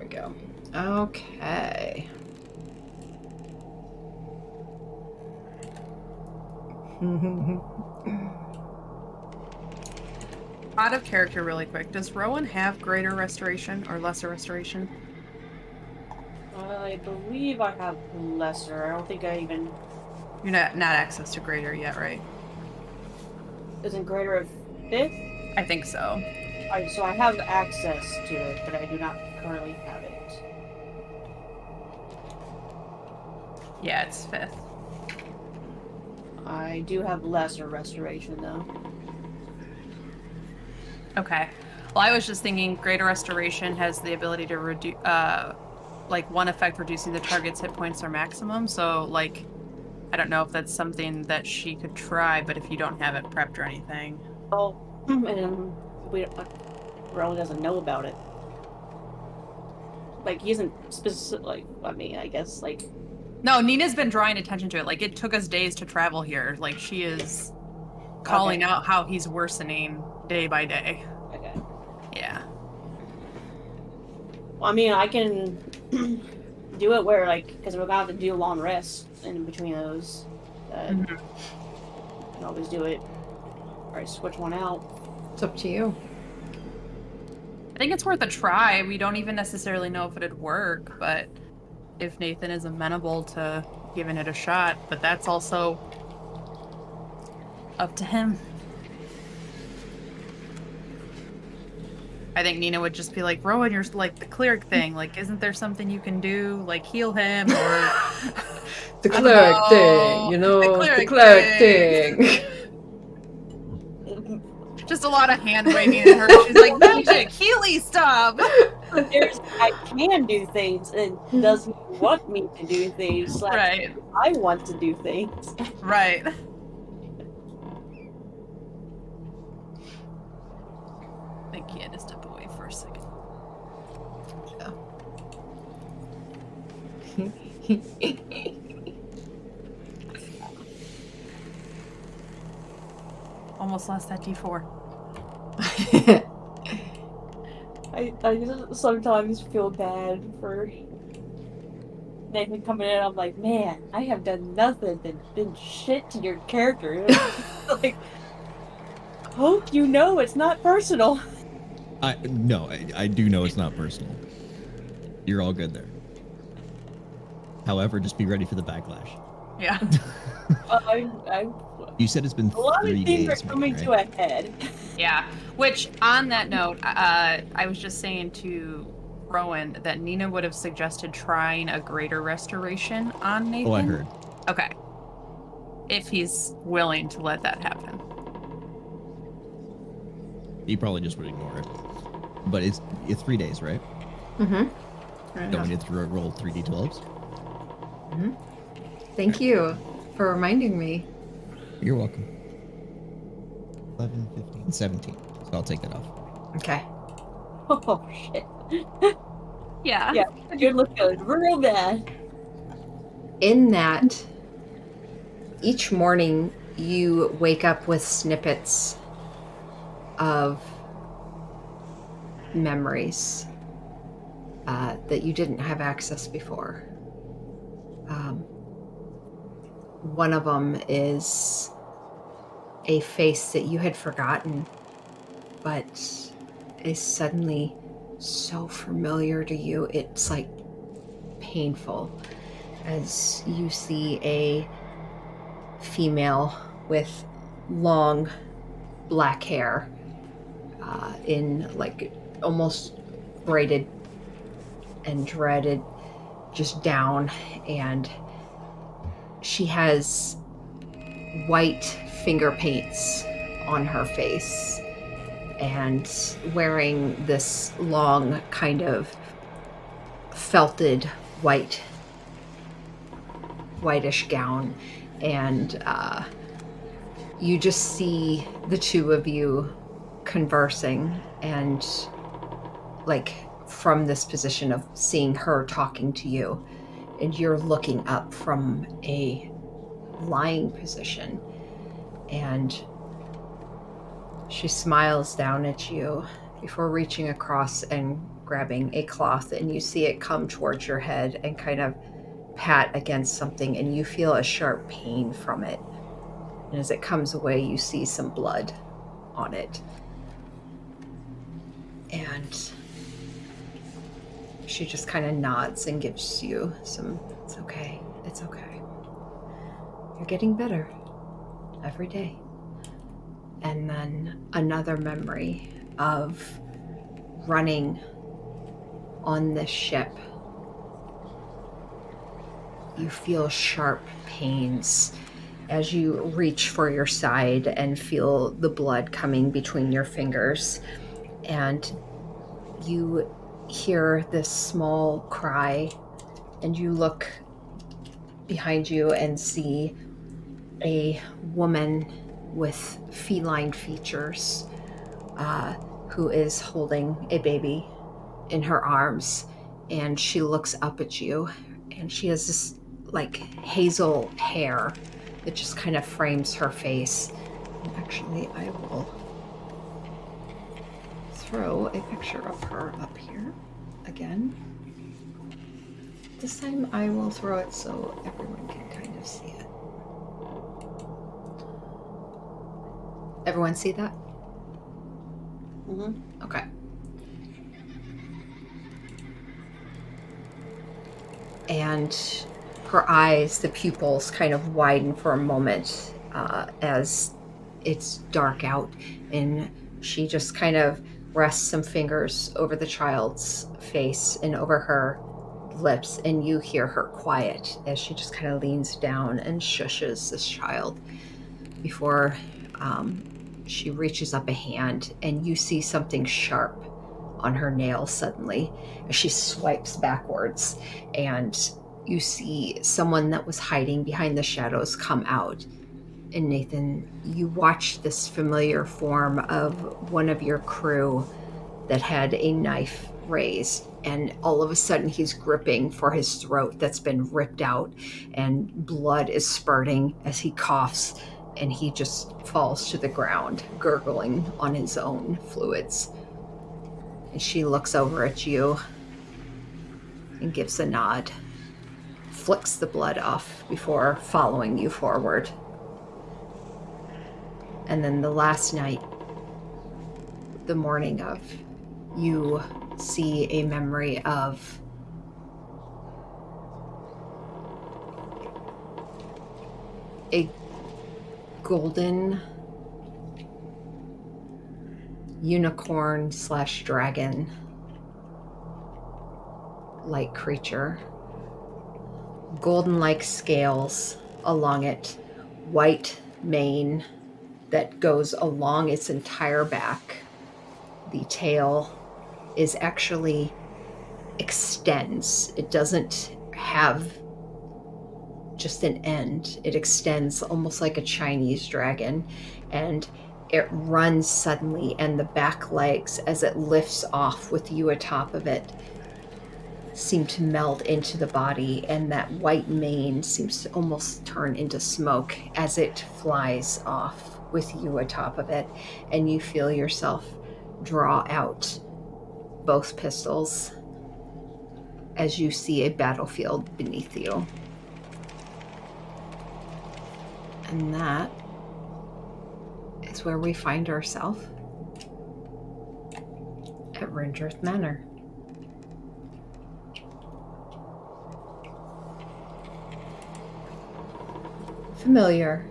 we go. Okay. Out of character really quick. Does Rowan have greater restoration or lesser restoration? I believe I have lesser. I don't think I even... You're not access to greater yet, right? Isn't greater a 5th? I think so. So I have access to it, but I do not currently have it. Yeah, it's 5th. I do have lesser restoration, though. Okay. Well, I was just thinking greater restoration has the ability to reduce, like one effect reducing the target's hit points or maximum. So, like, I don't know if that's something that she could try, but if you don't have it prepped or anything. Oh, and Rowan doesn't know about it. Like, he isn't specific, like, I mean, I guess, like... No, Nina's been drawing attention to it. Like, it took us days to travel here. Like, she is calling out how he's worsening day by day. Okay. Yeah. Well, I mean, I can do it where, like, because we're gonna have to do long rests in between those. I can always do it. Or switch one out. It's up to you. I think it's worth a try. We don't even necessarily know if it'd work, but if Nathan is amenable to giving it a shot, but that's also up to him. I think Nina would just be like, Rowan, you're like the cleric thing. Like, isn't there something you can do? Like, heal him or... The cleric thing, you know, the cleric thing. Just a lot of hand waving at her. She's like, magic, Healy stuff. I can do things, and does he want me to do things? Right. I want to do things. Right. I think he had to step away for a second. Almost lost that D4. I just sometimes feel bad for Nathan coming in. I'm like, man, I have done nothing but been shit to your character. Like, hope you know it's not personal. No, I do know it's not personal. You're all good there. However, just be ready for the backlash. Yeah. You said it's been 3 days. A lot of things are coming to a head. Yeah. Which, on that note, I was just saying to Rowan that Nina would have suggested trying a greater restoration on Nathan. Oh, I heard. Okay. If he's willing to let that happen. He probably just would ignore it. But it's 3 days, right? Mm-hmm. Don't we need to roll 3d12s? Mm-hmm. Thank you for reminding me. You're welcome. 11, 15, 17. So I'll take that off. Okay. Oh, shit. Yeah. Yeah, you're looking real bad. In that, each morning you wake up with snippets of memories that you didn't have access before. One of them is a face that you had forgotten, but is suddenly so familiar to you. It's like painful as you see a female with long black hair in like almost braided and dreaded just down, and she has white finger paints on her face and wearing this long kind of felted whitish gown, and you just see the two of you conversing, and like from this position of seeing her talking to you, and you're looking up from a lying position, and She smiles down at you before reaching across and grabbing a cloth, and you see it come towards your head and kind of pat against something, and you feel a sharp pain from it. And as it comes away, you see some blood on it. And she just kind of nods and gives you some, it's okay, it's okay. You're getting better every day. And then another memory of running on this ship. You feel sharp pains as you reach for your side and feel the blood coming between your fingers. And you hear this small cry, and you look behind you and see a woman with feline features who is holding a baby in her arms, and she looks up at you, and she has this like hazel hair that just kind of frames her face. And actually, I will throw a picture of her up here again. This time I will throw it so everyone can kind of see it. Everyone see that? Mm-hmm. Okay. And her eyes, the pupils kind of widen for a moment as it's dark out, and she just kind of rests some fingers over the child's face and over her lips, and you hear her quiet as she just kind of leans down and shushes this child before she reaches up a hand, and you see something sharp on her nail suddenly as she swipes backwards, and you see someone that was hiding behind the shadows come out. And Nathan, you watch this familiar form of one of your crew that had a knife raised, and all of a sudden he's gripping for his throat that's been ripped out, and blood is spurting as he coughs, and he just falls to the ground, gurgling on his own fluids. And she looks over at you and gives a nod, flicks the blood off before following you forward. And then the last night, the morning of, you see a memory of a golden unicorn / dragon like creature, golden like scales along it, white mane that goes along its entire back. The tail is actually extends. It doesn't have just an end. It extends almost like a Chinese dragon, and it runs suddenly, and the back legs, as it lifts off with you atop of it, seem to meld into the body, and that white mane seems to almost turn into smoke as it flies off with you atop of it, and you feel yourself draw out both pistols as you see a battlefield beneath you. And that is where we find ourselves at Ringerth Manor. Familiar.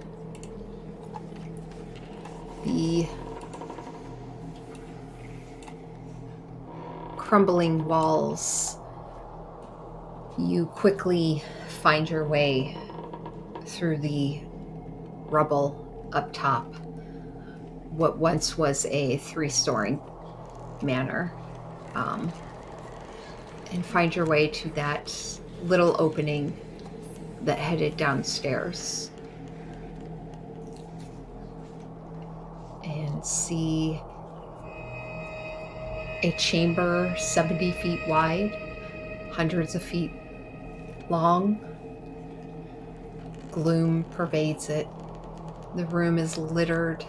The crumbling walls. You quickly find your way through the rubble up top. What once was a 3-story manor. And find your way to that little opening that headed downstairs. And see a chamber 70 feet wide, hundreds of feet long. Gloom pervades it. The room is littered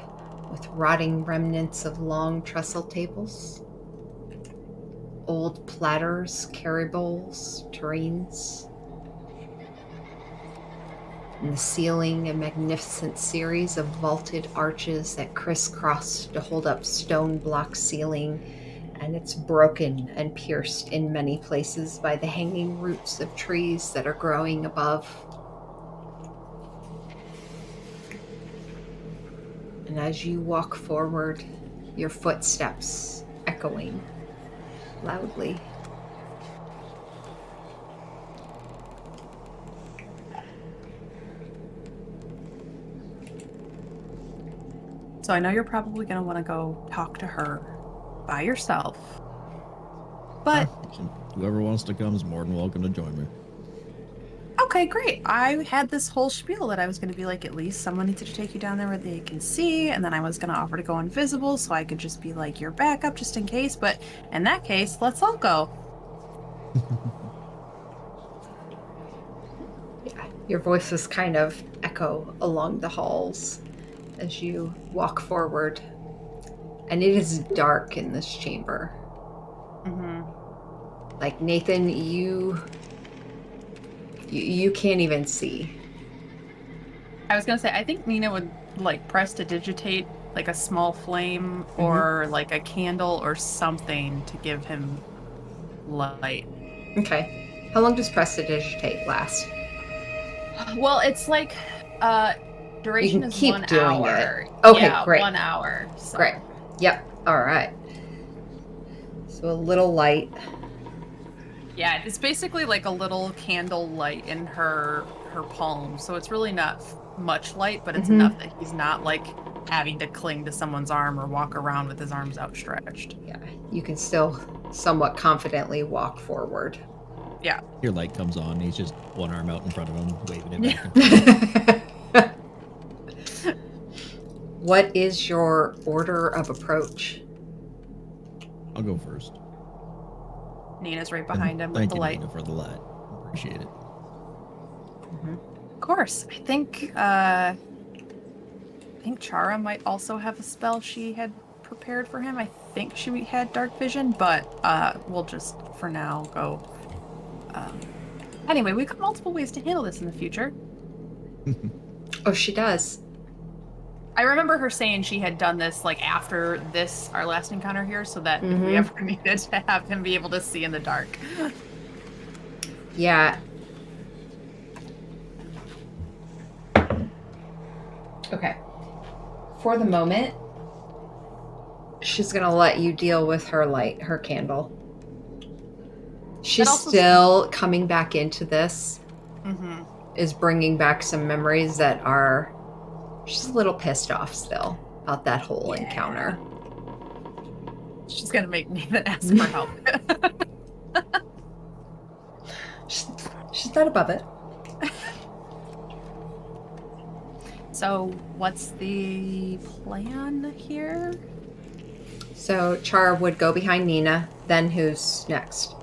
with rotting remnants of long trestle tables, old platters, carry bowls, tureens. In the ceiling, a magnificent series of vaulted arches that crisscross to hold up stone block ceiling, and it's broken and pierced in many places by the hanging roots of trees that are growing above. And as you walk forward, your footsteps echoing loudly. So I know you're probably going to want to go talk to her by yourself. But Whoever wants to come is more than welcome to join me. okay, great. I had this whole spiel that I was going to be like, at least someone needs to take you down there where they can see, and then I was going to offer to go invisible so I could just be like your backup just in case. But in that case, let's all go. Yeah, your voices kind of echo along the halls as you walk forward. And it is dark in this chamber. Mm-hmm. Like, Nathan, you can't even see. I was going to say, I think Nina would like press to digitate like a small flame or like a candle or something to give him light. Okay. How long does prestidigitate last? Well, it's like duration can is keep 1 doing hour. it. Okay, Yeah, great. 1 hour. So. Great. Yep. All right. So a little light. Yeah, it's basically like a little candle light in her palm. So it's really not much light, but it's enough that he's not like having to cling to someone's arm or walk around with his arms outstretched. Yeah, you can still somewhat confidently walk forward. Yeah. Your light comes on. He's just one arm out in front of him, waving it back and forth. What is your order of approach? I'll go first. Nina's right behind him with Thank the you, light. Nina, for the light. Appreciate it. Of course. I think Chara might also have a spell she had prepared for him. I think she had dark vision, but we'll just for now go. Anyway, we've got multiple ways to handle this in the future. Oh, she does. I remember her saying she had done this like after this, our last encounter here, so that if we ever needed to have him be able to see in the dark. Yeah. Okay. For the moment, she's going to let you deal with her light, her candle. She's still coming back into this. Is bringing back some memories that are... She's a little pissed off still about that whole encounter. She's going to make Nathan ask for help. She's not above it. So what's the plan here? So Chara would go behind Nina. Then who's next?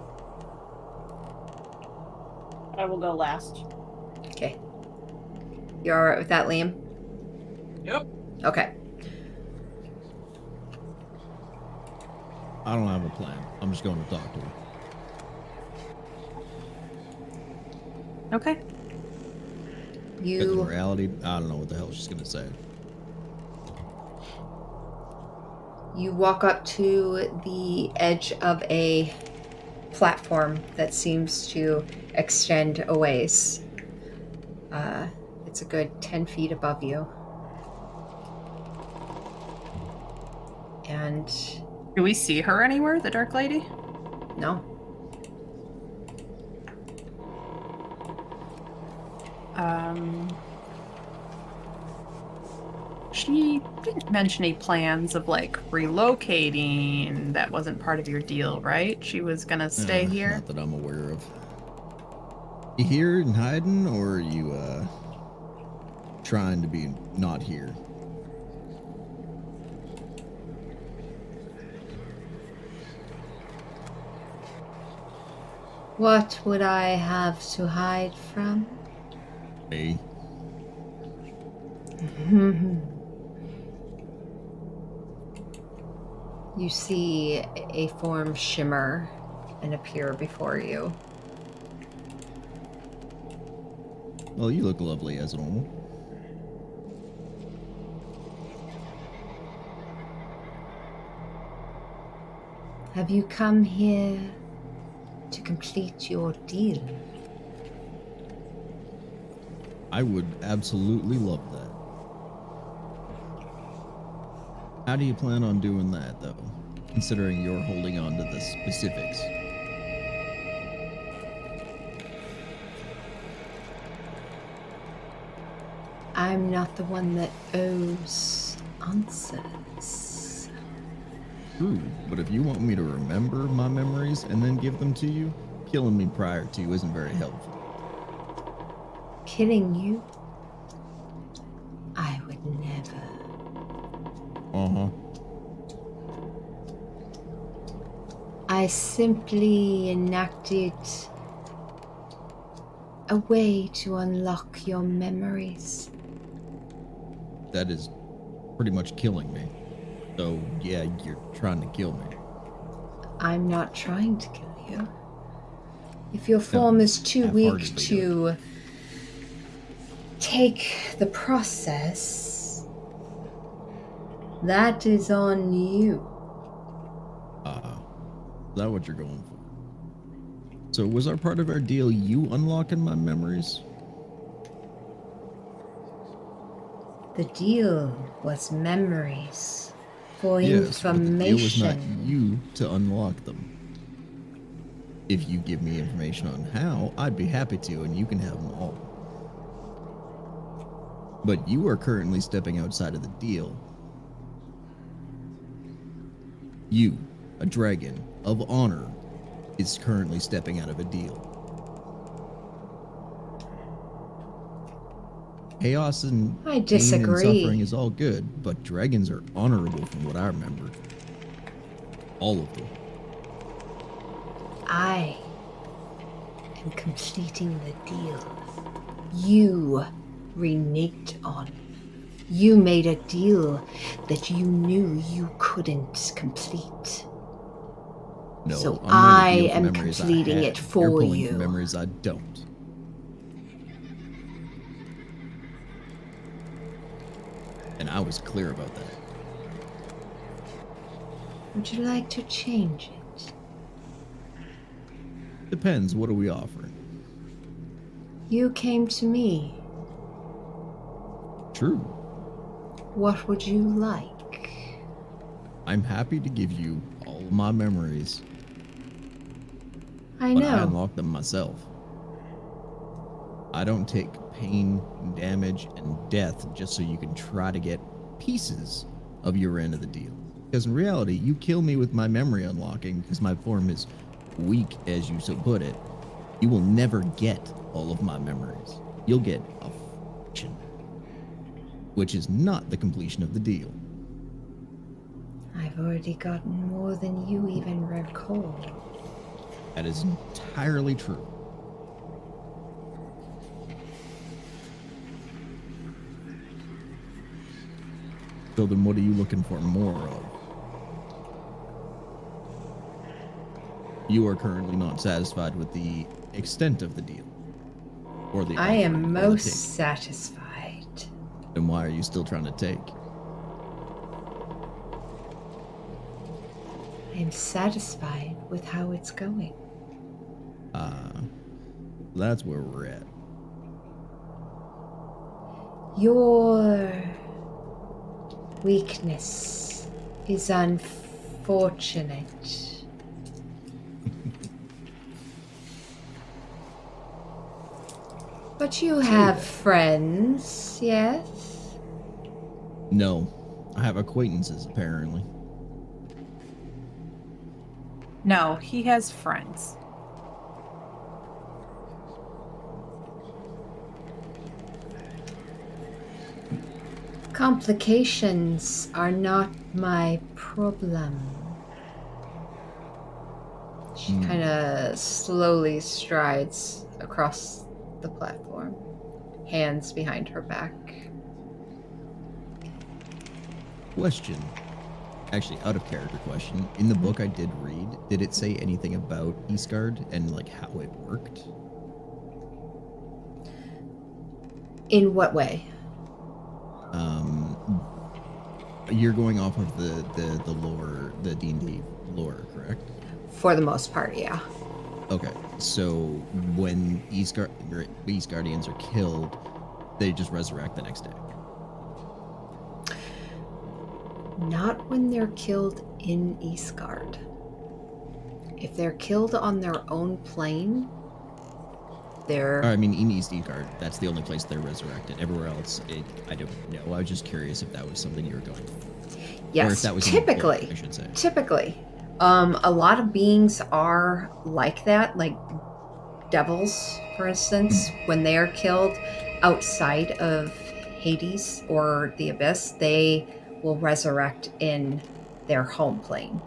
I will go last. Okay. You all right with that, Liam? Yep. Okay. I don't have a plan. I'm just going to talk to her. Okay. Because in reality, I don't know what the hell she's going to say. You walk up to the edge of a platform that seems to extend a ways. It's a good 10 feet above you. And Do we see her anywhere, the Dark Lady? no. She didn't mention any plans of like relocating. That wasn't part of your deal, right? She was gonna stay here. Not that I'm aware of. You here and hiding, or are you trying to be not here? What would I have to hide from? Me. You see a form shimmer and appear before you. Well, you look lovely as normal. Have you come here to complete your deal? I would absolutely love that. How do you plan on doing that, though, considering you're holding on to the specifics? I'm not the one that owes answers. True, but if you want me to remember my memories and then give them to you, killing me prior to isn't very helpful. Killing you? I would never. Uh-huh. I simply enacted a way to unlock your memories. That is pretty much killing me. So, yeah, you're trying to kill me. I'm not trying to kill you. If your form is too weak half-heartedly to take the process, that is on you. Is that what you're going for? So was our part of our deal you unlocking my memories? The deal was memories for Yes, but the deal was not information. you to unlock them. If you give me information on how, I'd be happy to, and you can have them all. But you are currently stepping outside of the deal. You, a dragon of honor, is currently stepping out of a deal. Chaos and I pain and disagree. suffering is all good, but dragons are honorable from what I remember. All of them. I am completing the deal you reneged on. You made a deal that you knew you couldn't complete. No, So I made a deal for am memories completing I had. it for You're pulling you. for memories I don't. And I was clear about that. Would you like to change it? Depends, what are we offering? You came to me. True. What would you like? I'm happy to give you all of my memories, I but I know. unlock them myself. I don't take pain, damage, and death just so you can try to get pieces of your end of the deal. Because in reality, you kill me with my memory unlocking because my form is weak, as you so put it. You will never get all of my memories. You'll get a fraction, which is not the completion of the deal. I've already gotten more than you even recall. That is entirely true. So then what are you looking for more of? You are currently not satisfied with the extent of the deal. Or the I am offering, or the most take. satisfied. Then why are you still trying to take? I am satisfied with how it's going. That's where we're at. Your weakness is unfortunate. But you have friends, yes? No, I have acquaintances apparently. No, he has friends. Complications are not my problem. She kind of slowly strides across the platform, hands behind her back. Question. Actually, out of character question. In the book I did read, did it say anything about Eastgard and like how it worked? In what way? You're going off of the lore, the D&D lore, correct? For the most part, yeah. Okay, so when Eastguardians are killed, they just resurrect the next day. Not when they're killed in Eastgard. If they're killed on their own plane, they're... I mean, in Eastgard, that's the only place they're resurrected. Everywhere else, I don't know. I was just curious if that was something you were going for. Yes, Or if that was in the book, typically. I should say. Typically. A lot of beings are like that, like devils, for instance, when they are killed outside of Hades or the Abyss, they will resurrect in their home plane.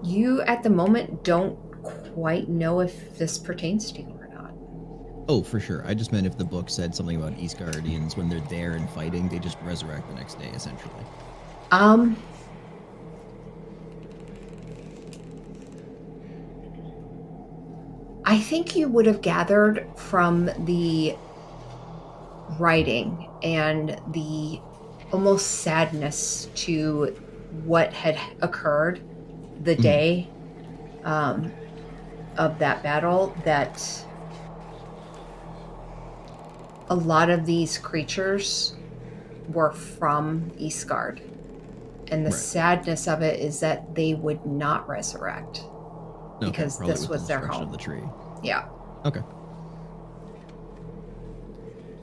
You, at the moment, don't quite know if this pertains to you or not. Oh, for sure. I just meant if the book said something about Eastguardians, when they're there and fighting, they just resurrect the next day, essentially. I think you would have gathered from the writing and the almost sadness to what had occurred the day of that battle, that a lot of these creatures were from Eastgard. And the sadness of it is that they would not resurrect. Okay, because probably this with was the their destruction home. of the tree. Yeah. Okay.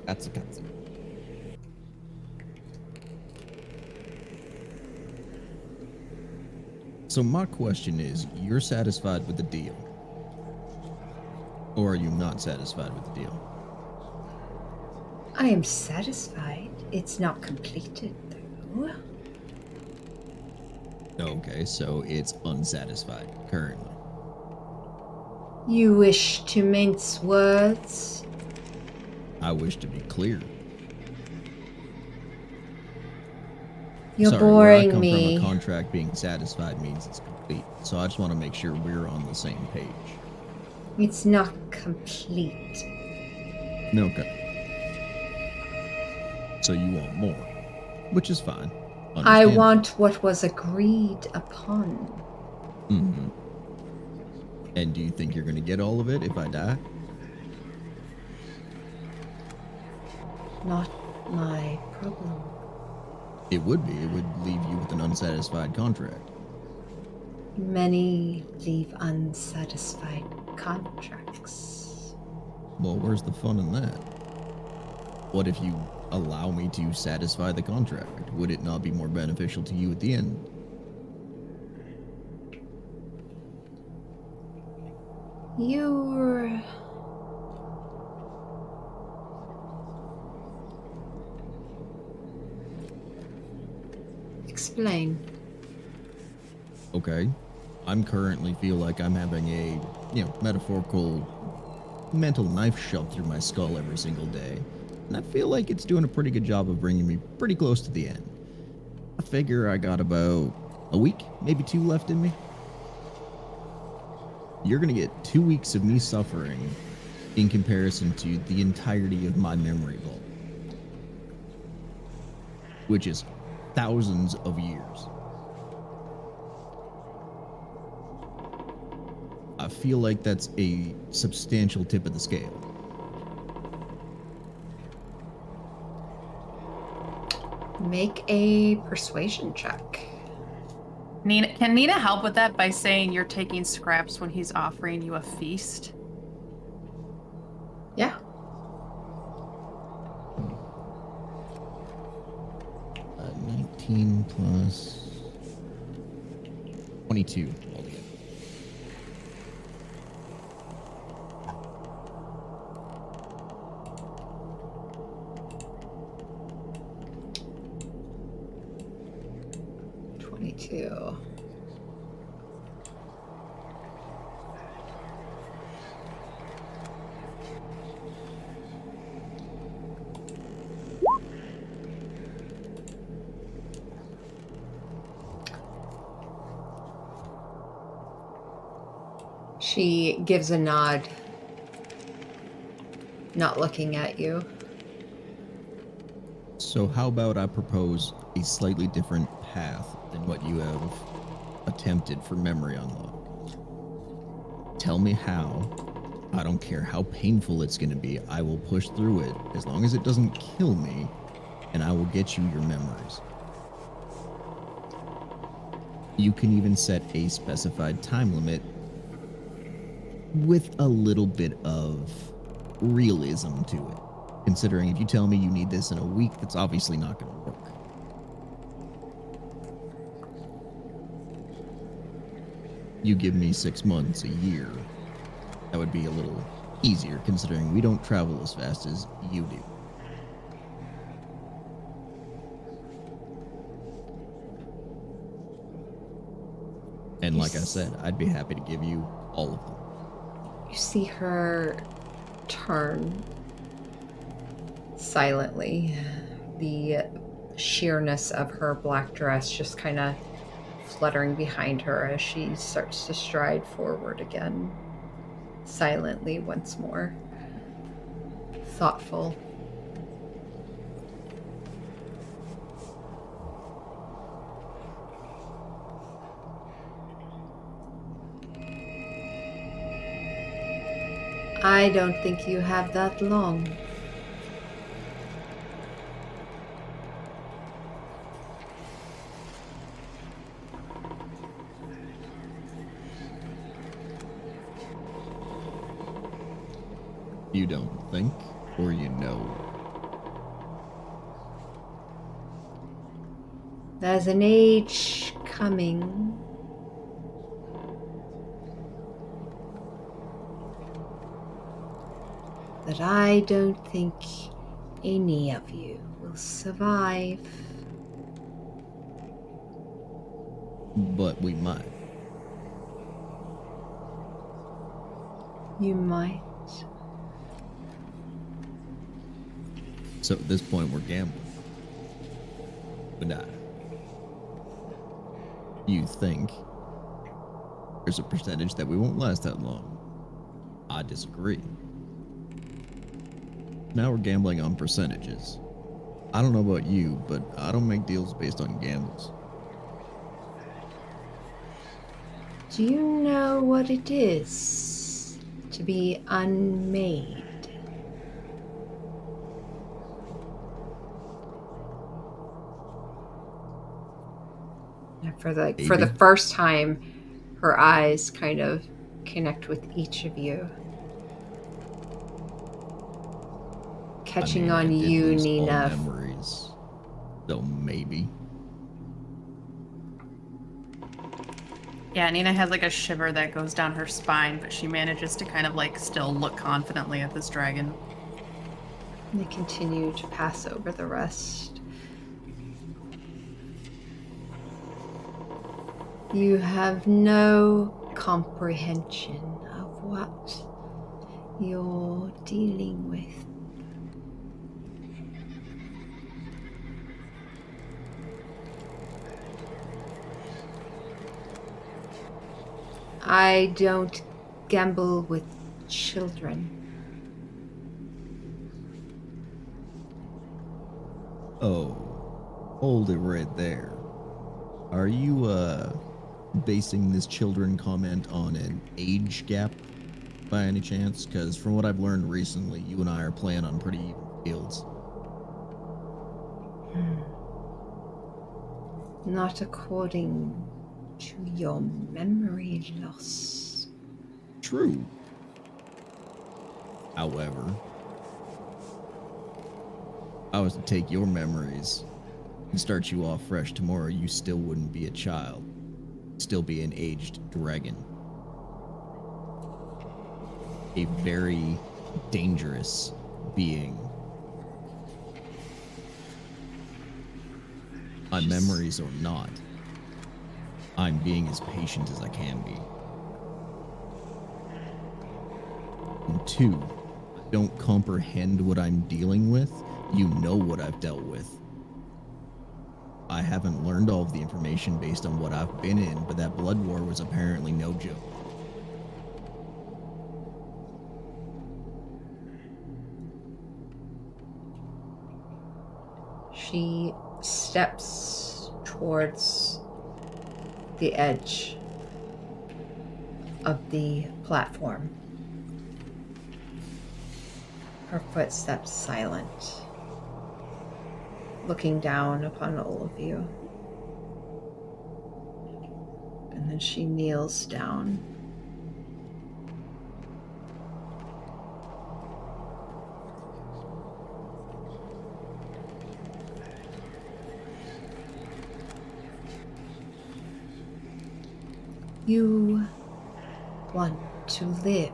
That's a cutscene. So my question is, you're satisfied with the deal? Or are you not satisfied with the deal? I am satisfied. It's not completed, though. Okay, so it's unsatisfied currently. You wish to mince words? I wish to be clear. You're Sorry, where I boring come me. from, a contract being satisfied means it's complete. So I just want to make sure we're on the same page. It's not complete. Okay. So you want more, which is fine. I want what was agreed upon. Mm-hmm. And do you think you're going to get all of it if I die? Not my problem. It would be. It would leave you with an unsatisfied contract. Many leave unsatisfied contracts. Well, where's the fun in that? What if you allow me to satisfy the contract? Would it not be more beneficial to you at the end? You're... Explain. Okay. I'm currently feel like I'm having a, metaphorical mental knife shoved through my skull every single day. And I feel like it's doing a pretty good job of bringing me pretty close to the end. I figure I got about a week, maybe 2 left in me. You're going to get 2 weeks of me suffering in comparison to the entirety of my memory vault, which is thousands of years. I feel like that's a substantial tip of the scale. Make a persuasion check. Can Nina help with that by saying you're taking scraps when he's offering you a feast? Yeah. Uh, 19 plus 22 altogether. Two. She gives a nod, not looking at you. So how about I propose a slightly different path than what you have attempted for memory unlock? Tell me how. I don't care how painful it's going to be. I will push through it as long as it doesn't kill me, and I will get you your memories. You can even set a specified time limit with a little bit of realism to it. Considering if you tell me you need this in a week, that's obviously not going to work. You give me 6 months, a year, that would be a little easier considering we don't travel as fast as you do. And like I said, I'd be happy to give you all of them. You see her turn silently. The sheerness of her black dress just kind of fluttering behind her as she starts to stride forward again, silently once more. Thoughtful. I don't think you have that long. You don't think, or you know? There's an age coming that I don't think any of you will survive. But we might. You might. So at this point, we're gambling. But you think there's a percentage that we won't last that long? I disagree. Now we're gambling on percentages. I don't know about you, but I don't make deals based on gambles. Do you know what it is to be unmade? And for the first time, her eyes kind of connect with each of you. Catching I on did you, lose all Nina. memories, so maybe. Yeah, Nina has like a shiver that goes down her spine, but she manages to kind of like still look confidently at this dragon. They continue to pass over the rest. You have no comprehension of what you're dealing with. I don't gamble with children. Oh, hold it right there. Are you, basing this children comment on an age gap by any chance? Because from what I've learned recently, you and I are playing on pretty even fields. Not according to your memory loss. True. However, if I was to take your memories and start you off fresh tomorrow, you still wouldn't be a child. Still be an aged dragon. A very dangerous being. My memories or not, I'm being as patient as I can be. And 2, I don't comprehend what I'm dealing with. You know what I've dealt with. I haven't learned all of the information based on what I've been in, but that blood war was apparently no joke. She steps towards the edge of the platform. Her footsteps silent, looking down upon all of you. And then she kneels down. You want to live,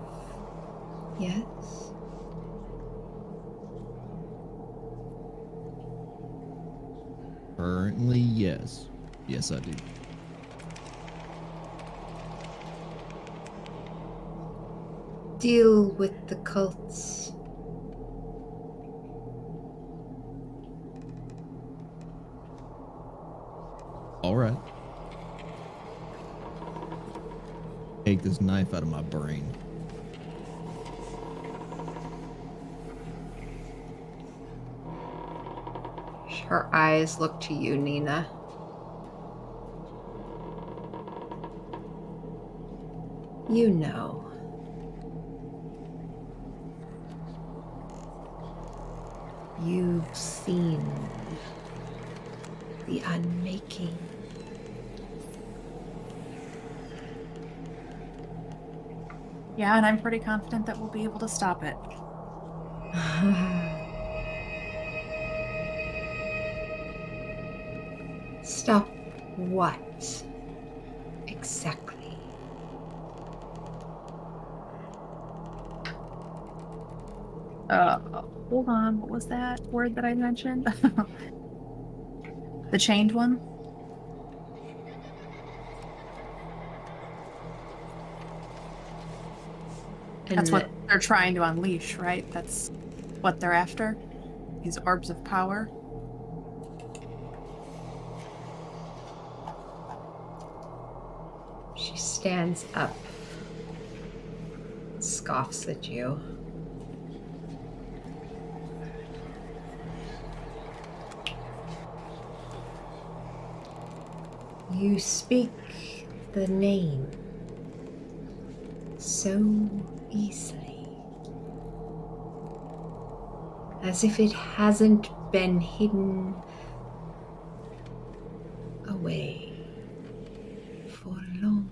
yes? Currently, yes. Yes, I do. Deal with the cults. All right. Take this knife out of my brain. Her eyes look to you, Nina. You know. You've seen the unmaking. Yeah, and I'm pretty confident that we'll be able to stop it. Stop what? Exactly. Hold on. What was that word that I mentioned? The chained one? And That's what they're trying to unleash, right? That's what they're after? These orbs of power? she stands up, scoffs at you. You speak the name so easily, as if it hasn't been hidden away for long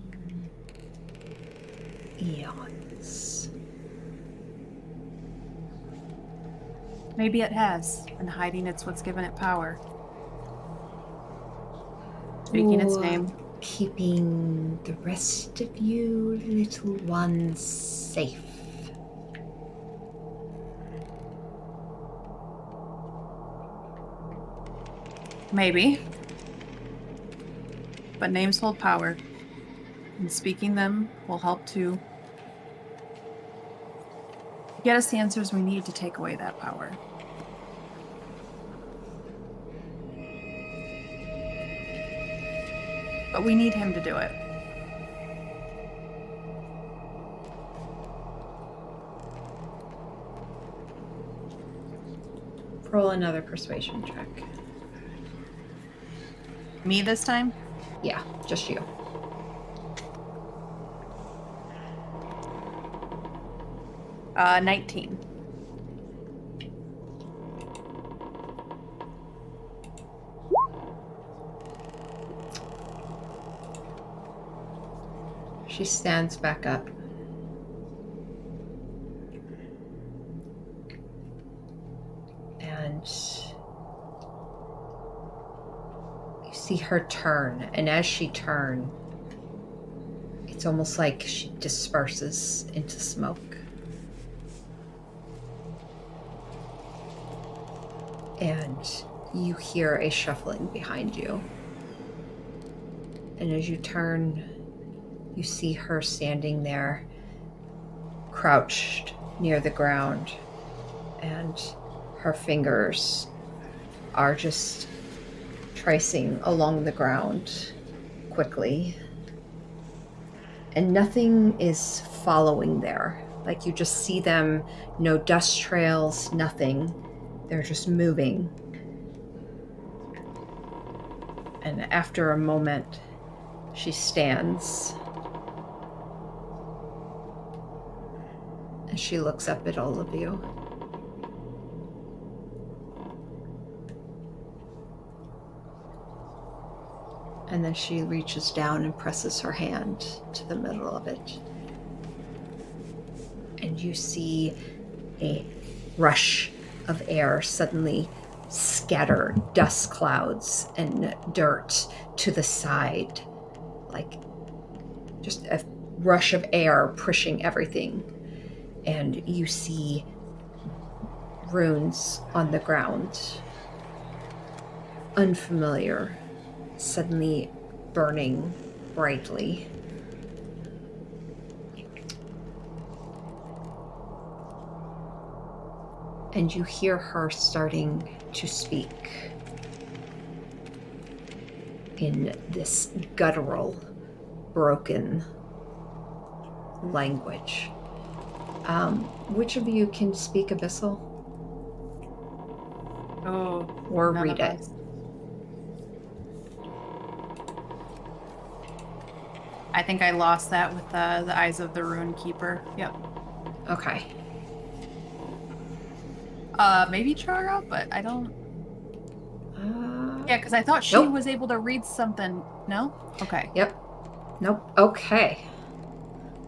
eons. Maybe it has, and hiding it's what's given it power. Speaking its Or name. keeping the rest of you little ones safe. Maybe. But names hold power, and speaking them will help to get us the answers we need to take away that power. But we need him to do it. Roll another persuasion check. Me this time? Yeah, just you. 19. She stands back up. And you see her turn, and as she turns, it's almost like she disperses into smoke. And you hear a shuffling behind you. And as you turn, you see her standing there, crouched near the ground, and her fingers are just tracing along the ground quickly. And nothing is following there. Like you just see them, no dust trails, nothing. They're just moving. And after a moment, she stands. And she looks up at all of you. And then she reaches down and presses her hand to the middle of it. And you see a rush of air suddenly scatter dust clouds and dirt to the side. Like just a rush of air pushing everything. And you see runes on the ground. Unfamiliar. Suddenly burning brightly. And you hear her starting to speak in this guttural, broken language. Which of you can speak Abyssal? Oh, Or none read of it? us. I think I lost that with the Eyes of the Rune Keeper. Yep. Okay. Maybe Chara, but I don't. Uh, Yeah, because I thought she Nope. was able to read something. No? Okay. Yep. Nope. Okay.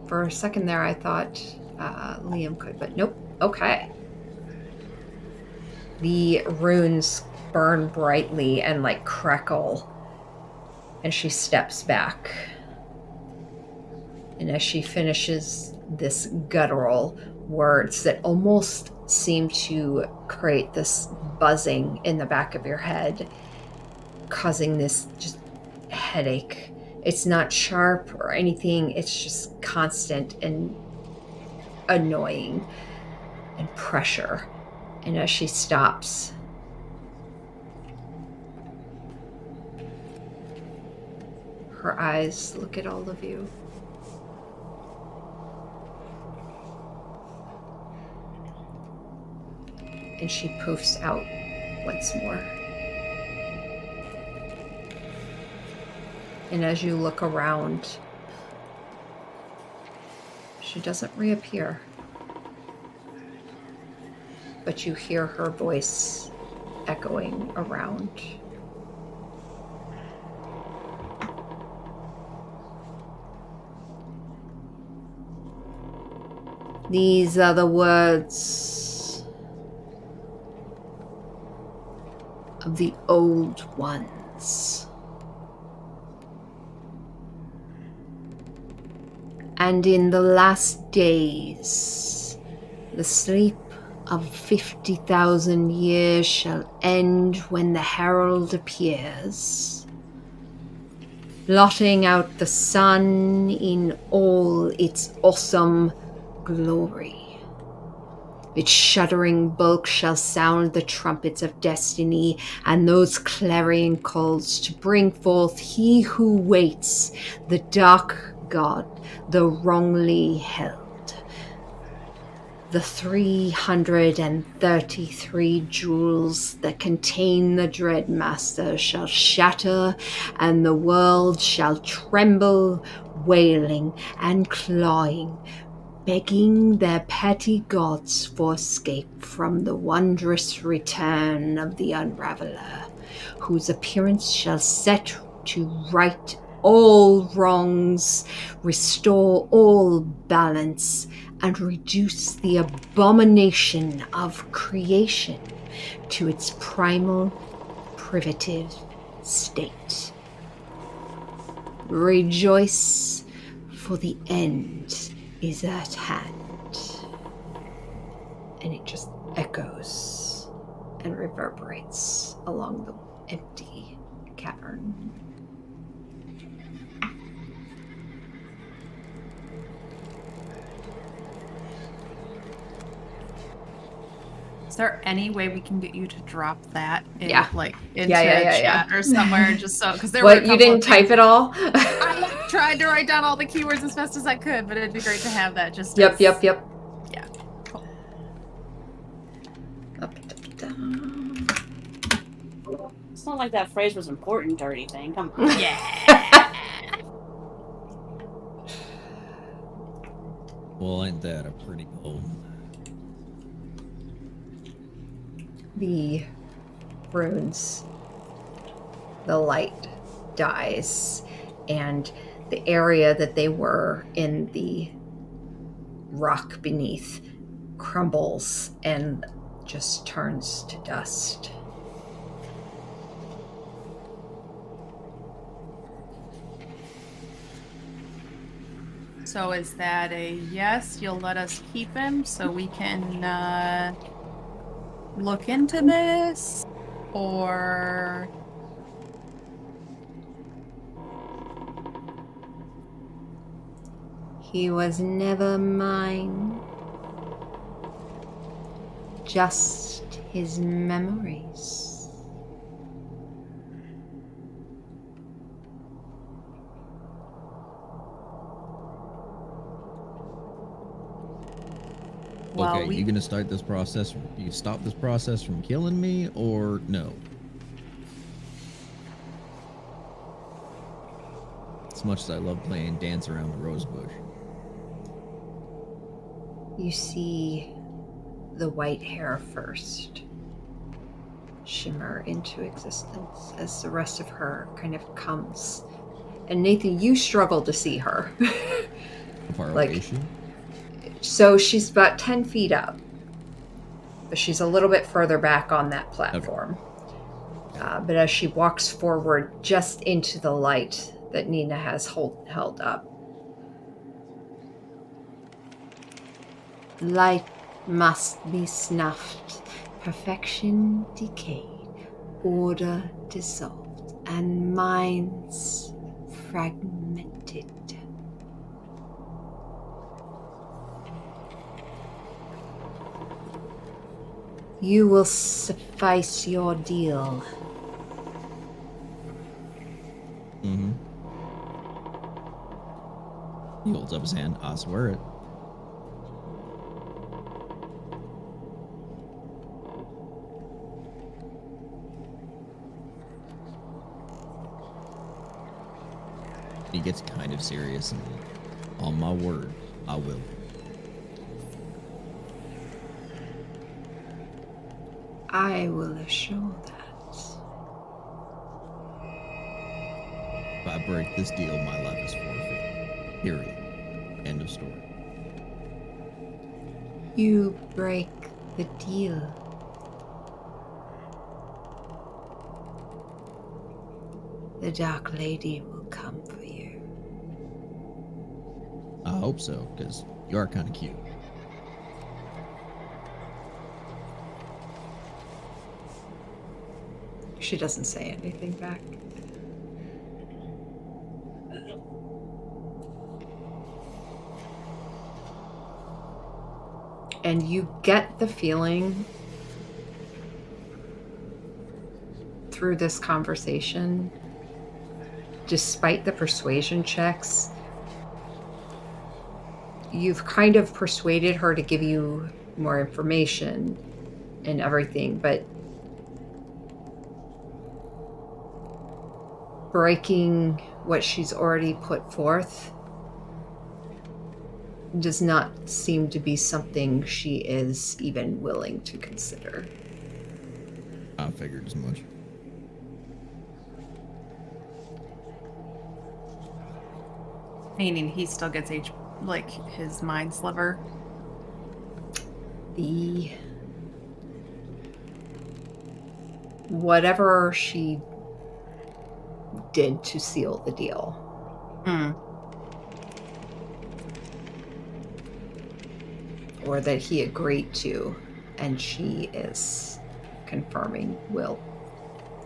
For a second there, I thought Liam could, but nope. Okay. The runes burn brightly and like crackle, and she steps back. And as she finishes this guttural words that almost seem to create this buzzing in the back of your head, causing this just headache. It's not sharp or anything, it's just constant and annoying and pressure. And as she stops, her eyes look at all of you. And she poofs out once more. And as you look around, she doesn't reappear. But you hear her voice echoing around. These are the words of the old ones. And in the last days, the sleep of 50,000 years shall end when the herald appears, blotting out the sun in all its awesome glory. Its shuddering bulk shall sound the trumpets of destiny and those clarion calls to bring forth he who waits, the dark god, the wrongly held. The 333 jewels that contain the Dread Master shall shatter, and the world shall tremble, wailing and clawing, begging their petty gods for escape from the wondrous return of the Unraveler, whose appearance shall set to right all wrongs, restore all balance, and reduce the abomination of creation to its primal, primitive state. Rejoice, for the end is at hand. And it just echoes and reverberates along the empty cavern. Is there any way we can get you to drop that in, Yeah. like, into Yeah. chat or somewhere, just so, because there were What, a couple you didn't of type things- it all? I tried to write down all the keywords as best as I could, but it'd be great to have that just Yep. as- Yep. Yeah, cool. Up, down. not like that phrase was important or anything. Come on. Yeah. Well, ain't that a pretty poem? The runes, the light dies, and the area that they were in, the rock beneath, crumbles and just turns to dust. So is that a yes? You'll let us keep him so we can look into this? Or He was never mine, just his memories. well, Okay, you gonna start this process? You stop this process from killing me, or no? As much as I love playing dance around the rose bush. You see the white hair first shimmer into existence as the rest of her kind of comes. And Nathan, you struggle to see her. How far Like- away is she? So she's about 10 feet up, but she's a little bit further back on that platform. But as she walks forward just into the light that Nina has held up, light must be snuffed, perfection decayed, order dissolved, and minds fragmented. You will suffice your deal. Mm-hmm. He holds up his hand. I swear it. He gets kind of serious and on my word, I will. I will assure that. If I break this deal, my life is forfeit. Period. End of story. You break the deal. The Dark Lady will come for you. I hope so, because you are kind of cute. She doesn't say anything back. And you get the feeling through this conversation, despite the persuasion checks, you've kind of persuaded her to give you more information and everything, but breaking what she's already put forth does not seem to be something she is even willing to consider. I figured as much. meaning he still gets his mind sliver. The whatever she did to seal the deal, Hmm. or that he agreed to, and she is confirming will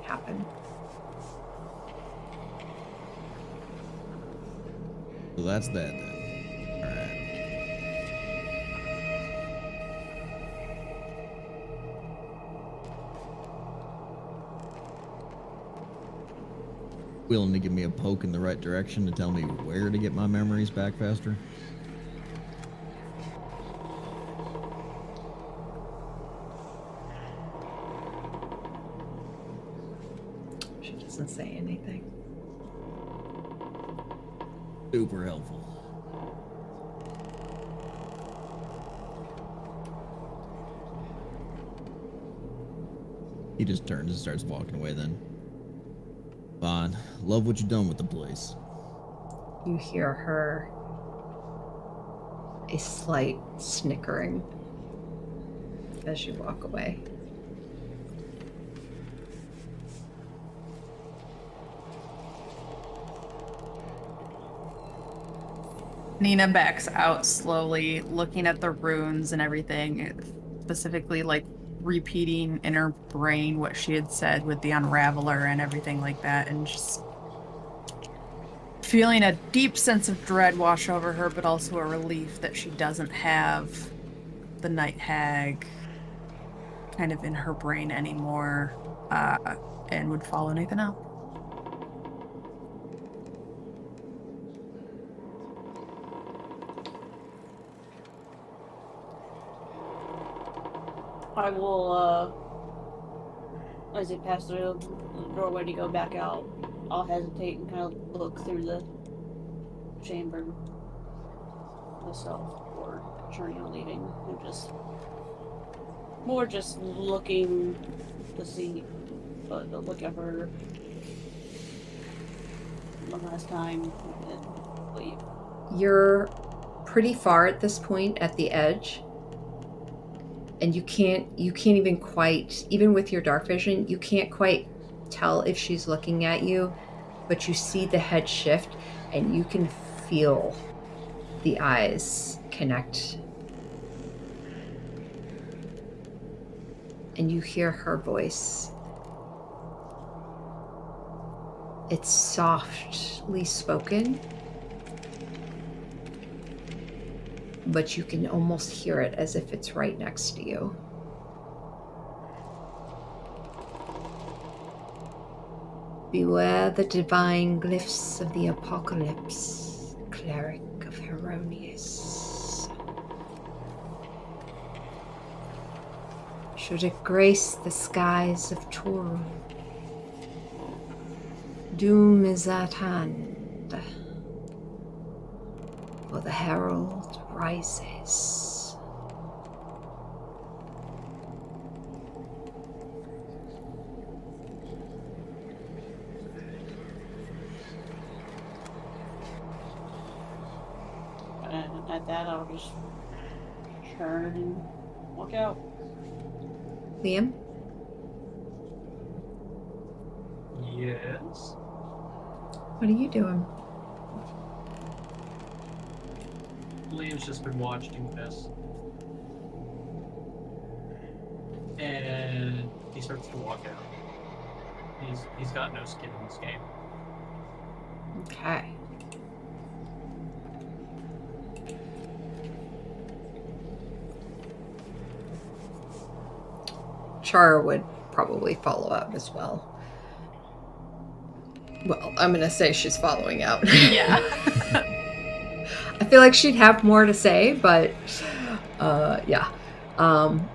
happen. So that's that then. All right. Willing to give me a poke in the right direction to tell me where to get my memories back faster? doesn't say anything. Super helpful. He just turns and starts walking away then. Fine. Love what you've done with the place. You hear her, a slight snickering as you walk away. Nina backs out slowly, looking at the runes and everything, specifically like repeating in her brain what she had said with the Unraveler and everything like that, and just feeling a deep sense of dread wash over her, but also a relief that she doesn't have the Night Hag kind of in her brain anymore, and would follow Nathan out. I will, as it passes through the doorway to go back out, I'll hesitate and kind of look through the chamber myself before turning and leaving, and just looking to see, but look at her one last time and leave. You're pretty far at this point at the edge, and you can't even quite, even with your dark vision, you can't quite tell if she's looking at you, but you see the head shift and you can feel the eyes connect. And you hear her voice. It's softly spoken, but you can almost hear it as if it's right next to you. Beware the divine glyphs of the apocalypse, cleric of Heronius. Should it grace the skies of Toru, doom is at hand, for the herald rises. And at that, I'll just turn and walk out. Liam? Yes. What are you doing? Liam's just been watching this. And he starts to walk out. He's got no skin in this game. Okay. Chara would probably follow up as well. Well, I'm going to say she's following out. Yeah. I feel like she'd have more to say, but yeah.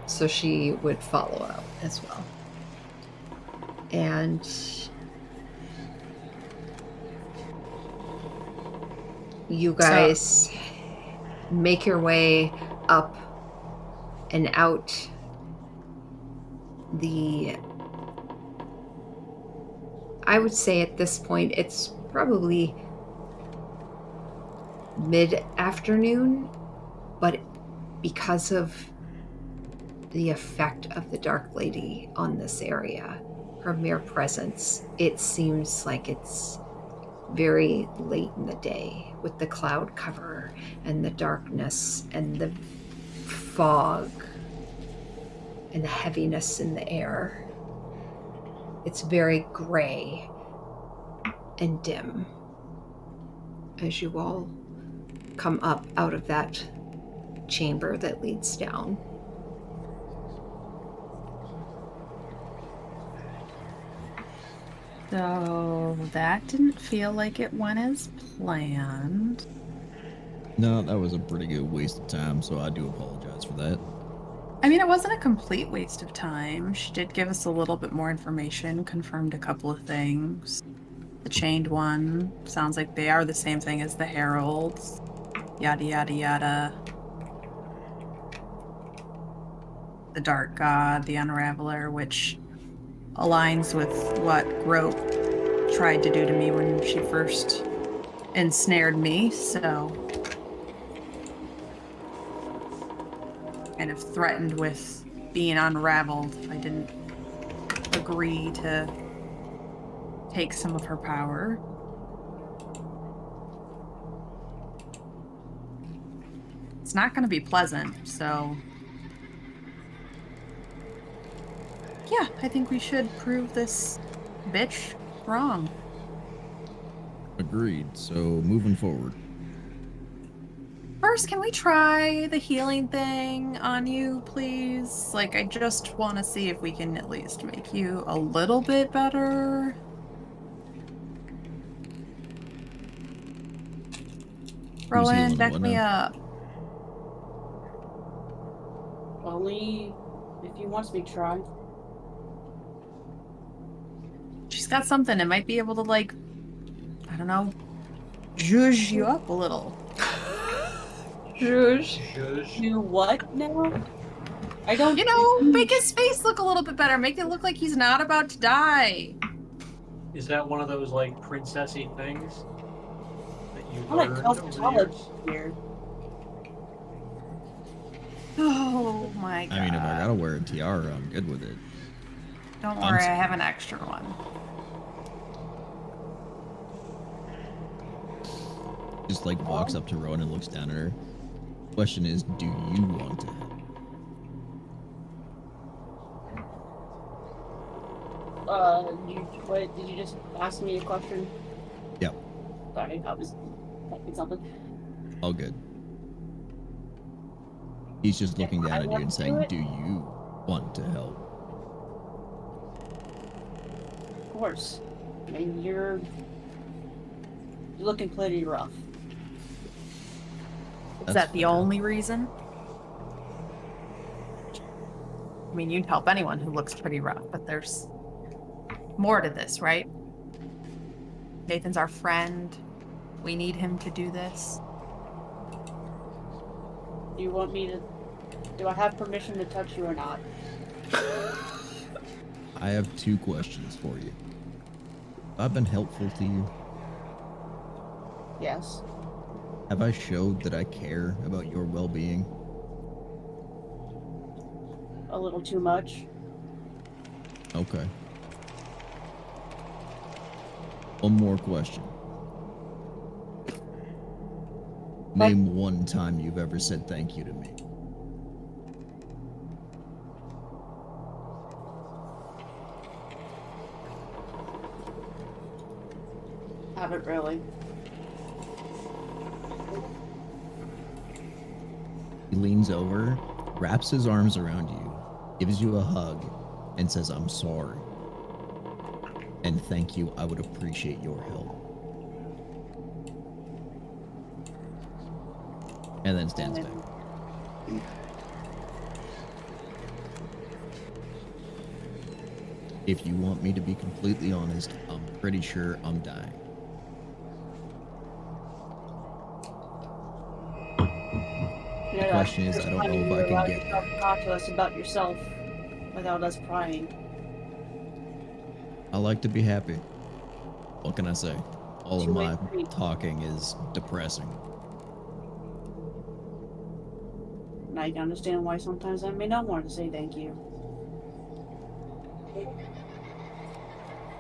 So she would follow out as well. And you guys make your way up and out I would say at this point it's probably mid-afternoon, but because of the effect of the Dark Lady on this area, her mere presence, it seems like it's very late in the day with the cloud cover and the darkness and the fog and the heaviness in the air. It's very gray and dim as you all come up out of that chamber that leads down. So that didn't feel like it went as planned. No, that was a pretty good waste of time, so I do apologize for that. I mean, it wasn't a complete waste of time. She did give us a little bit more information, confirmed a couple of things. The chained one sounds like they are the same thing as the heralds. Yada, yada, yada. The dark god, the unraveler, which aligns with what Grope tried to do to me when she first ensnared me, so kind of threatened with being unraveled if I didn't agree to take some of her power. It's not going to be pleasant, so yeah, I think we should prove this bitch wrong. Agreed. So moving forward. First, can we try the healing thing on you, please? Like, I just want to see if we can at least make you a little bit better. Who's Rowan, healing back what me now? up. Only if he wants me to try. She's got something that might be able to, like, I don't know, zhuzh you up a little. Zhuzh. Shush. Do what now? I don't. You know, make his face look a little bit better. Make it look like he's not about to die. Is that one of those like princessy things that you I like learned over the cosmetology years? here. Oh my god. I mean, if I gotta wear a tiara, I'm good with it. Don't I'm worry, s- I have an extra one. Just like walks up to Rowan and looks down at her. Question is, do you want to help? What did you just ask me a question? Yep, Sorry, I was typing something. all good. He's just looking If I down at you want and to do saying, it? do you want to help? Of course. I mean, you're looking pretty rough. Is That's that the fair. only reason? I mean, you'd help anyone who looks pretty rough, but there's more to this, right? Nathan's our friend. We need him to do this. Do you want me to? Do I have permission to touch you or not? I have two questions for you. Have I been helpful to you? Yes. Have I showed that I care about your well-being? A little too much. Okay. One more question. Name one time you've ever said thank you to me. Haven't really. He leans over, wraps his arms around you, gives you a hug, and says, I'm sorry. And thank you, I would appreciate your help. And then stands back. If you want me to be completely honest, I'm pretty sure I'm dying. You The question is, I don't know if I can get there. Talk to us about yourself without us prying. I like to be happy. What can I say? All of Two-way my street. talking is depressing. Now you can understand why sometimes I may not want to say thank you.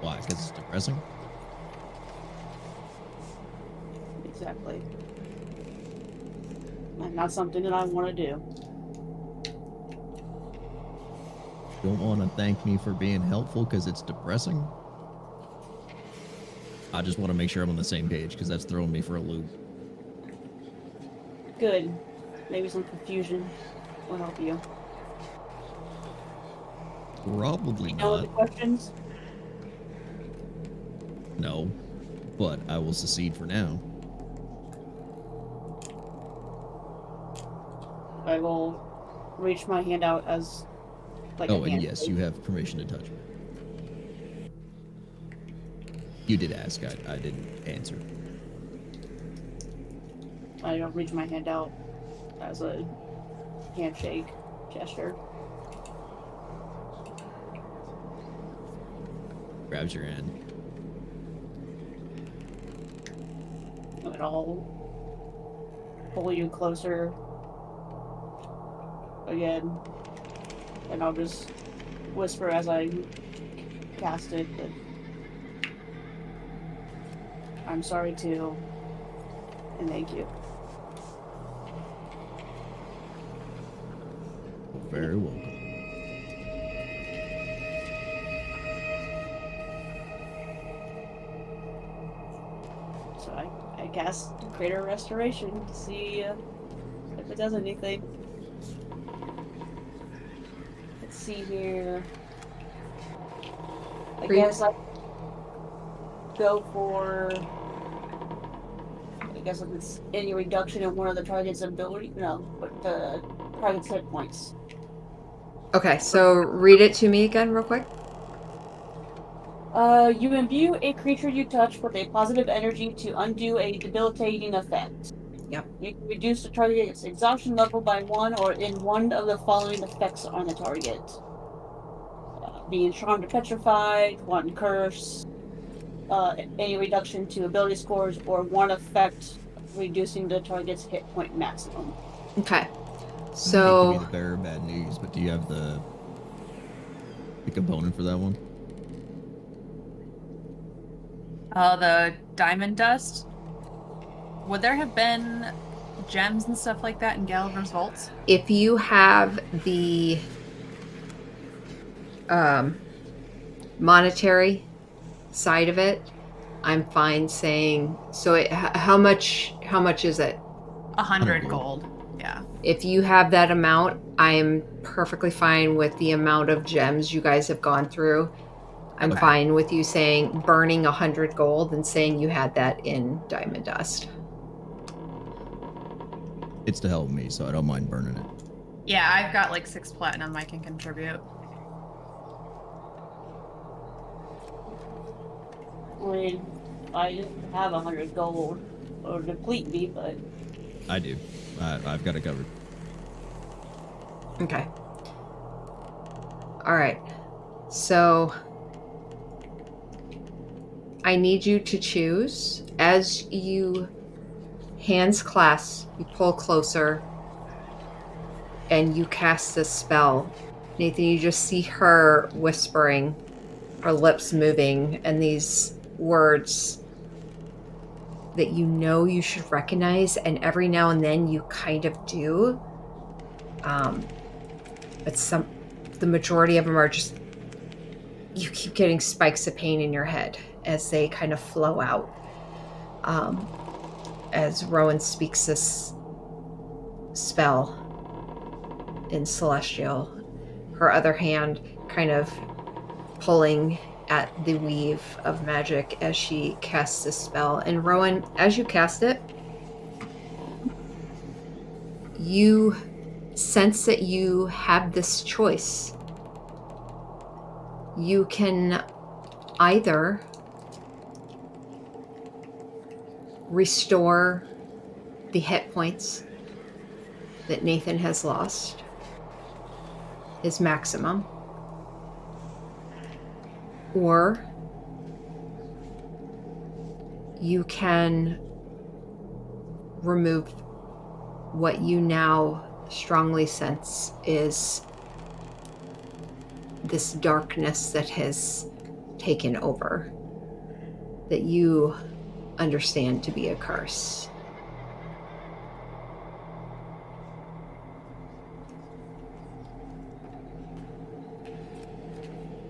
Why? Because it's depressing? Exactly. And not something that I want to do. You don't want to thank me for being helpful because it's depressing? I just want to make sure I'm on the same page because that's throwing me for a loop. Good. Maybe some confusion will help you. Probably You know not. the questions? No. But I will secede for now. I will reach my hand out as like Oh, a and hand. yes, you have permission to touch me. You did ask. I didn't answer. I don't reach my hand out as a handshake gesture. Grabs your hand. And I'll pull you closer again, and I'll just whisper as I cast it that I'm sorry too, and thank you. Very welcome. So I cast Greater Restoration to see if it does anything. Let's see here. I guess I go for. I guess if it's any reduction in one of the target's ability, no, but the target's hit points. Okay, so read it to me again real quick. You imbue a creature you touch with a positive energy to undo a debilitating effect. Yep. You can reduce the target's exhaustion level by 1 or in one of the following effects on the target. Being charmed or petrified, one curse, any reduction to ability scores, or one effect reducing the target's hit point maximum. Okay. I hate to be So the bearer of bad news, but do you have the component for that one? The diamond dust. Would there have been gems and stuff like that in Gallagher's vaults? if you have the monetary side of it, I'm fine saying. So how much is it? 100 gold. Yeah. If you have that amount, I'm perfectly fine with the amount of gems you guys have gone through. I'm Okay. fine with you saying burning 100 gold and saying you had that in diamond dust. It's to help me, so I don't mind burning it. Yeah, I've got like 6 platinum I can contribute. I mean, I didn't have 100 gold or deplete me, but I do. I've got it covered. Okay. All right. So I need you to choose as you hands clasp, you pull closer and you cast this spell. Nathan, you just see her whispering, her lips moving, and these words that you know you should recognize, and every now and then you kind of do. But the majority of them are just, you keep getting spikes of pain in your head as they kind of flow out. As Rowan speaks this spell in Celestial, her other hand kind of pulling at the weave of magic as she casts this spell. And Rowan, as you cast it, you sense that you have this choice. You can either restore the hit points that Nathan has lost, his maximum, or you can remove what you now strongly sense is this darkness that has taken over, that you understand to be a curse.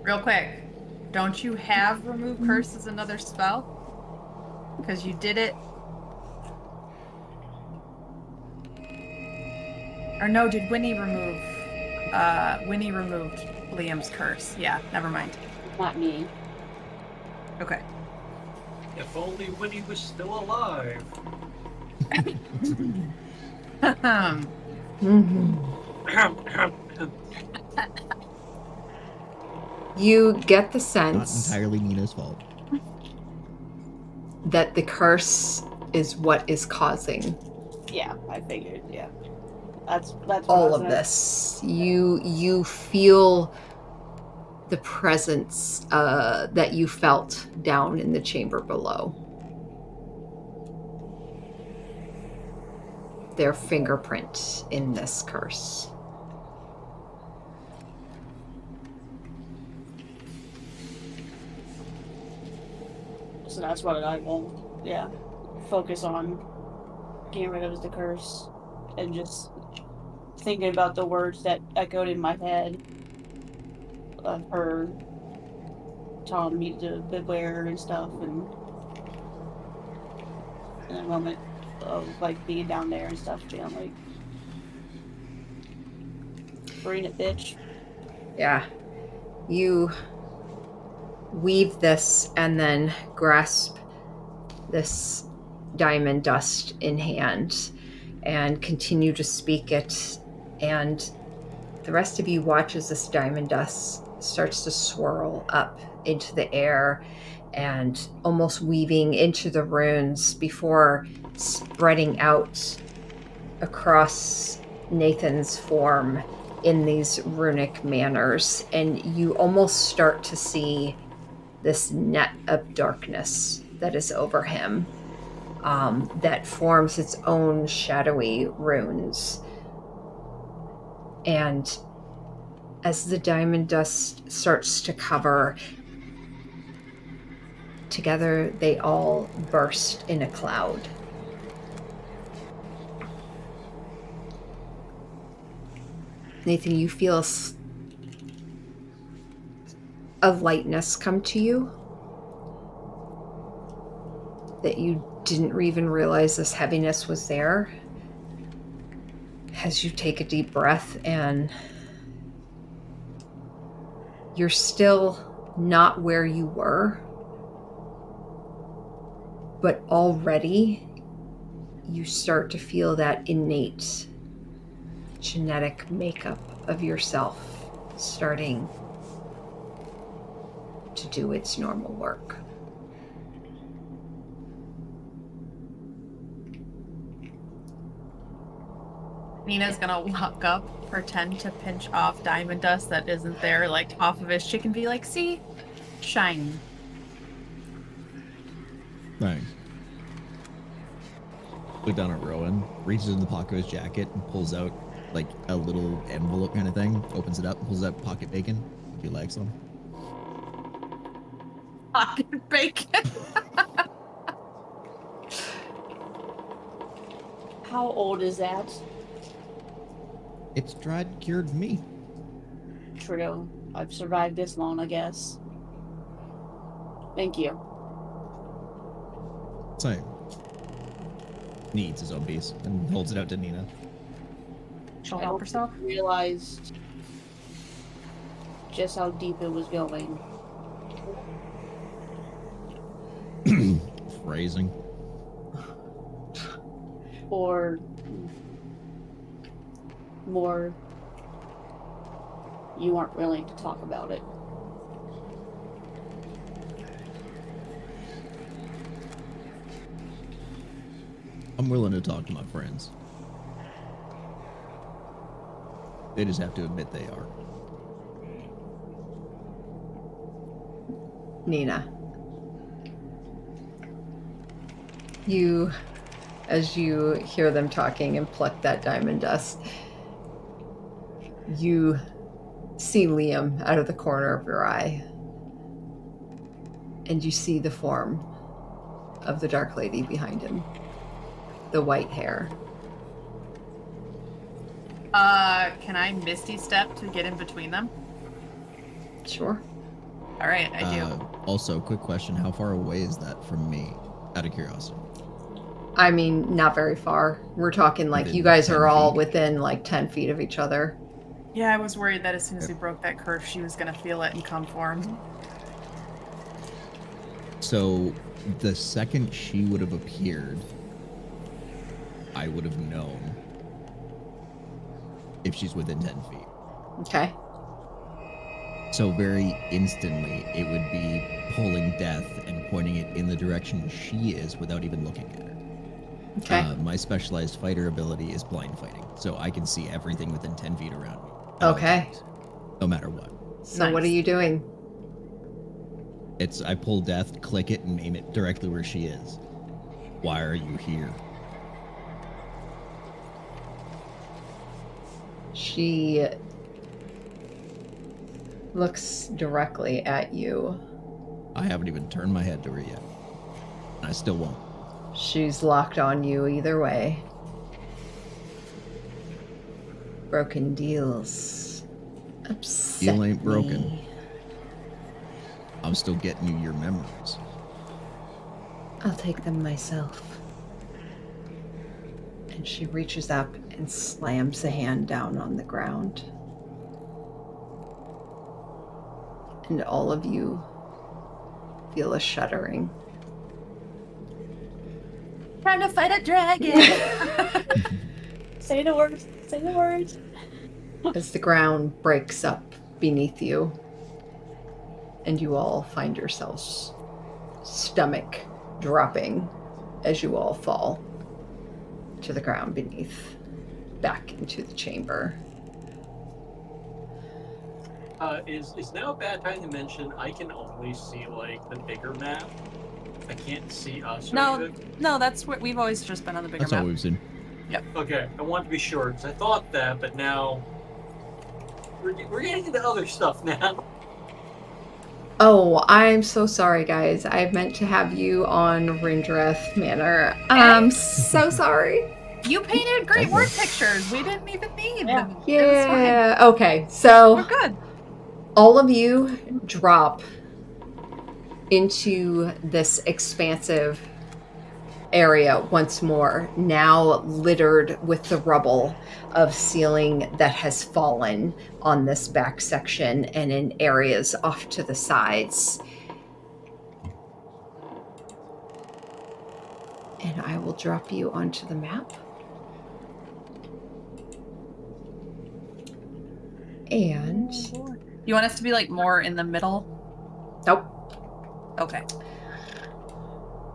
Real quick, don't you have remove curse as another spell? Because you did it. Or no, did Winnie remove? Winnie removed Liam's curse. Yeah, never mind. not me. Okay. If only Winnie was still alive. Mm-hmm. You get the Not sense entirely Nina's fault. that the curse is what is causing Yeah, I figured. Yeah, that's what I all was of gonna- this. You feel the presence that you felt down in the chamber below. Their fingerprint in this curse. So that's what I will. Yeah, focus on getting rid of the curse, and just thinking about the words that echoed in my head of her telling me to beware and stuff, and in a moment of like being down there and stuff, being like, "Bring it, bitch." Yeah. You weave this and then grasp this diamond dust in hand and continue to speak it. And the rest of you watch as this diamond dust starts to swirl up into the air and almost weaving into the runes before spreading out across Nathan's form in these runic manners. And you almost start to see this net of darkness that is over him, that forms its own shadowy runes. And as the diamond dust starts to cover, together they all burst in a cloud. Nathan, you feel a lightness come to you that you didn't even realize this heaviness was there. As you take a deep breath, and you're still not where you were, but already you start to feel that innate genetic makeup of yourself starting to do its normal work. Nina's gonna walk up, pretend to pinch off diamond dust that isn't there, like off of his cheek, and be like, "See, shiny." Thanks. Look down at Rowan, reaches in the pocket of his jacket and pulls out like a little envelope kind of thing, opens it up, pulls out pocket bacon. If you like some. Pocket bacon. How old is that? It's dried cured meat. True. I've survived this long, I guess. Thank you. Same. He eats his own piece and holds it out to Nina. She'll I help don't herself. think I realized just how deep it was going. Phrasing. Or more, you weren't willing to talk about it. I'm willing to talk to my friends. They just have to admit they are. Nina, you, as you hear them talking and pluck that diamond dust, you see Liam out of the corner of your eye, and you see the form of the dark lady behind him, the white hair. Can I Misty Step to get in between them? Sure. All right, I do. Also, quick question. How far away is that from me? Out of curiosity. I mean, not very far. We're talking like Within you guys 10 are all feet. within like 10 feet of each other. Yeah, I was worried that as soon as we broke that curse, she was gonna feel it and come for him. So, the second she would have appeared, I would have known if she's within 10 feet. Okay. So very instantly, it would be pulling death and pointing it in the direction she is without even looking at her. Okay. My specialized fighter ability is blind fighting, so I can see everything within 10 feet around me. at all Okay. times, no matter what. So what are Nice. you doing? I pull death, click it, and aim it directly where she is. Why are you here? She looks directly at you. I haven't even turned my head to her yet. I still won't. She's locked on you either way. Broken deals. Upset Deal ain't broken. me. I'm still getting you your memories. I'll take them myself. And she reaches up and slams a hand down on the ground. And all of you feel a shuddering. Time to fight a dragon. Say the words. Say the words. As the ground breaks up beneath you, and you all find yourselves stomach dropping as you all fall to the ground beneath, back into the chamber. Is now a bad time to mention I can only see like the bigger map? I can't see us. No, that's what we've always just been on the bigger That's all map. we've seen. Okay, I want to be sure because I thought that, but now we're getting into other stuff now. Oh, I'm so sorry, guys. I meant to have you on Rindreth Manor. I'm so sorry. You painted great Okay. word pictures. We didn't even need Yeah. them. It was Yeah. Okay, fine. so We're good. all of you drop into this expansive area once more, now littered with the rubble of ceiling that has fallen on this back section and in areas off to the sides. And I will drop you onto the map. And You want us to be like more in the middle? nope. Okay.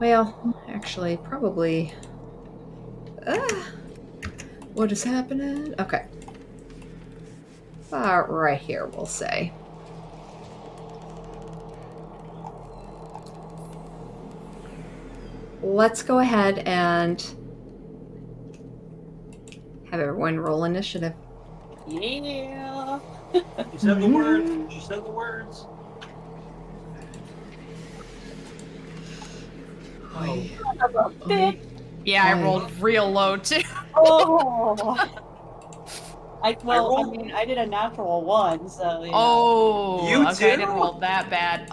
Well, actually, probably. What is happening? Okay. Right here, we'll say. Let's go ahead and have everyone roll initiative. Yeah. You said the words. You said the words. Oh, Son of a bitch. Yeah, I Boy. rolled real low too. Oh. I rolled- mean, I did a natural 1, so you know. Oh, You okay, I didn't too? roll that bad.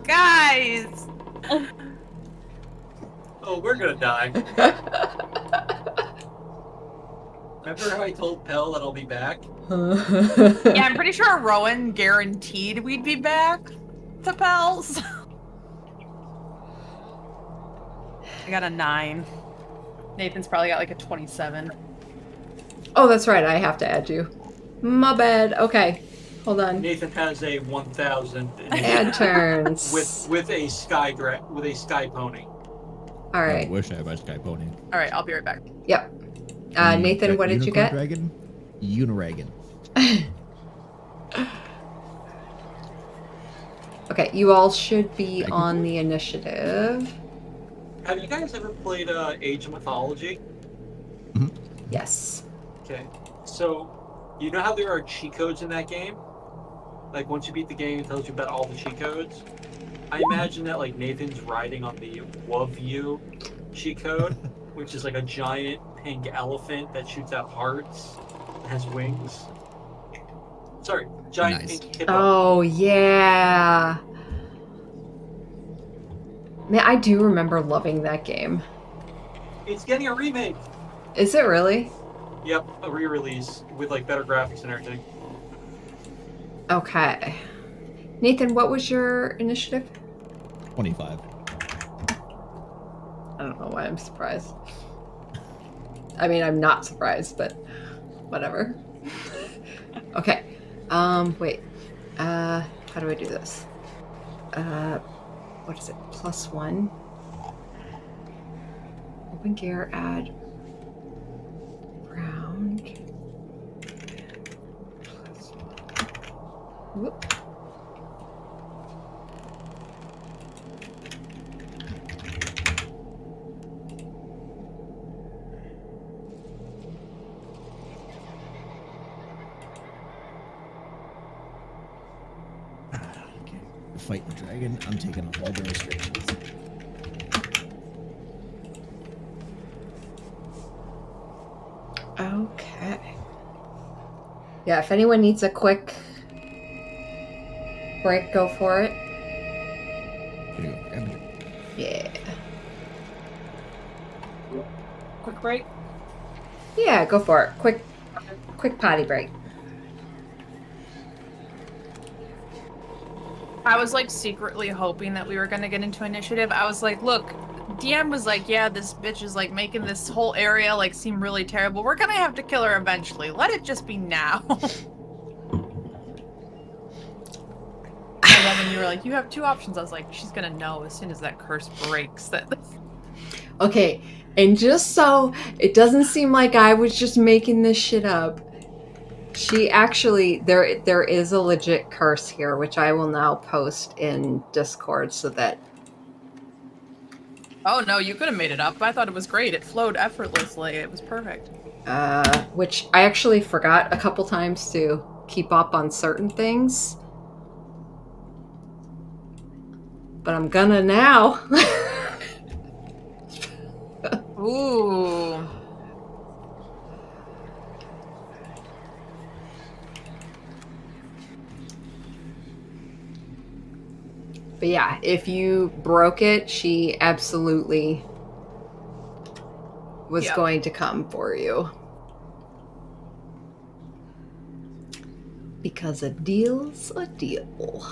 Guys! oh, we're gonna die. Remember how I told Pell that I'll be back? Yeah, I'm pretty sure Rowan guaranteed we'd be back to Pels. I got a 9. Nathan's probably got like a 27. Oh, that's right. I have to add you. My bad. Okay. Hold on. Nathan has a 1,000 Add turns. with a sky pony. All I right. wish I had my sky pony. All right, I'll be right back. Yep. And Nathan, the what did you unicorn get? Dragon? Uniragon. Okay, you all should be Dragon on Force? the initiative. Have you guys ever played Age of Mythology? Yes. Okay, so you know how there are cheat codes in that game? Like once you beat the game, it tells you about all the cheat codes. I imagine that like Nathan's riding on the Love You cheat code, which is like a giant pink elephant that shoots out hearts and has wings. Sorry, giant Nice. pink hippo. Oh, yeah. Man, I do remember loving that game. It's getting a remake. Is it really? Yep, a re-release with like better graphics and everything. Okay. Nathan, what was your initiative? 25. I don't know why I'm surprised. I mean, I'm not surprised, but Whatever. Okay. Wait. How do I do this? What is it? +1. Open gear, add round. Whoop. Okay. To fight the dragon, I'm taking off all the restrictions. Okay. Yeah, if anyone needs a quick break, go for it. Gonna go grab a drink. Yeah. Quick break. Yeah, go for it. Quick potty break. I was like secretly hoping that we were gonna get into initiative. I was like, look, DM was like, yeah, this bitch is like making this whole area like seem really terrible. We're gonna have to kill her eventually. Let it just be now. And then when you were like, you have 2 options, I was like, she's gonna know as soon as that curse breaks that. Okay, and just so it doesn't seem like I was just making this shit up, she actually there is a legit curse here, which I will now post in Discord so that Oh no, you could have made it up. I thought it was great. It flowed effortlessly. It was perfect. which I actually forgot a couple times to keep up on certain things. But I'm gonna now. Ooh. But yeah, if you broke it, she absolutely was Yep. going to come for you. Because a deal's a deal.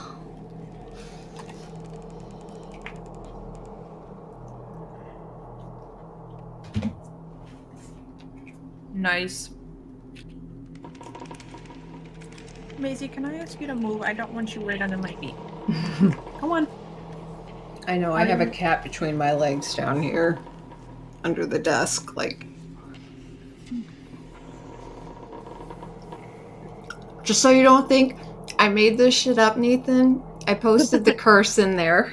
Nice. Maisie, can I ask you to move? I don't want you right under my feet. Come on. I know, I have a cat between my legs down here under the desk, like. Just so you don't think I made this shit up, Nathan, I posted the curse in there.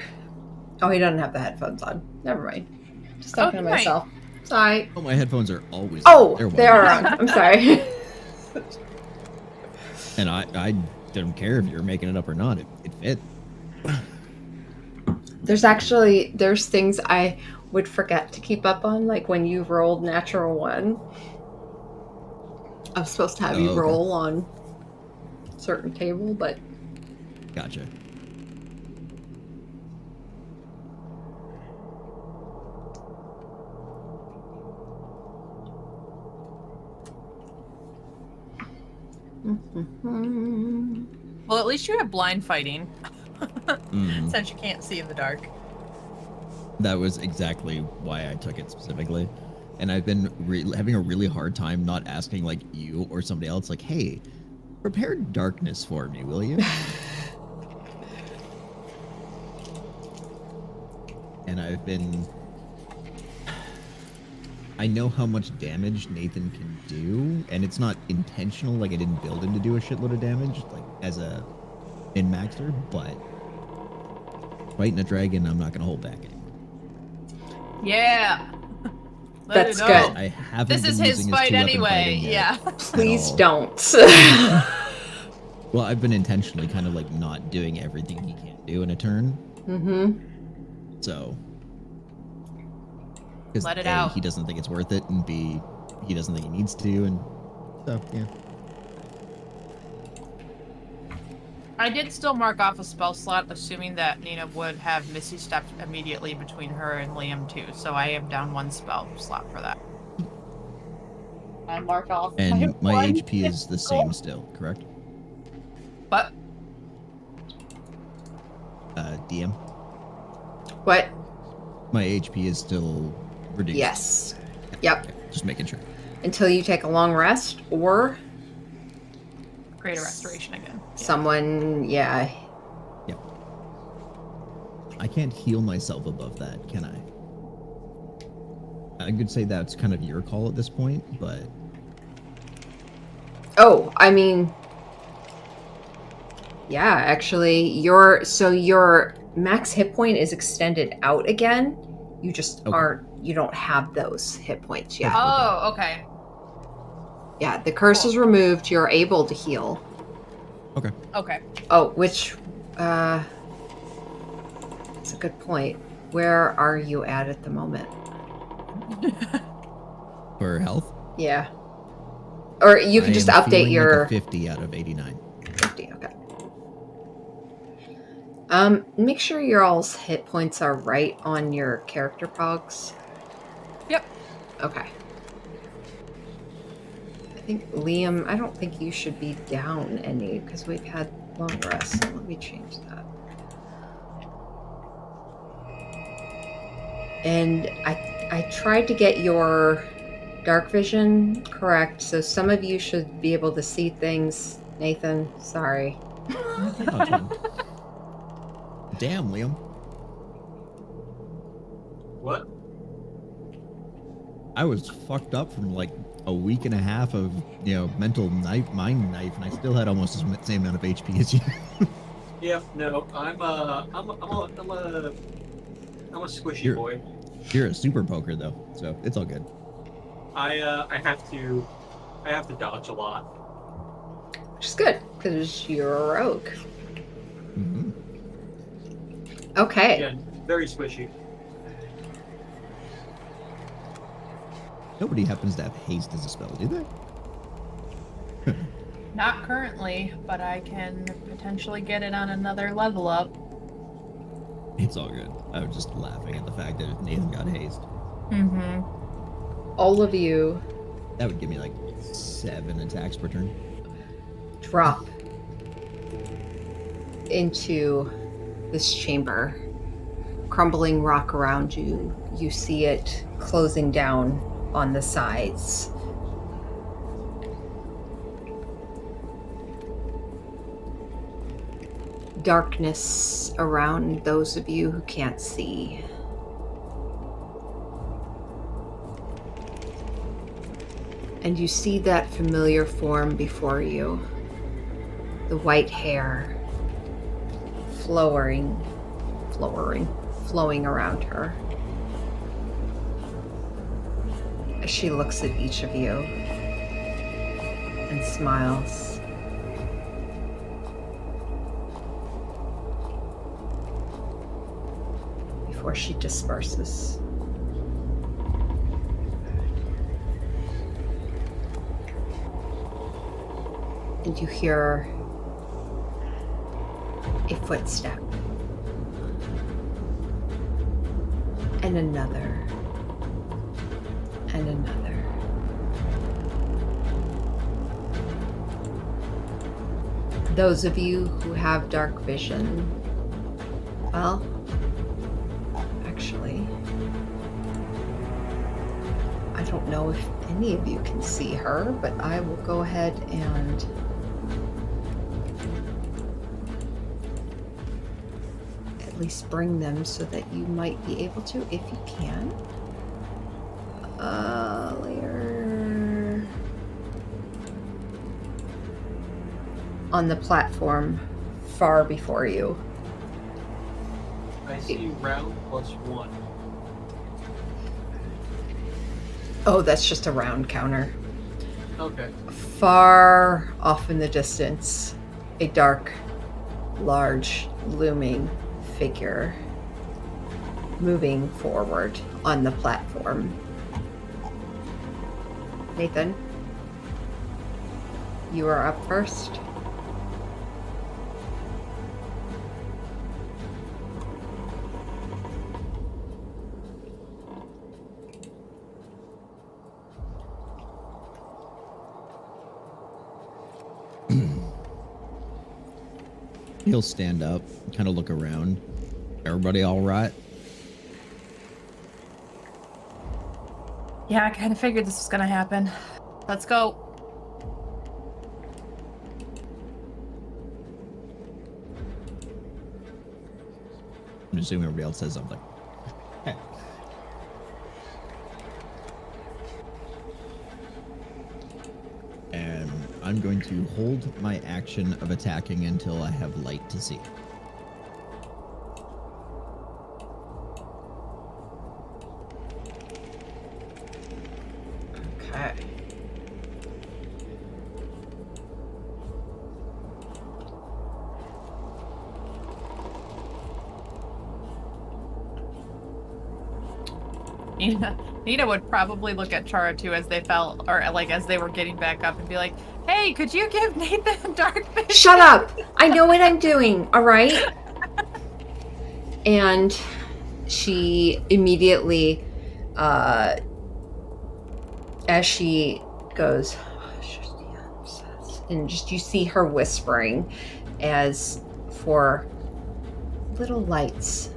Oh, he doesn't have the headphones on. Never mind. Just talking to he might. myself. Sorry. Oh, my headphones are always Oh, They're they are wireless. on. I'm sorry. And I don't care if you're making it up or not. It fit. There's things I would forget to keep up on, like when you rolled natural 1. I was supposed to have you okay. roll on a certain table, but Gotcha. Well, at least you have blind fighting. Mhm. Since you can't see in the dark. That was exactly why I took it specifically. And I've been having a really hard time not asking like you or somebody else like, hey, prepare darkness for me, will you? And I know how much damage Nathan can do, and it's not intentional, like I didn't build him to do a shitload of damage, like as a min-maxer, but fighting a dragon, I'm not gonna hold back anymore. Yeah. That's it good. out. I haven't This been is his using fight two-weapon anyway. fighting yet Yeah. at please all. don't. Well, I've been intentionally kind of like not doing everything he can do in a turn. Mm-hmm. So, because Let it A, out. he doesn't think it's worth it, and B, he doesn't think he needs to, and so yeah. I did still mark off a spell slot, assuming that Nina would have Misty stepped immediately between her and Liam too. So I am down 1 spell slot for that. I mark off And my one. HP is the same still, correct? But DM, What? my HP is still reduced. Yes. Yep. Okay, just making sure. until you take a long rest, or Greater restoration again. Yeah. someone, yeah. Yep. I can't heal myself above that, can I? I could say that's kind of your call at this point, but Oh, I mean, yeah, actually, your max hit point is extended out again. You just Okay. you don't have those hit points yet. Oh, okay. Yeah, the curse is removed. You're able to heal. okay. Okay. Oh, which, that's a good point. Where are you at the moment? For health, Yeah. Or you can I just am update feeling your like a 50 out of 89. 50. Okay. Make sure your all's hit points are right on your character pogs. Yep. Okay. I think Liam, I don't think you should be down any because we've had long rests. So let me change that. And I tried to get your dark vision correct, so some of you should be able to see things. Nathan, sorry. Oh, it's fine. Damn, Liam. What? I was fucked up from like a week and a half of, mental mind knife, and I still had almost the same amount of HP as you. Yeah, no, I'm a squishy You're- boy. You're a super poker though, so it's all good. I have to dodge a lot. Which is good, because you're a rogue. Mm-hmm. Okay. Again, very squishy. Nobody happens to have haste as a spell, do they? Not currently, but I can potentially get it on another level up. It's all good. I was just laughing at the fact that Nathan got haste. Mm-hmm. All of you That would give me like 7 attacks per turn. drop into this chamber. Crumbling rock around you. You see it closing down on the sides. Darkness around those of you who can't see. And you see that familiar form before you. The white hair flowing around her. As she looks at each of you and smiles. Before she disperses. And you hear a footstep. And another. And another. Those of you who have dark vision, well, actually, I don't know if any of you can see her, but I will go ahead and at least bring them so that you might be able to, if you can. Later. On the platform far before you. I see round +1. Oh, that's just a round counter. Okay. Far off in the distance, a dark, large, looming figure moving forward on the platform. Nathan, you are up first. He'll stand up, kind of look around. Everybody all right? Yeah, I kind of figured this was gonna happen. Let's go. I'm assuming everybody else says something. Okay. And I'm going to hold my action of attacking until I have light to see. Okay. Nina would probably look at Chara too as they fell, or like as they were getting back up, and be like, "Hey, could you give Nathan dark vision?" Shut up! I know what I'm doing, all right? And she immediately, as she goes, and just you see her whispering as for little lights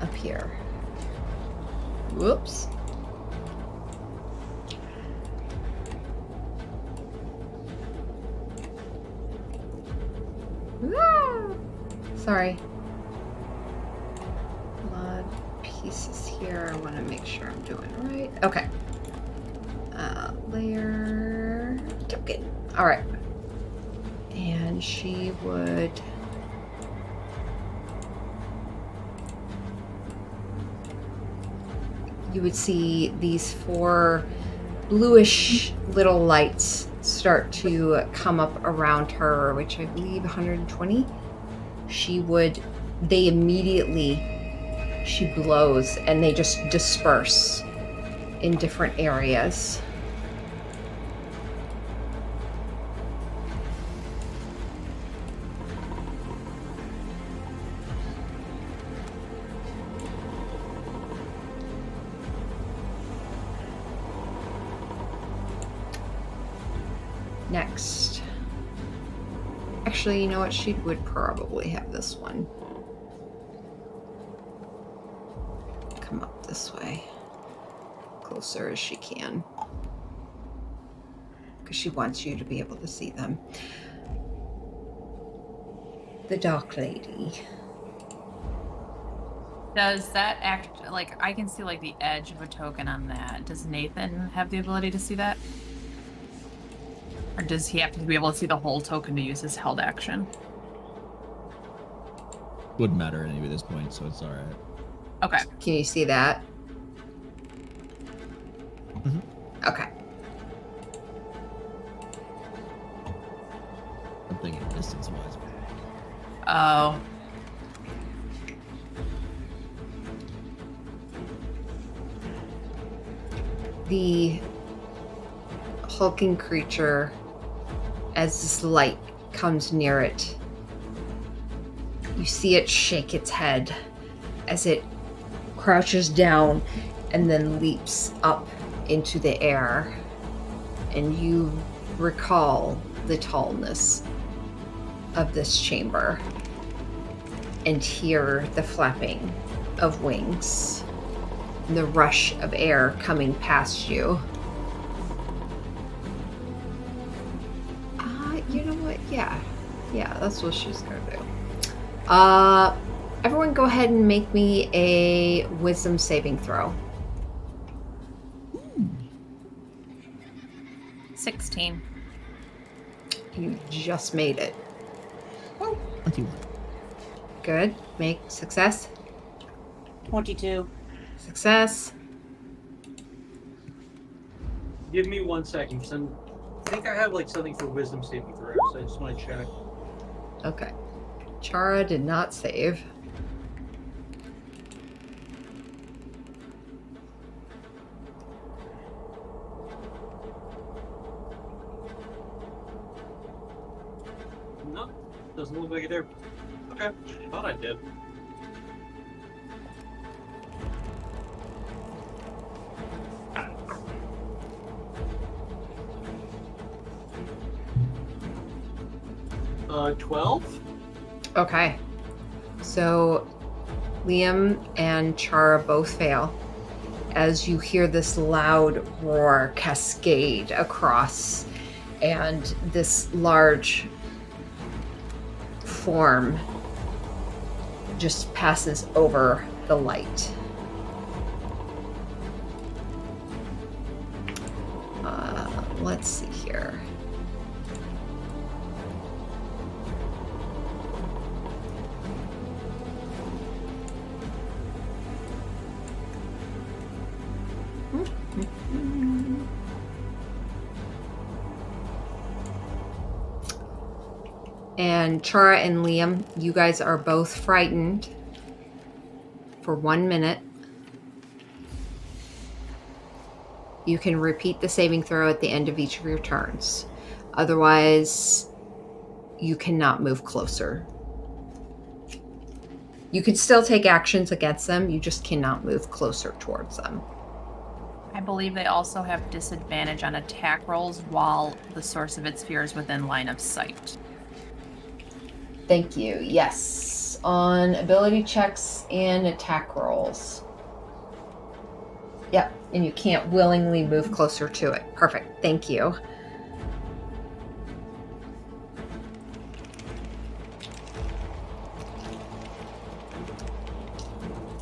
appear. Whoops. Ah! Sorry. Blood pieces here. I want to make sure I'm doing it right. Okay. Layer token. All right. And she would. You would see these 4 bluish little lights start to come up around her, which I believe 120. She blows and they just disperse in different areas. Next. Actually, you know what? She would probably have this one. Come up this way. Closer as she can. Because she wants you to be able to see them. The Dark Lady. Does that act like I can see like the edge of a token on that? Does Nathan have the ability to see that? Or does he have to be able to see the whole token to use his held action? Wouldn't matter anyway at this point, so it's alright. Okay. Can you see that? Mhm. Okay. I'm thinking distance-wise. Oh. The hulking creature, as this light comes near it, you see it shake its head as it crouches down and then leaps up into the air. And you recall the tallness of this chamber and hear the flapping of wings, and the rush of air coming past you. You know what? Yeah, that's what she's gonna do. Everyone go ahead and make me a wisdom saving throw. 16. You just made it. Oh, 21. Good. Make success. 22. Success. Give me 1 second, because I think I have like something for wisdom saving throws. So I just want to check. Okay. Chara did not save. No, doesn't look like it there. Okay, thought I did. Uh, 12? Okay. So Liam and Chara both fail. as you hear this loud roar cascade across, and this large form just passes over the light. Let's see here. And Chara and Liam, you guys are both frightened for 1 minute. You can repeat the saving throw at the end of each of your turns. Otherwise, you cannot move closer. You can still take actions against them, you just cannot move closer towards them. I believe they also have disadvantage on attack rolls while the source of its fear is within line of sight. Thank you. Yes. On ability checks and attack rolls. Yep. And you can't willingly move closer to it. Perfect. Thank you.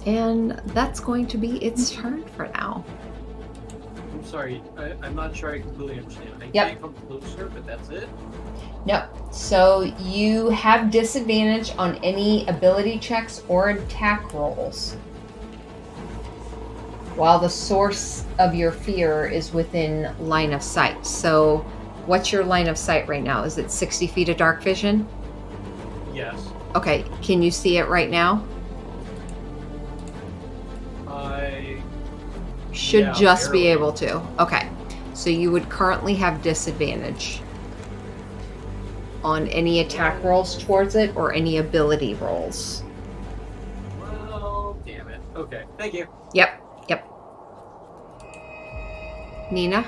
And that's going to be its turn for now. I'm sorry, I'm not sure I completely understand. I Yep. can't come closer, but that's it? No. So you have disadvantage on any ability checks or attack rolls while the source of your fear is within line of sight. So what's your line of sight right now? Is it 60 feet of dark vision? Yes. Okay. Can you see it right now? I Should just be barely. able to. Okay. So you would currently have disadvantage on any attack rolls towards it or any ability rolls. Well, damn it. Okay, thank you. Yep. Nina?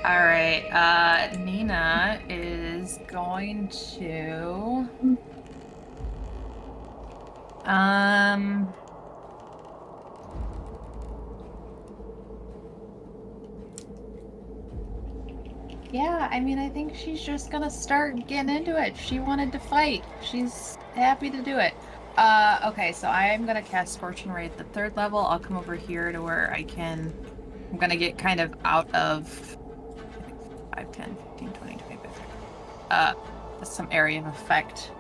All right, Nina is going to yeah, I mean, I think she's just gonna start getting into it. She wanted to fight. She's happy to do it. Okay, so I'm gonna cast Scorching Ray at the 3rd level. I'll come over here to where I'm gonna get kind of out of 5, 10, 15, 20, 25, some area of effect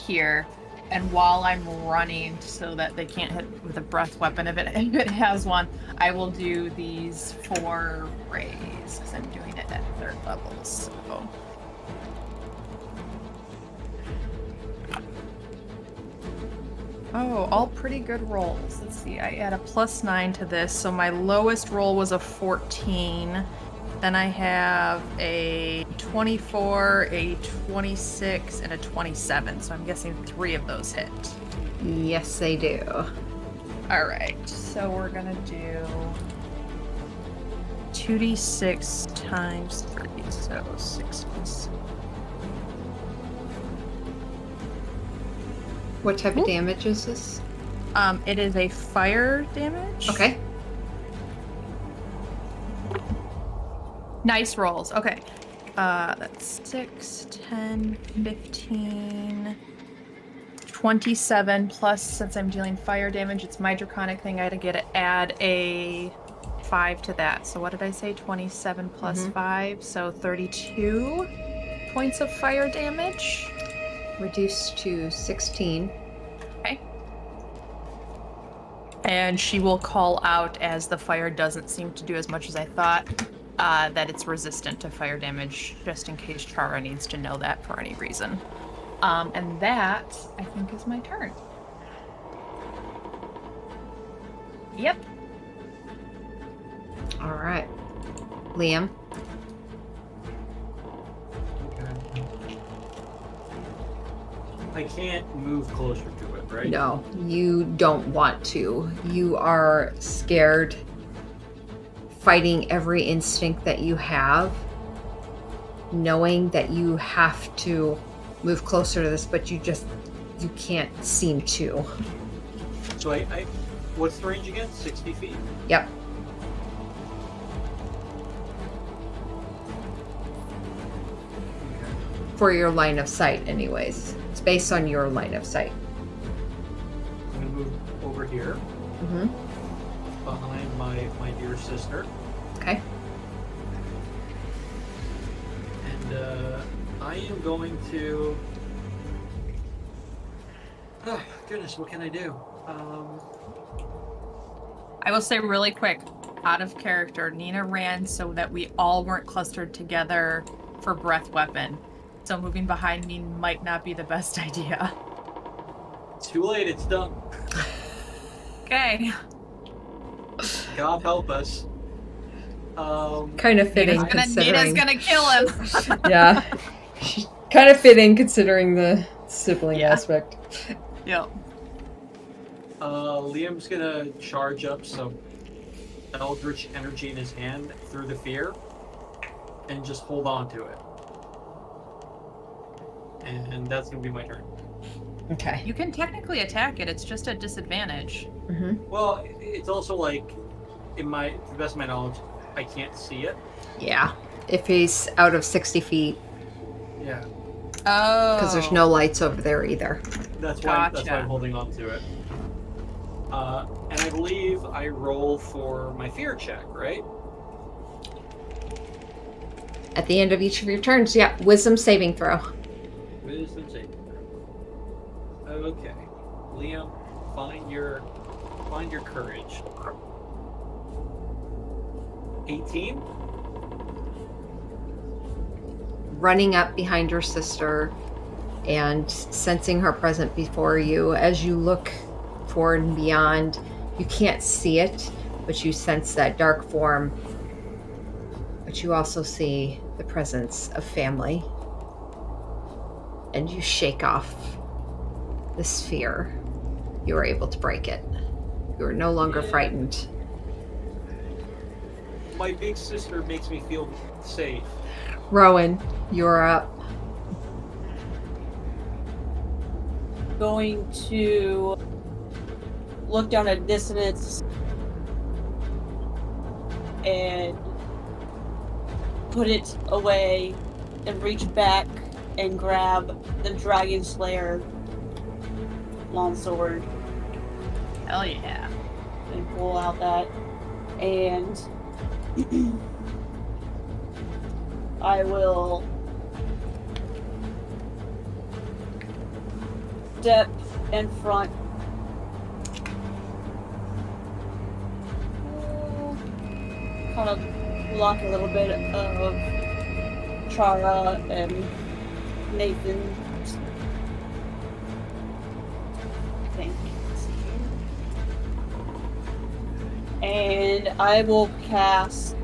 here. And while I'm running so that they can't hit with a breath weapon, if it has one, I will do these 4 rays because I'm doing it at 3rd level. So. Oh, all pretty good rolls. Let's see, I add a +9 to this, so my lowest roll was a 14. Then I have a 24, a 26, and a 27, so I'm guessing 3 of those hit. Yes, they do. All right, so we're gonna do 2d6 times 3, so 6. What type of damage is this? It is a fire damage. Okay. Nice rolls. Okay. That's 6, 10, 15, 27 plus, since I'm dealing fire damage, it's my draconic thing. I had to add a 5 to that. So what did I say? 27 plus 5, so 32 points of fire damage. Reduced to 16. Okay. And she will call out, as the fire doesn't seem to do as much as I thought, that it's resistant to fire damage, just in case Chara needs to know that for any reason. And that, I think, is my turn. Yep. All right. Liam? I can't move closer to it, right? No, you don't want to. You are scared, fighting every instinct that you have, knowing that you have to move closer to this, but you can't seem to. So What's the range again? 60 feet? Yep. For your line of sight, anyways. It's based on your line of sight. I'm gonna move over here Mm-hmm. behind my dear sister, Okay. and I am going to. Oh, goodness, what can I do? I will say really quick, out of character, Nina ran so that we all weren't clustered together for breath weapon. So moving behind me might not be the best idea. Too late, it's done. Okay. God help us. Kind of fitting Nina's considering. gonna kill him. Yeah. Kind of fitting considering the sibling Yeah. aspect. Yep. Liam's gonna charge up some eldritch energy in his hand through the fear and just hold on to it. And that's gonna be my turn. Okay. You can technically attack it, it's just a disadvantage. Mm-hmm. Well, it's also like, to the best of my knowledge, I can't see it. Yeah. If he's out of 60 feet, Yeah. Oh. because there's no lights over there either. That's why Gotcha. I'm holding on to it. And I believe I roll for my fear check, right? At the end of each of your turns, yeah. Wisdom saving throw. Wisdom saving throw. Okay. Liam, find your courage. 18? Running up behind your sister and sensing her present before you. As you look forward and beyond, you can't see it, but you sense that dark form. But you also see the presence of family. And you shake off this fear. You are able to break it. You are no longer frightened. My big sister makes me feel safe. Rowan, you're up. Going to look down at Dissonance and put it away and reach back and grab the Dragon Slayer longsword Hell yeah. and pull out that. And I will step in front. Kind of block a little bit of Chara and Nathan. And I will cast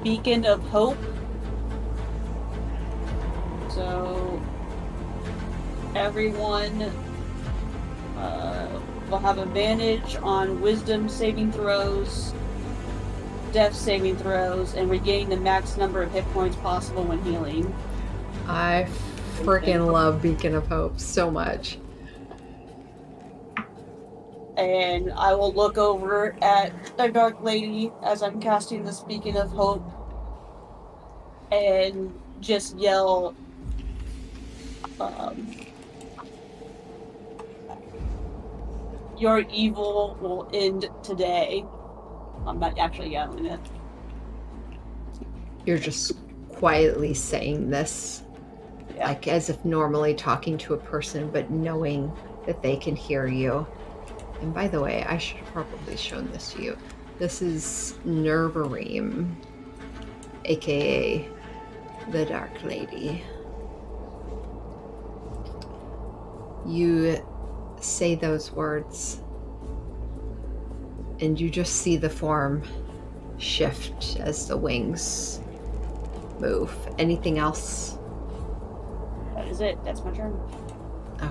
Beacon of Hope. So everyone will have advantage on Wisdom saving throws, Death saving throws, and regain the max number of hit points possible when healing. I freaking love Beacon of Hope so much. And I will look over at the Dark Lady as I'm casting this Beacon of Hope and just yell, your evil will end today. I'm not actually yelling it. You're just quietly saying this, Yeah. like as if normally talking to a person, but knowing that they can hear you. And by the way, I should have probably shown this to you. This is Nurvureem, aka the Dark Lady. You say those words, and you just see the form shift as the wings move. Anything else? That is it. That's my turn.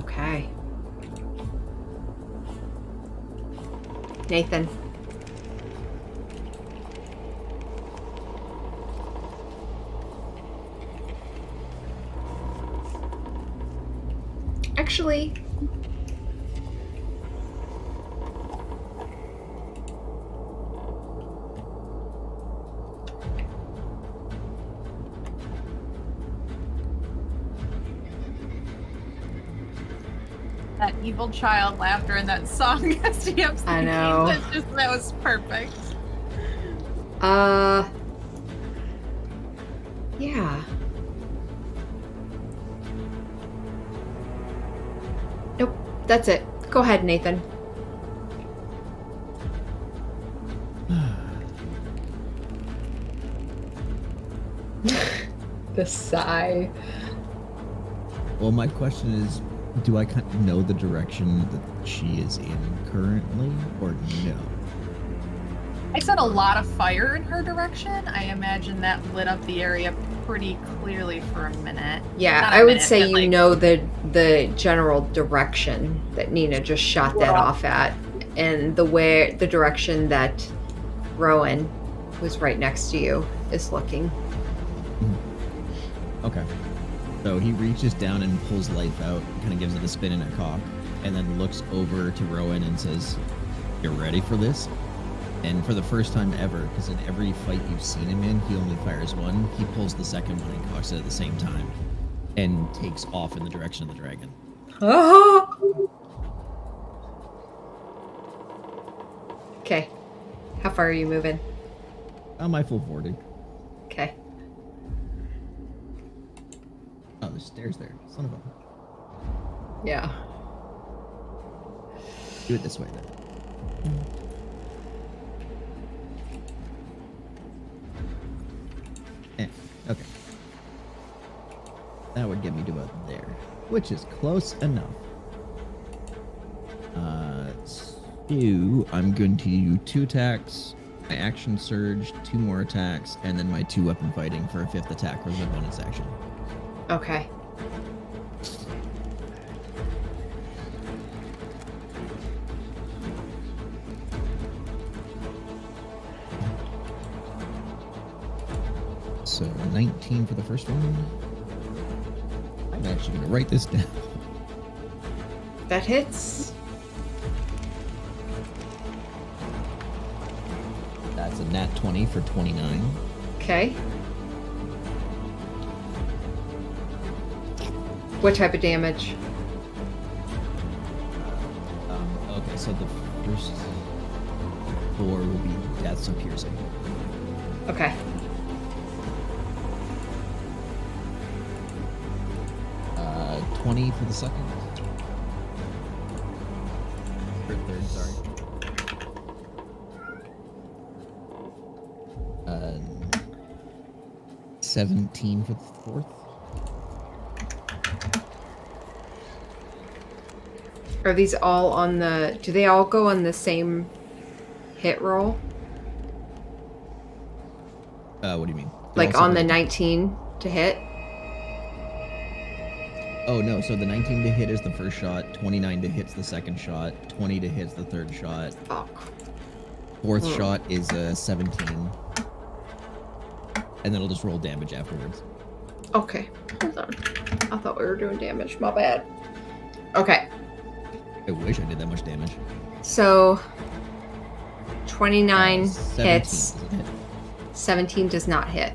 Okay. Nathan. Actually, that evil child laughter and that song SDM's I thinking. know. That was perfect. Yeah. Nope, that's it. Go ahead, Nathan. The sigh. Well, my question is, do I kind of know the direction that she is in currently, or no? I set a lot of fire in her direction. I imagine that lit up the area pretty clearly for a minute. Yeah, Not a I would minute, say but, you like, know the general direction that Nina just shot that Yeah. off at, and the direction that Rowan, who's right next to you, is looking. Okay. So he reaches down and pulls life out, kind of gives it a spin and a cock, and then looks over to Rowan and says, "You're ready for this?" And for the first time ever, because in every fight you've seen him in, he only fires one, he pulls the second one and cocks it at the same time and takes off in the direction of the dragon. Okay. How far are you moving? My full 40. Okay. Oh, there's stairs there. Son of a... Yeah. Do it this way then. Okay. That would get me to about there, which is close enough. So I'm going to do 2 attacks, my action surge, 2 more attacks, and then my 2 weapon fighting for a 5th attack with a bonus action. Okay. So 19 for the first one. I'm actually going to write this down. That hits. That's a nat 20 for 29. Okay. What type of damage? Okay, so the first 4 will be deaths of piercing. Okay. Uh, 20 for the second. Or third, sorry. 17 for the fourth. Are these all on the... Do they all go on the same hit roll? What do you mean? They're Like all on the separate. 19 to hit? Oh no, so the 19 to hit is the first shot, 29 to hit's the second shot, 20 to hit's the third shot, Fuck. fourth Hmm. shot is 17. And then it'll just roll damage afterwards. Okay. Hold on. I thought we were doing damage. My bad. Okay. I wish I did that much damage. So 29 17 hits. doesn't hit. 17 does not hit.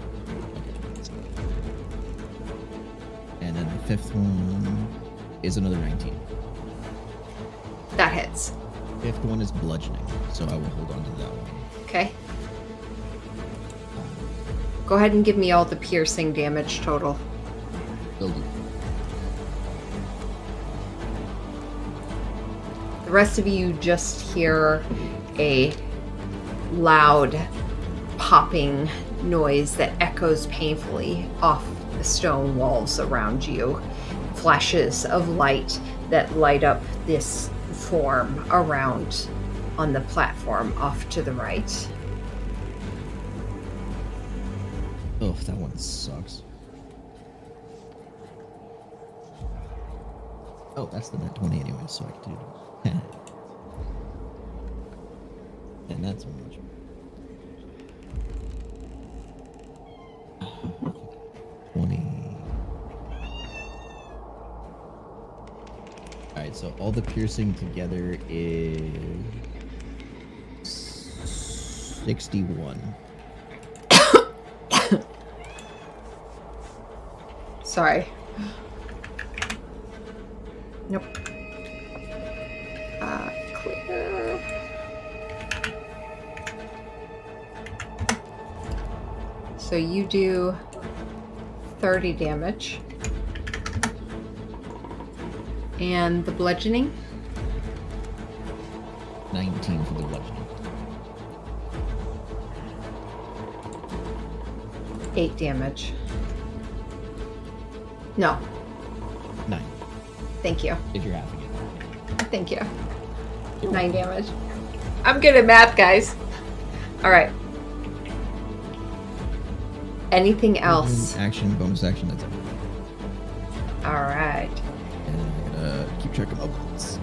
And then the fifth one is another 19. That hits. Fifth one is bludgeoning, so I will hold on to that one. Okay. Go ahead and give me all the piercing damage total. Will do. The rest of you just hear a loud popping noise that echoes painfully off the stone walls around you. Flashes of light that light up this form around on the platform off to the right. Oh, that one sucks. Oh, that's the net 20 anyway, so I can do it. And that's a much. 20. Alright, so all the piercing together is 61. Sorry. Nope. So you do 30 damage. And the bludgeoning? 19 for the bludgeoning. 8 damage. No, 9. thank you. If you're halving it. Thank you. 9 damage. I'm good at math, guys. All right. Anything else? Action, bonus action, that's it. All right. And I'm gonna keep track of bullets.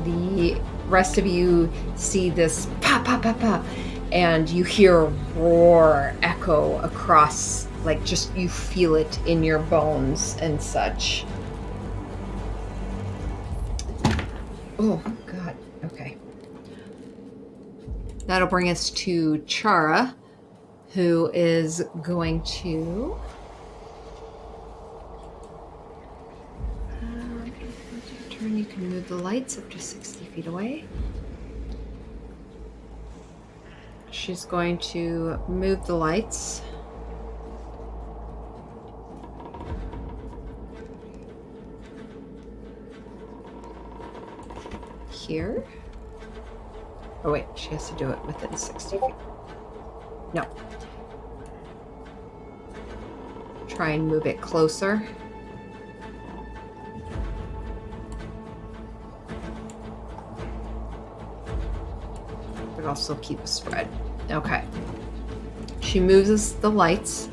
The rest of you see this pop, pop, pop, pop, and you hear a roar echo across, like just you feel it in your bones and such. Oh, God. Okay. That'll bring us to Chara, who is going to... turn, you can move the lights up to 60 feet away. She's going to move the lights. Here. Oh wait, she has to do it within 60 feet. No. Try and move it closer. But also keep a spread. Okay. She moves the lights.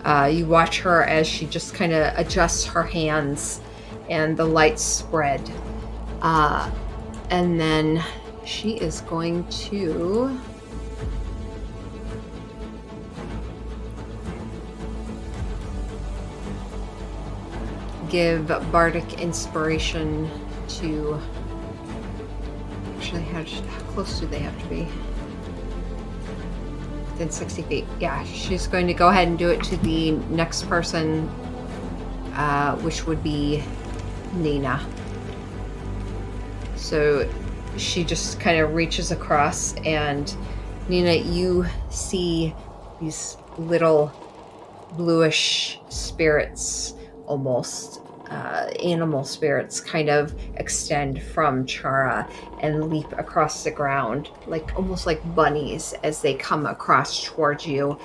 You watch her as she just kind of adjusts her hands and the lights spread. And then she is going to... give Bardic Inspiration to... Actually, how close do they have to be? Within 60 feet. Yeah, she's going to go ahead and do it to the next person, which would be Nina. So she just kind of reaches across, and Nina, you see these little bluish spirits, almost animal spirits, kind of extend from Chara and leap across the ground, like almost like bunnies, as they come across towards you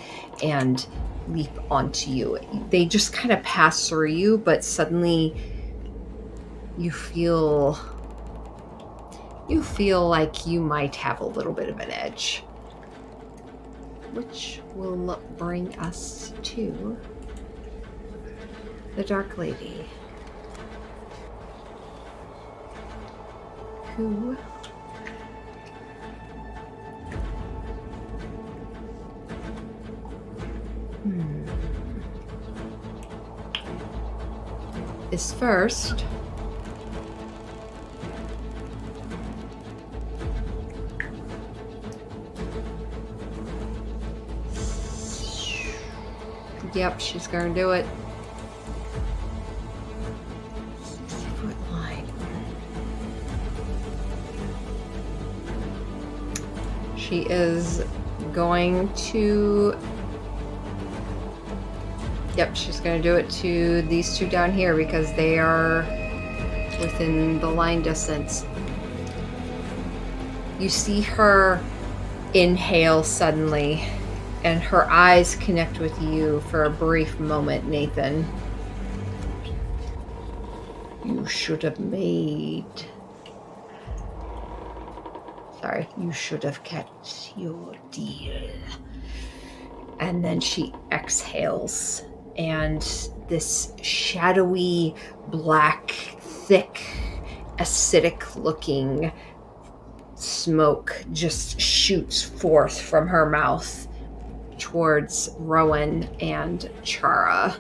and leap onto you. They just kind of pass through you, but suddenly you feel like you might have a little bit of an edge, which will bring us to the Dark Lady, who is first Yep, she's gonna do it. 60-foot line. She is going to... Yep, she's gonna do it to these two down here because they are within the line distance. You see her inhale suddenly, and her eyes connect with you for a brief moment, Nathan. You should have kept your deal. And then she exhales, and this shadowy, black, thick, acidic looking smoke just shoots forth from her mouth towards Rowan and Chara.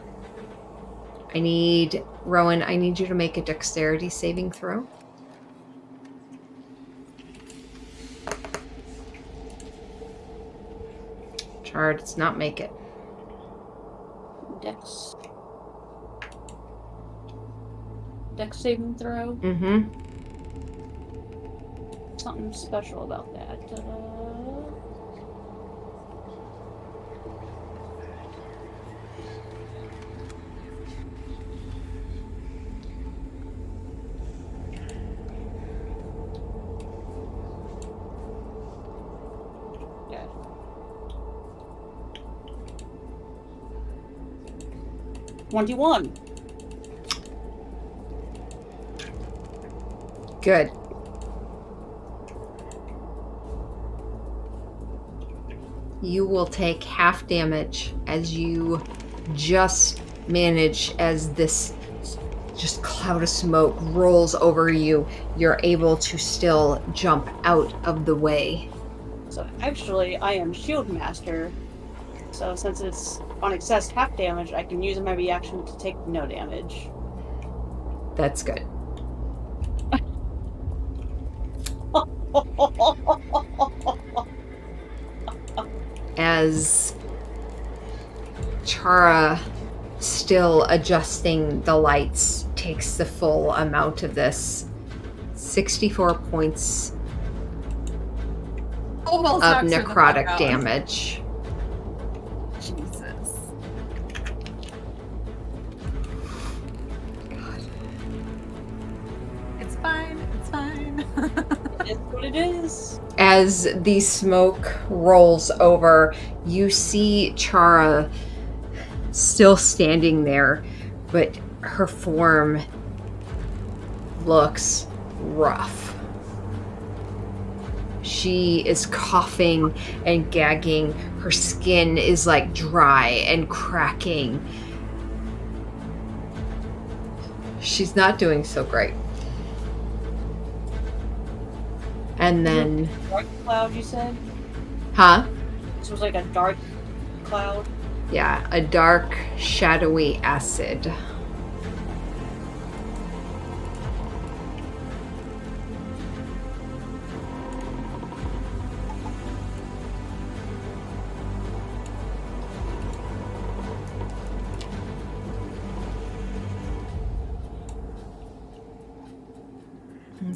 Rowan, I need you to make a dexterity saving throw. Chara does not make it. Dex saving throw. Mm-hmm. something special about that. Yeah. $21. Good. You will take half damage as you just manage, as this just cloud of smoke rolls over you, you're able to still jump out of the way. So actually, I am Shield Master. So since it's on excess half damage, I can use my reaction to take no damage. That's good. As Chara, still adjusting the lights, takes the full amount of this, 64 points Almost of knocks her the fuck necrotic out. damage. Jesus. God. It's fine. It's fine. It's what it is. As the smoke rolls over, you see Chara still standing there, but her form looks rough. She is coughing and gagging. Her skin is like dry and cracking. She's not doing so great. And then, Dark cloud, you said? huh? This was like a dark cloud. Yeah, a dark, shadowy acid.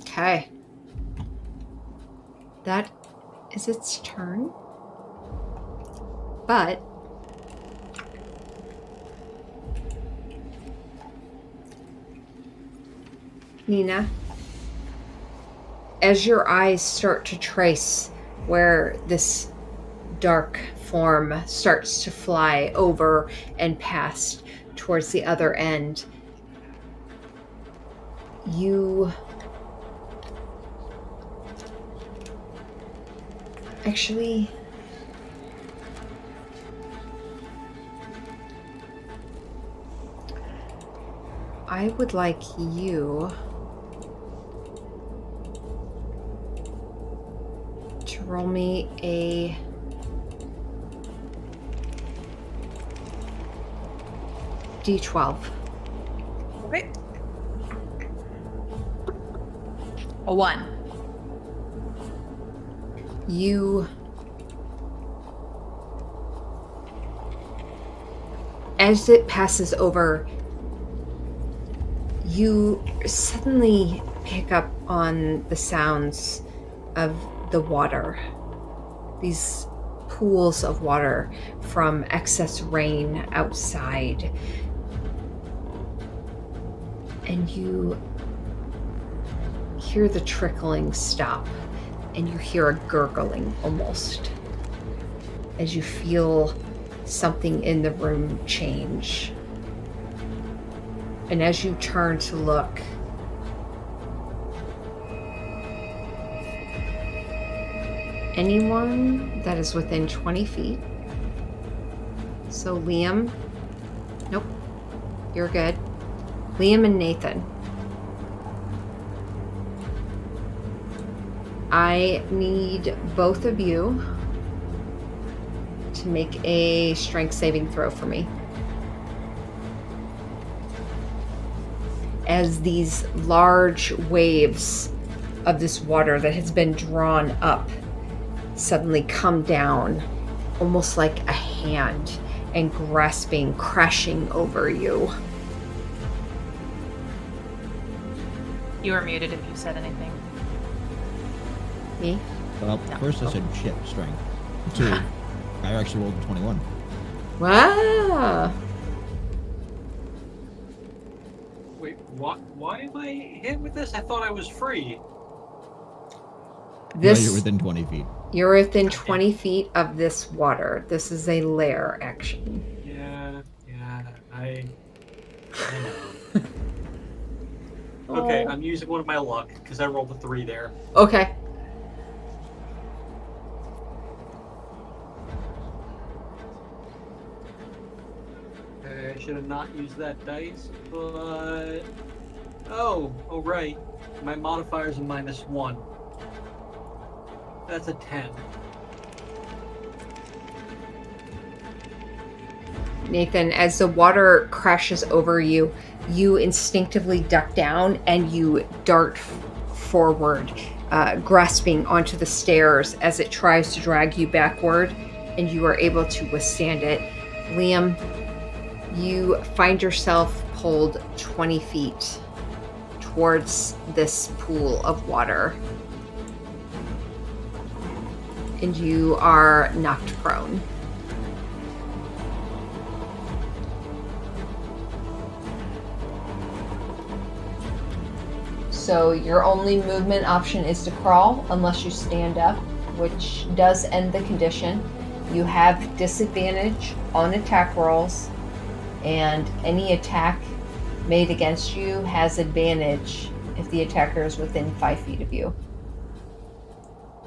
Okay. That is its turn. But Nina, as your eyes start to trace where this dark form starts to fly over and past towards the other end, you actually I would like you to roll me a D12. Okay. A 1. You, as it passes over, you suddenly pick up on the sounds of the water. These pools of water from excess rain outside. And you hear the trickling stop, and you hear a gurgling almost as you feel something in the room change. And as you turn to look, anyone that is within 20 feet. So Liam, nope, you're good. Liam and Nathan. I need both of you to make a strength saving throw for me. As these large waves of this water that has been drawn up suddenly come down, almost like a hand, and grasping, crashing over you. You were muted if you said anything. Me? Well, No. first I said shit, strength. 2, I actually rolled a 21. Wow. Wait, why am I hit with this? I thought I was free. No, This you're within 20 feet. you're within 20 feet of this water. This is a lair action. Yeah, I know. Okay, I'm using one of my luck because I rolled a 3 there. Okay. Okay, I should have not used that dice, but oh right, my modifier's a -1. That's a 10. Nathan, as the water crashes over you, you instinctively duck down and you dart forward, grasping onto the stairs as it tries to drag you backward, and you are able to withstand it. Liam, you find yourself pulled 20 feet towards this pool of water, and you are knocked prone. So your only movement option is to crawl unless you stand up, which does end the condition. You have disadvantage on attack rolls, and any attack made against you has advantage if the attacker is within 5 feet of you.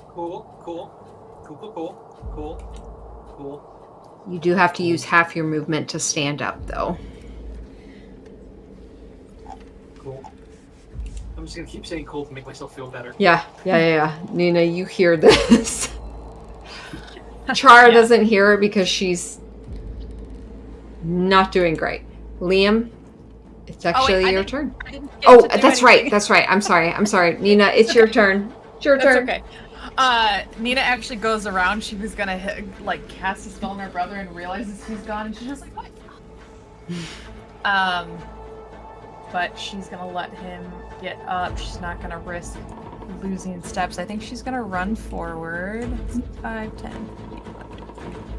Cool. You do have to use half your movement to stand up, though. Cool. I'm just gonna keep saying cool to make myself feel better. Yeah. Nina, you hear this. Chara doesn't hear it because she's not doing great. Liam, it's actually your turn. I didn't get Oh, to do that's anything. right. I'm sorry. Nina, it's your turn. It's your That's turn. okay. Nina actually goes around. She was gonna cast a spell on her brother and realizes he's gone, and she's just like, what? But she's gonna let him get up. She's not gonna risk losing steps. I think she's gonna run forward. 5, 10,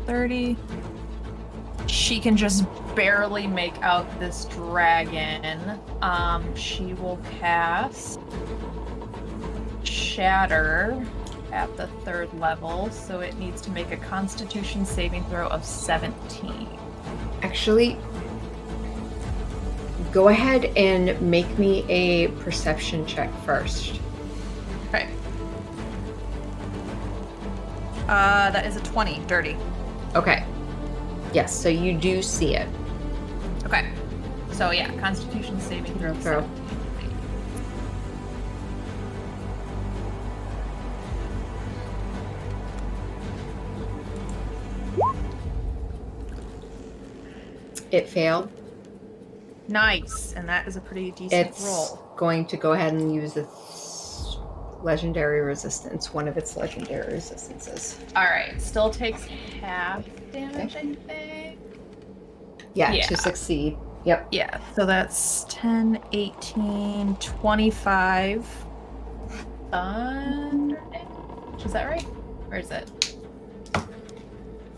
30. She can just barely make out this dragon. She will cast Shatter at the 3rd level, so it needs to make a Constitution saving throw of 17. Actually, go ahead and make me a perception check first. Okay. That is a 20, dirty. Okay. Yes, so you do see it. Okay. So yeah, Constitution saving throw. Throw. 17. It failed. Nice, and that is a pretty decent It's roll. going to go ahead and use its legendary resistance, one of its legendary resistances. All right, still takes half damage, I think. Yeah, Yeah. to succeed. Yep. Yeah, so that's 10, 18, 25. Thunder damage? Is that right? Or is it? I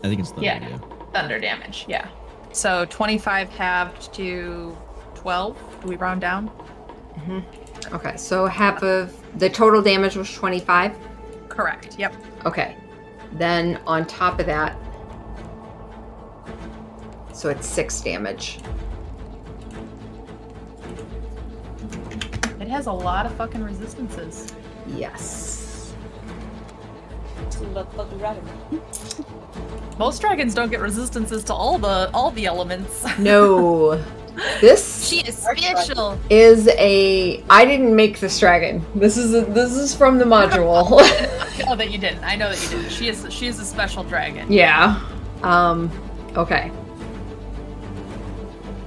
think it's the Yeah. Thunder damage, yeah. So 25 halved to 12. Do we round down? Okay, so half of the total damage was 25. Correct, yep. Okay. Then on top of that, so it's 6 damage. It has a lot of fucking resistances. Yes. Most dragons don't get resistances to all the elements. No. This She is special. is I didn't make this dragon. This is from the module. I know that you didn't. I know that you didn't. She is a special dragon. Yeah. Okay.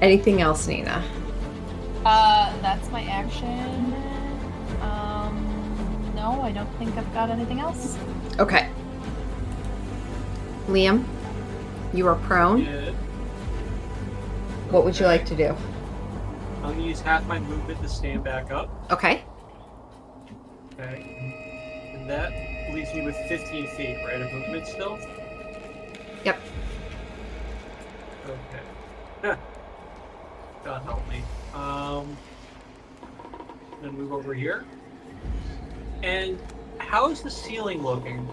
Anything else, Nina? That's my action. No, I don't think I've got anything else. Okay. Liam, you are prone. Yeah. What would you like to do? I'm gonna use half my movement to stand back up. Okay. Okay. And that leaves me with 15 feet, right, of movement still? Yep. Okay. God help me. Then move over here. And how is the ceiling looking?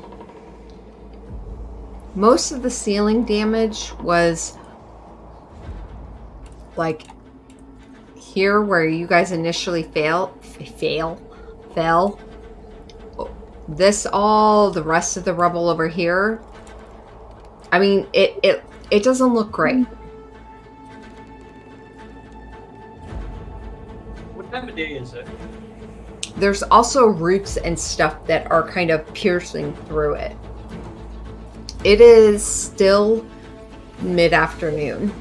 Most of the ceiling damage was like here where you guys initially fell. All the rest of the rubble over here. I mean, it doesn't look great. What time of day is it? There's also roots and stuff that are kind of piercing through it. It is still mid-afternoon.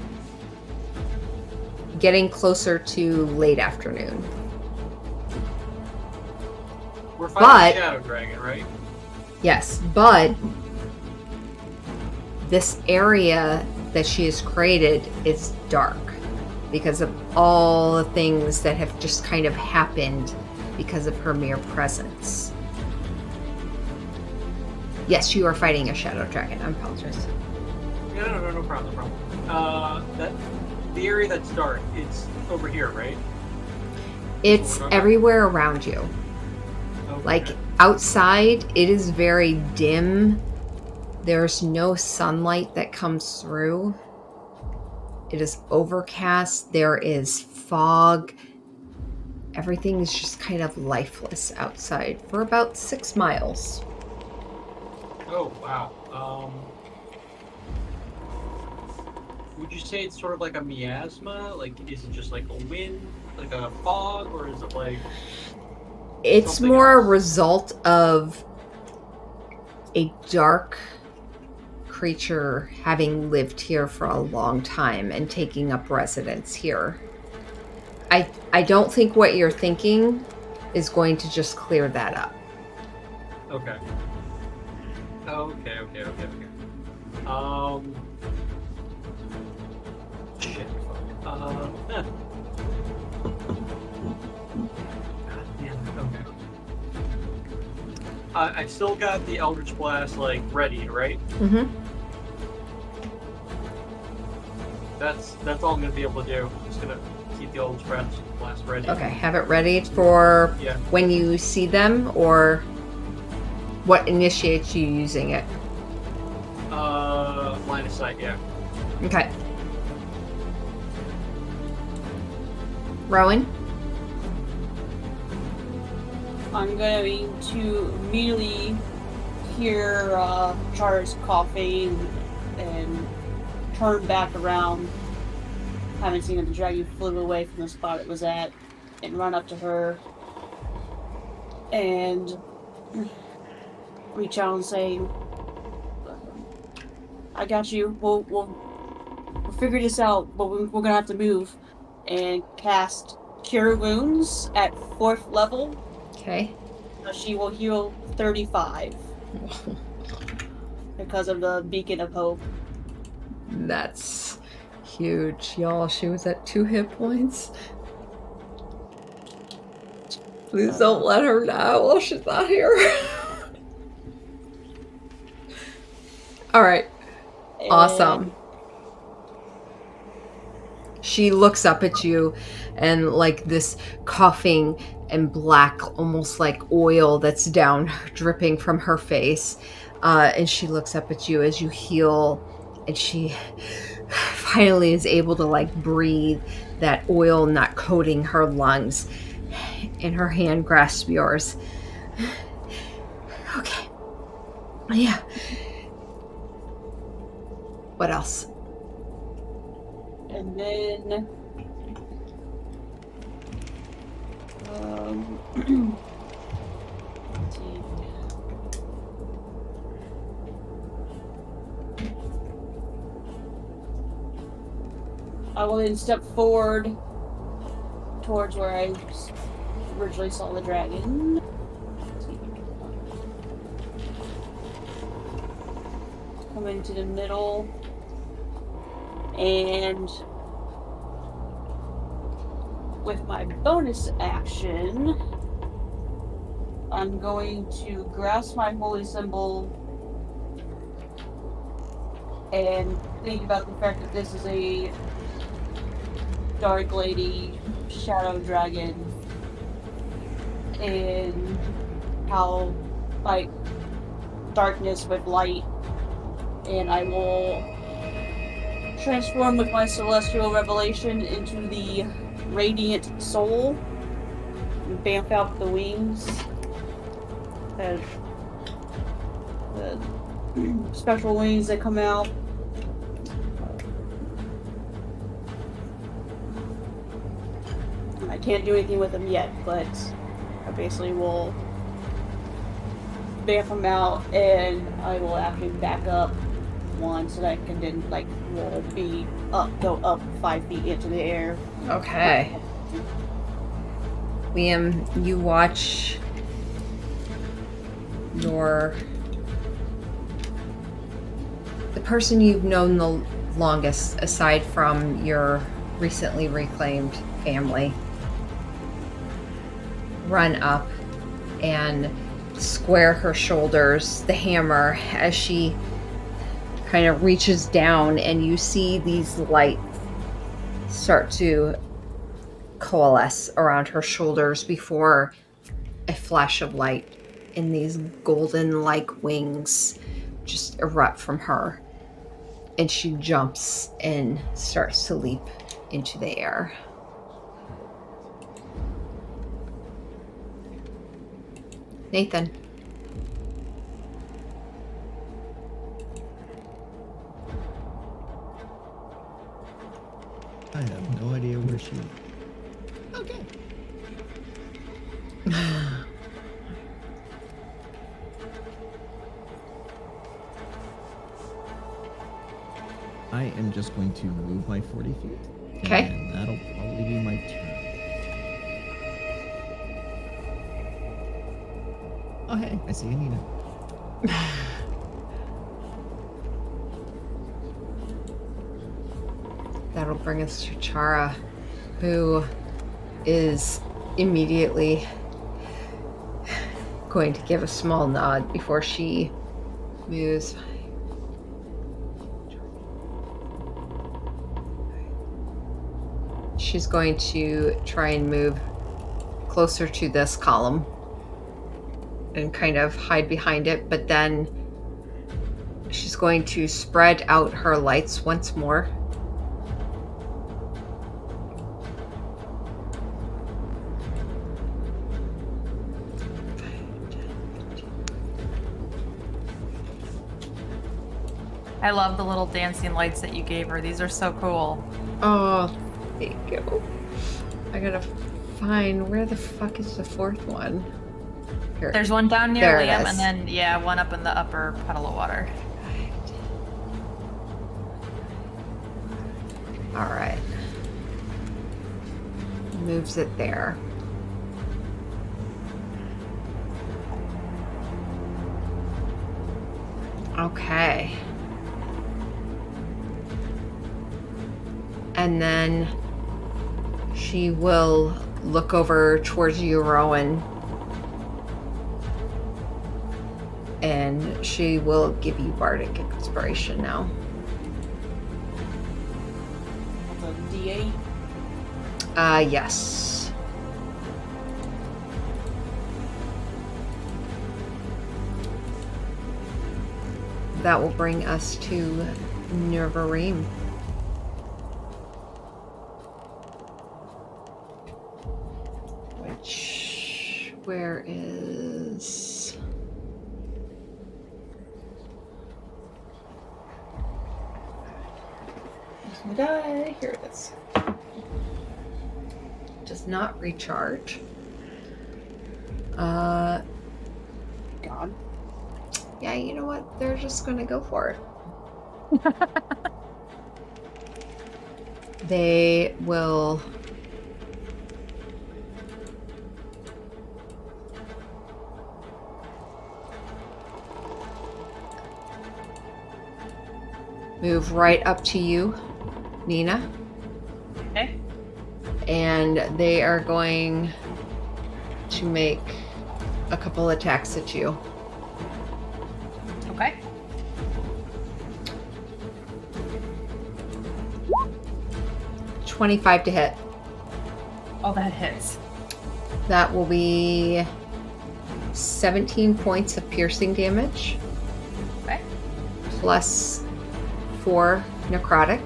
Getting closer to late afternoon. We're fighting a Shadow Dragon, right? Yes, but this area that she has created is dark because of all the things that have just kind of happened because of her mere presence. Yes, you are fighting a Shadow Dragon. I apologize. No problem. The area that's dark, it's over here, right? It's everywhere around you. Okay. Like outside, it is very dim. There's no sunlight that comes through. It is overcast. There is fog. Everything is just kind of lifeless outside for about 6 miles. Oh, wow. Would you say it's sort of like a miasma? Like, is it just like a wind, like a fog, or is it like... It's more a result of a dark creature having lived here for a long time and taking up residence here. I don't think what you're thinking is going to just clear that up. Okay. Okay. Shit. God damn it. Okay. I still got the Eldritch Blast, like, ready, right? Mm-hmm. That's all I'm gonna be able to do. I'm just gonna keep the Eldritch Blast ready. Okay, have it ready for when you see them, or what initiates you using it? Line of sight, yeah. Okay. Rowan? I'm going to immediately hear Char's coughing and turn back around, having seen that the dragon flew away from the spot it was at, and run up to her and reach out and say, I got you. We'll figure this out, but we're gonna have to move. And cast Cure Wounds at 4th level. Okay. She will heal 35 because of the Beacon of Hope. That's huge, y'all. She was at 2 hit points. Please don't let her die while she's not here. All right. Awesome. She looks up at you and like this coughing and black, almost like oil that's down dripping from her face. And she looks up at you as you heal, and she finally is able to like breathe, that oil not coating her lungs. And her hand grasps yours. Okay. Yeah. What else? And then let's see. I will then step forward towards where I originally saw the dragon. Let's see. Come into the middle. And with my bonus action, I'm going to grasp my holy symbol and think about the fact that this is a dark lady shadow dragon and how like darkness with light, and I will transform with my celestial revelation into the radiant soul and bamf out the wings, the special wings that come out. I can't do anything with them yet, but I basically will bamf them out, and I will actually back up one so that I can then will be go up 5 feet into the air. Okay. Liam, you watch the person you've known the longest, aside from your recently reclaimed family, run up and square her shoulders, the hammer, as she kind of reaches down, and you see these lights start to coalesce around her shoulders before a flash of light and these golden like wings just erupt from her, and she jumps and starts to leap into the air. Nathan. I have no idea where she is. Okay. I am just going to move my 40 feet. Okay. And that'll probably be my turn. Oh, hey, I see Anina. That'll bring us to Chara, who is immediately going to give a small nod before she moves. She's going to try and move closer to this column and kind of hide behind it, but then she's going to spread out her lights once more. I love the little dancing lights that you gave her. These are so cool. Oh, thank you. I gotta find, where the fuck is the fourth one? Here. There's one down near There it Liam, is. and then one up in the upper puddle of water. All right. Moves it there. Okay. And then she will look over towards you, Rowan, and she will give you bardic inspiration now. That's a D8. Yes. That will bring us to Nurvureem. Where is... Where's my die? Here it is. Does not recharge. God. Yeah, you know what? They're just gonna go for it. They will... move right up to you, Nina. Okay. And they are going to make a couple attacks at you. Okay. $25 to hit. Oh, that hits. That will be 17 points of piercing damage. Okay. Plus 4 necrotic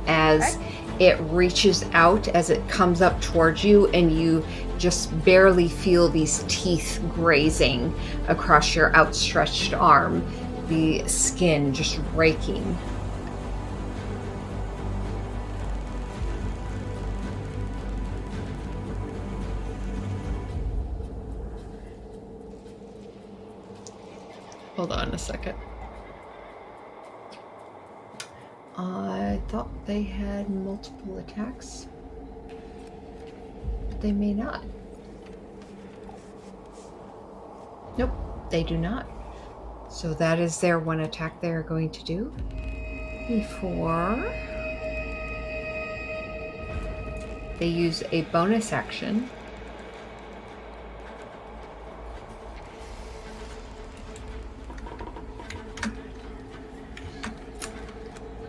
as it reaches out as it comes up towards you, and you just barely feel these teeth grazing across your outstretched arm, the skin just raking. Hold on a second. I thought they had multiple attacks, but they may not. Nope, they do not. So that is their one attack they are going to do. Before they use a bonus action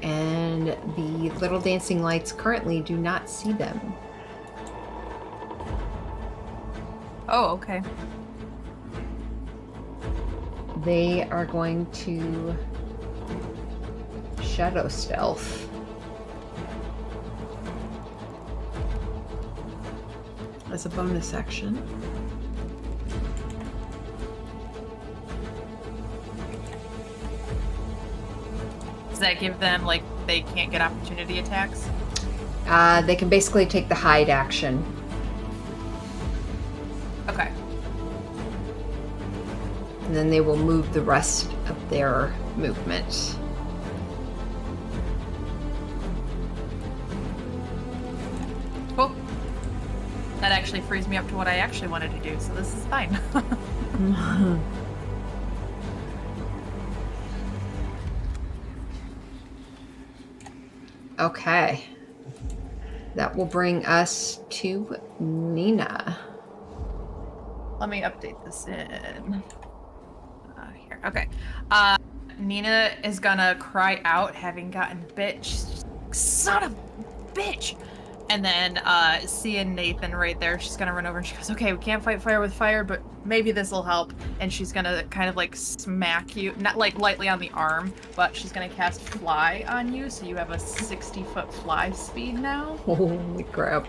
and the little dancing lights currently do not see them. Oh, okay. They are going to shadow stealth. As a bonus action. Does that give them, like, they can't get opportunity attacks? They can basically take the hide action. Okay. And then they will move the rest of their movement. Cool. That actually frees me up to what I actually wanted to do, so this is fine. Okay. That will bring us to Nina. Let me update this in. Here. Okay. Nina is gonna cry out, having gotten bit. She's just like, son of a bitch! And then seeing Nathan right there, she's gonna run over and she goes, okay, we can't fight fire with fire, but maybe this will help. And she's gonna kind of like smack you, not like lightly on the arm, but she's gonna cast fly on you, so you have a 60-foot fly speed now. Holy crap.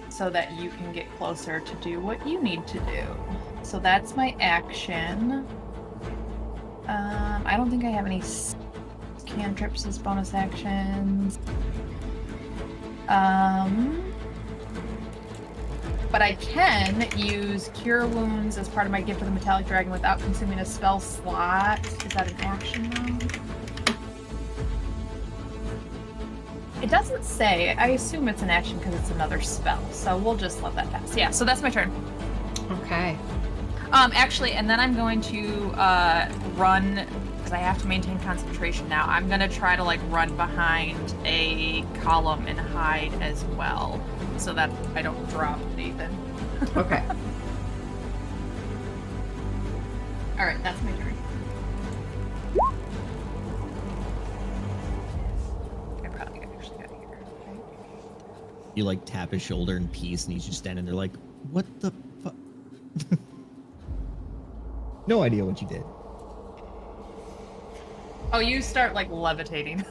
So that you can get closer to do what you need to do. So that's my action. I don't think I have any cantrips as bonus actions. But I can use Cure Wounds as part of my Gift of the Metallic Dragon without consuming a spell slot. Is that an action though? It doesn't say. I assume it's an action because it's another spell. So we'll just let that pass. Yeah, so that's my turn. Okay. Actually, and then I'm going to run, because I have to maintain concentration now. I'm going to try to, like, run behind a column and hide as well, so that I don't drop Nathan. Okay. Alright, that's my turn. I probably actually got here. Okay. You like tap his shoulder in peace, and he's just standing there like, what the fuck? No idea what you did. Oh, you start, like, levitating.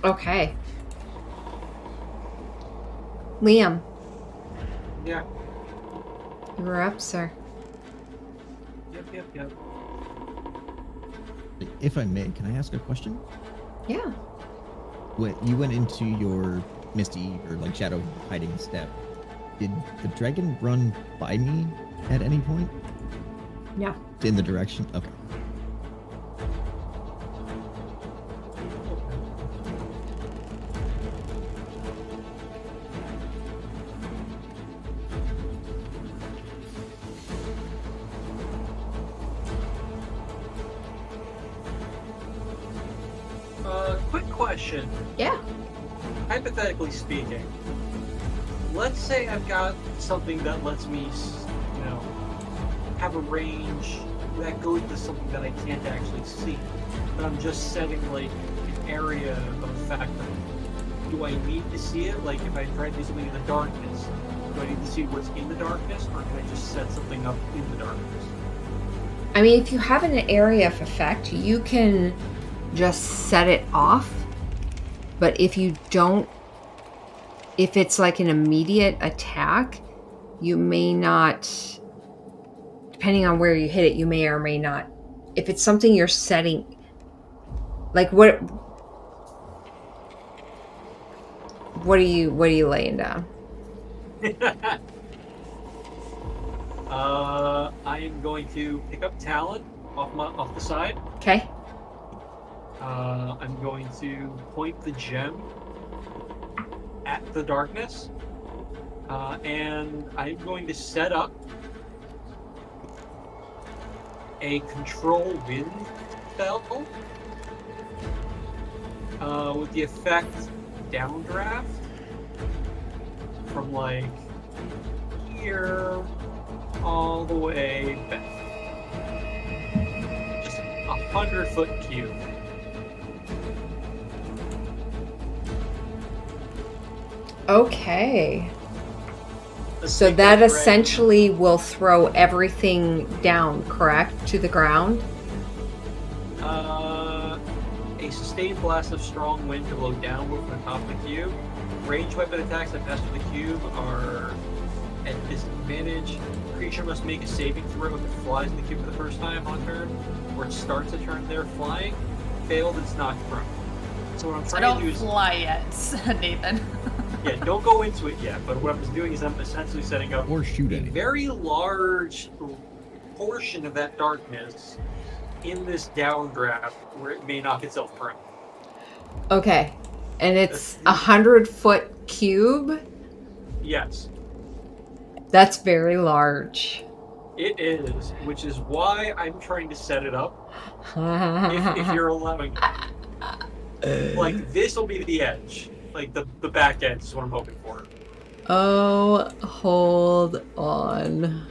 Okay. Liam, Yeah. you're up, sir. Yep. If I may, can I ask a question? Yeah. When you went into your misty or like shadow hiding step, did the dragon run by me at any point? No. In the direction? Okay. question. Yeah. Hypothetically speaking, let's say I've got something that lets me, have a range that goes to something that I can't actually see. But I'm just setting like an area of effect. Do I need to see it? Like if I try to do something in the darkness, do I need to see what's in the darkness, or can I just set something up in the darkness? I mean, if you have an area of effect, you can just set it off. But if you don't, if it's like an immediate attack, you may not, depending on where you hit it, you may or may not. If it's something you're setting, like what are you laying down? I am going to pick up Talon off the side. Okay. I'm going to point the gem at the darkness, and I'm going to set up a control wind spell with the effect downdraft from like here all the way back. Just 100-foot cube. Okay. Let's So take that break. essentially will throw everything down, correct? To the ground? A sustained blast of strong wind to blow downward from the top of the cube. Ranged weapon attacks that pass through the cube are at disadvantage. Creature must make a saving throw if it flies in the cube for the first time on turn, or it starts a turn there flying. Failed, it's knocked prone. So what I'm So trying to do don't is... fly yet, Nathan. Yeah, don't go into it yet, but what I'm doing is I'm essentially setting up Or shoot a anything. very large portion of that darkness in this downdraft where it may knock itself prone. Okay. And it's 100-foot cube? Yes, That's very large. it is, which is why I'm trying to set it up. If you're allowing it. Like, this will be the edge. Like, the back edge is what I'm hoping for. Oh, hold on.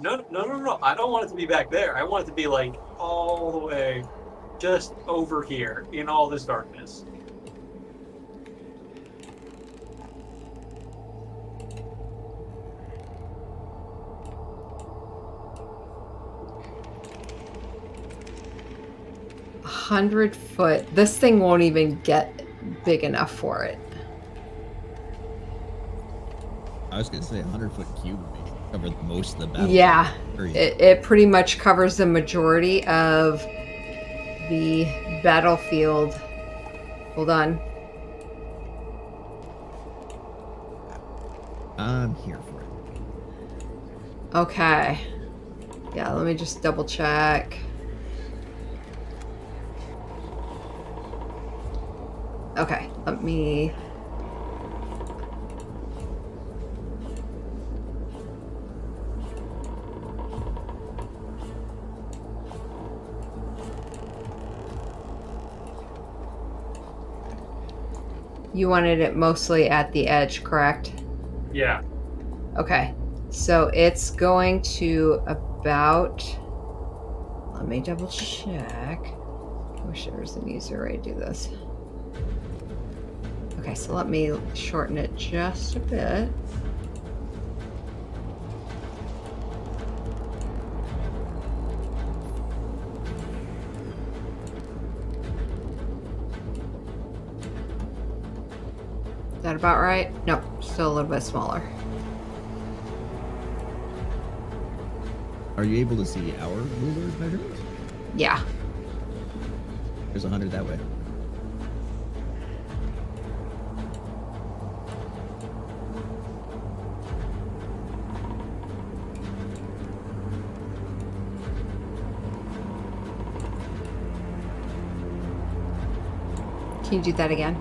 No. I don't want it to be back there. I want it to be, like, all the way just over here in all this darkness. A 100-foot. This thing won't even get big enough for it. I was gonna say 100-foot cube would be cover most of the battle. Yeah. Period. It pretty much covers the majority of the battlefield. Hold on. I'm here for it. Okay. Yeah, let me just double check. Okay, let me... You wanted it mostly at the edge, correct? Yeah. Okay, so it's going to about... Let me double check. I wish there was an easier way to do this. Okay, so let me shorten it just a bit. Is that about right? Nope, still a little bit smaller. Are you able to see our ruler measurements? Yeah. There's 100 that way. Can you do that again?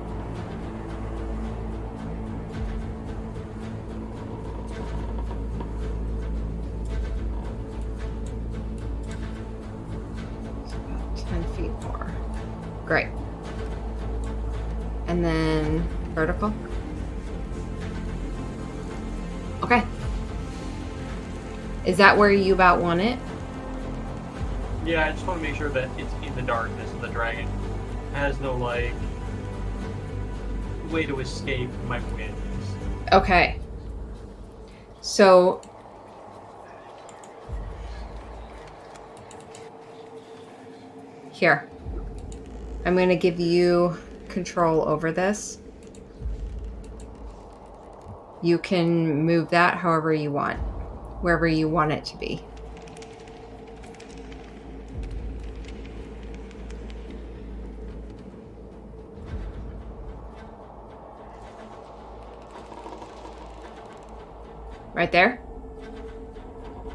It's about 10 feet more. then vertical. Okay. Is that where you about want it? Yeah, I just want to make sure that it's in the darkness and the dragon has no, like, way to escape my winds. Okay. So here. I'm going to give you control over this. You can move that however you want, wherever you want it to be. Right there?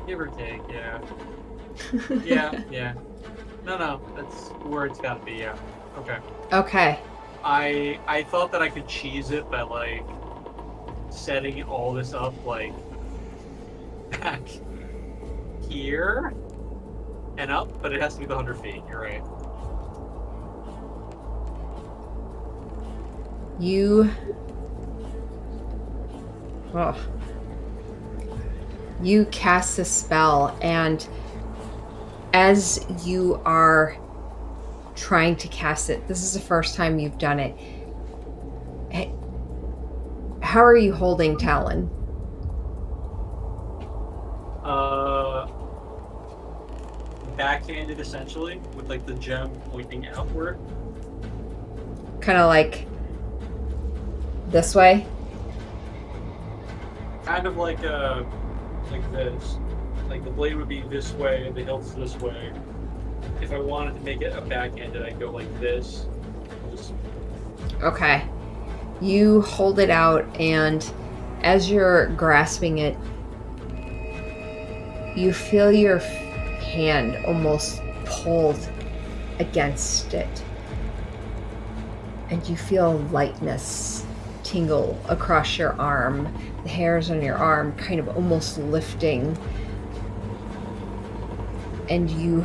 Give or take, yeah. Yeah. No, that's where it's gotta be, yeah. Okay. Okay. I thought that I could cheese it by, like, setting all this up, like, back here and up, but it has to be the 100 feet, you're right. You cast a spell, and as you are trying to cast it, this is the first time you've done it. How are you holding Talon? Backhanded essentially, with like the gem pointing outward. Kind of like this way? Kind of like this. Like the blade would be this way, the hilt's this way. If I wanted to make it a backhanded, I'd go like this. Just... Okay. You hold it out, and as you're grasping it, you feel your hand almost pulled against it. And you feel lightness tingle across your arm. The hairs on your arm kind of almost lifting. And you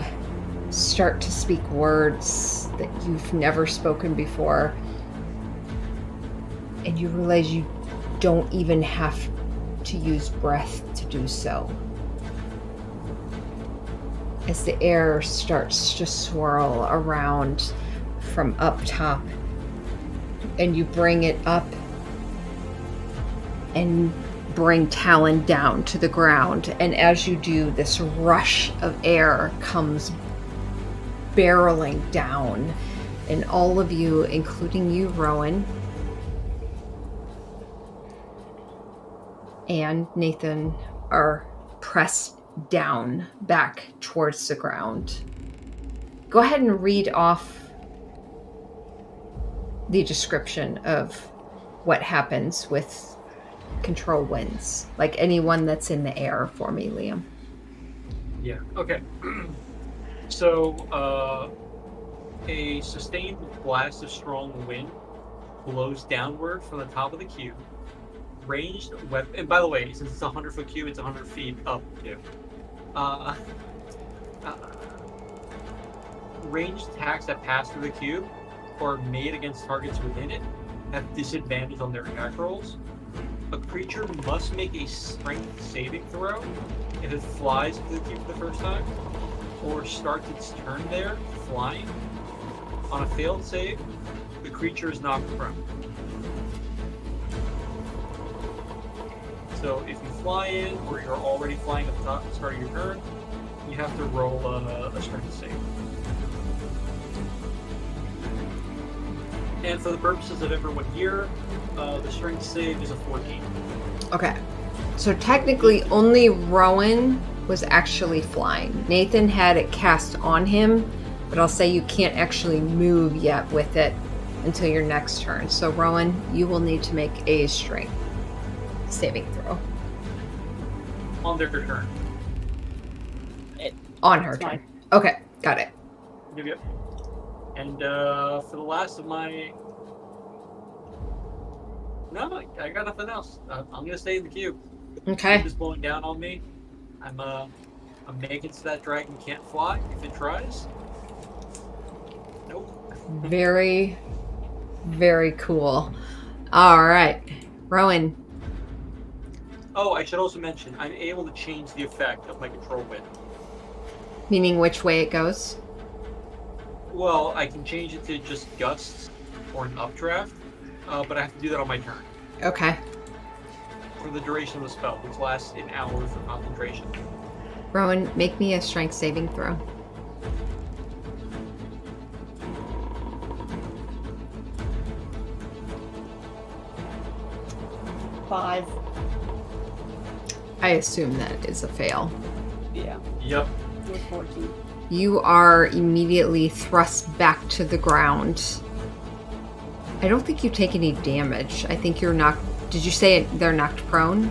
start to speak words that you've never spoken before. And you realize you don't even have to use breath to do so. As the air starts to swirl around from up top, and you bring it up and bring Talon down to the ground. And as you do, this rush of air comes barreling down, and all of you, including you, Rowan, and Nathan, are pressed down back towards the ground. Go ahead and read off the description of what happens with control winds, like anyone that's in the air for me, Liam. Yeah, okay. So, a sustained blast of strong wind blows downward from the top of the cube. Ranged weapon, and by the way, since it's a 100-foot cube, it's 100 feet up too. Ranged attacks that pass through the cube or are made against targets within it have disadvantage on their attack rolls. A creature must make a strength saving throw if it flies into the cube for the first time, or starts its turn there, flying. On a failed save, the creature is knocked prone. So if you fly in, or you're already flying at the top at the start of your turn, you have to roll a strength save. And for the purposes of everyone here, the strength save is a 14. Okay. So technically only Rowan was actually flying. Nathan had it cast on him, but I'll say you can't actually move yet with it until your next turn. So Rowan, you will need to make a strength saving throw. On their turn. On her It's turn. fine. Okay, got it. Yep. And for the last of my... No, I got nothing else. I'm gonna stay in the cube. Okay. Cube is blowing down on me. I'm making so that dragon can't fly if it tries. Nope. Very, Very cool. All right, Rowan. Oh, I should also mention, I'm able to change the effect of my control wind. Meaning which way it goes. Well, I can change it to just gusts or an updraft, but I have to do that on my turn Okay. for the duration of the spell, which lasts an hour for concentration. Rowan, make me a strength saving throw. Five. I assume that is a fail. Yeah. Yep. It was 14. You are immediately thrust back to the ground. I don't think you take any damage. I think you're knocked. Did you say they're knocked prone?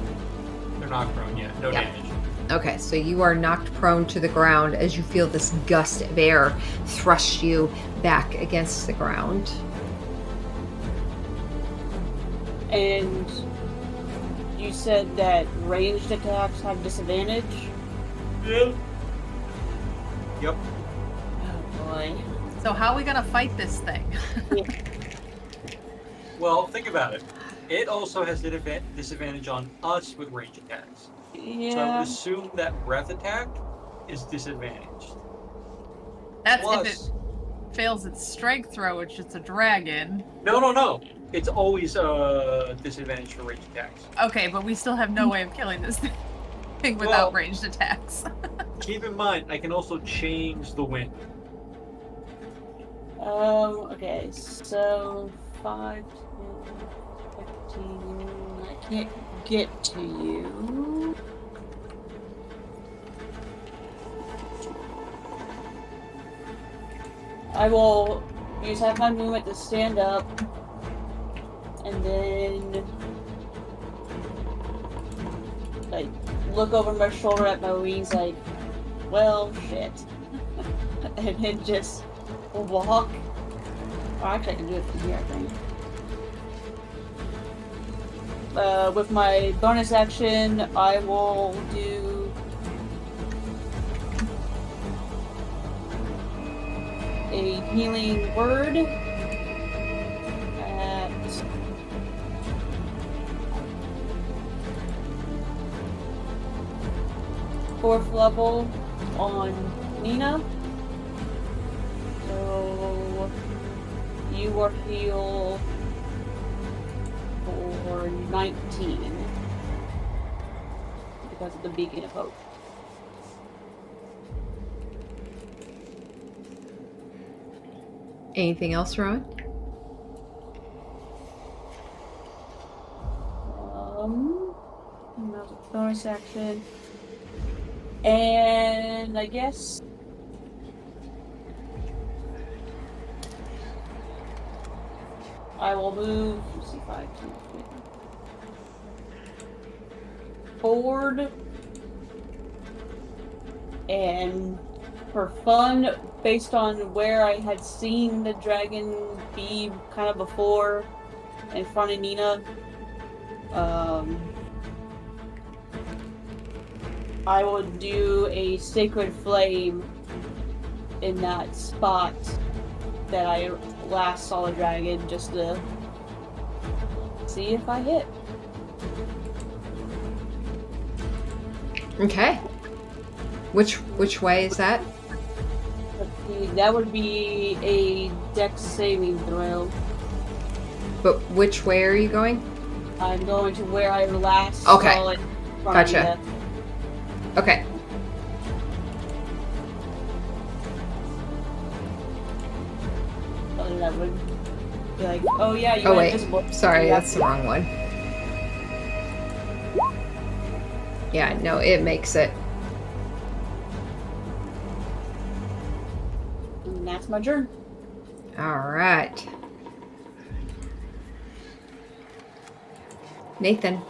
They're not prone yet. No Yep. damage. Okay, so you are knocked prone to the ground as you feel this gust of air thrust you back against the ground. And you said that ranged attacks have disadvantage? Yep. Yep. Oh boy. So how are we gonna fight this thing? Well, think about it. It also has the disadvantage on us with range attacks. So I Yeah. would assume that breath attack is disadvantaged. That's Plus, if it fails its strength throw, which it's a dragon. no. It's always disadvantage for range attacks. Okay, but we still have no way of killing this thing without ranged attacks. Keep in mind, I can also change the wind. Okay, so 5, 10, 15. I can't get to you. I will use half my movement to stand up, and then like look over my shoulder at my wings, like, well, shit, and then just walk. Or actually, I can do it from here, I think. With my bonus action, I will do a healing word at 4th level on Nina. So you are healed for 19 because of the beacon of hope. Anything else, Rowan? Another bonus action. And I guess I will move, let's see, 5, 2, 3, forward. And for fun, based on where I had seen the dragon be kind of before in front of Nina, I would do a sacred flame in that spot that I last saw the dragon, just to see if I hit. Okay. Which way is that? Let's see, that would be a dex saving throw. But which way are you going? I'm going to where I last Okay. saw it. in front of Gotcha. Nina. Okay. So that would be like, oh yeah, you Oh went wait, invisible. sorry, Yeah. that's the wrong one. Yeah, no, it makes it. And that's my turn. All right. Nathan.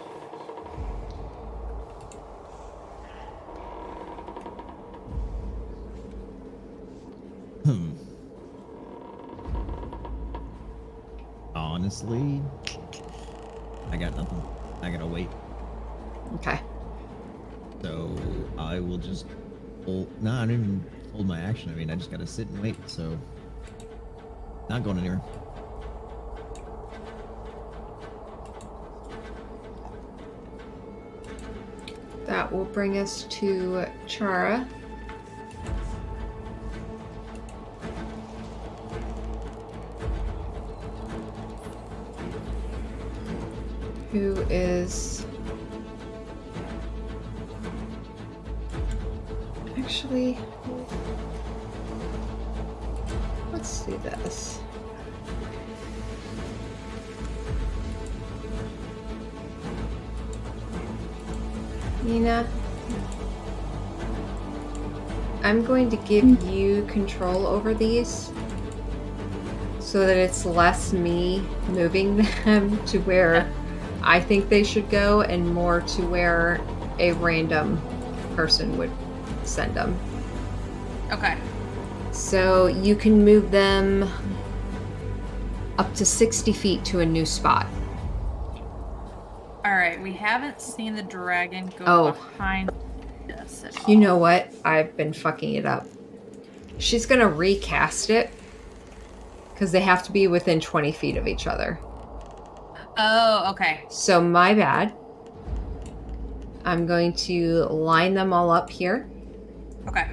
Honestly, I got nothing. I gotta wait. Okay. So I will just hold. No, I don't even hold my action. I mean, I just gotta sit and wait. So not going anywhere. That will bring us to Chara. Who is actually, let's do this. Nina, I'm going to give you control over these so that it's less me moving them to where I think they should go and more to where a random person would send them. Okay. So you can move them up to 60 feet to a new spot. All right. We haven't seen the dragon go Oh. behind us at all. You know what? I've been fucking it up. She's going to recast it because they have to be within 20 feet of each other. Oh, okay. So my bad. I'm going to line them all up here. Okay.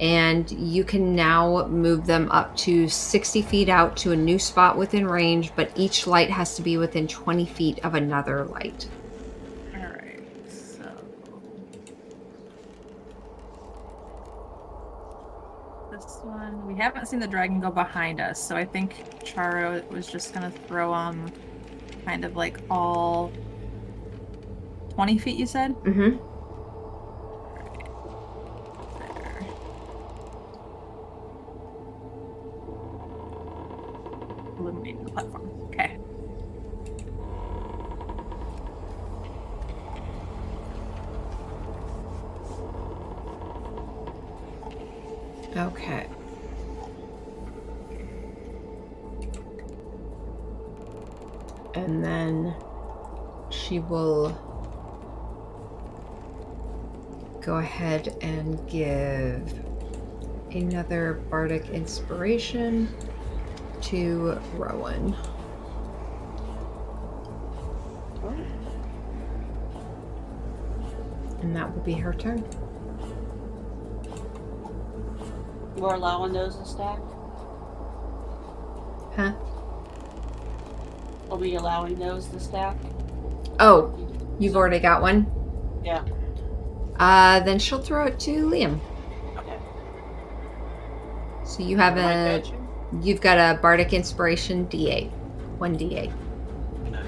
And you can now move them up to 60 feet out to a new spot within range, but each light has to be within 20 feet of another light. All right. So this one, we haven't seen the dragon go behind us, so I think Charo was just gonna throw on kind of like all 20 feet, you said? Mm-hmm. There. Illuminating the platform. Okay. Okay. And then she will go ahead and give another bardic inspiration to Rowan. And that will be her turn. We're allowing those to stack? Huh? Are we allowing those to stack? Oh, you've already got one? Yeah. Then she'll throw it to Liam. Okay. So you have you've got a bardic inspiration D8. 1 D8. Nice.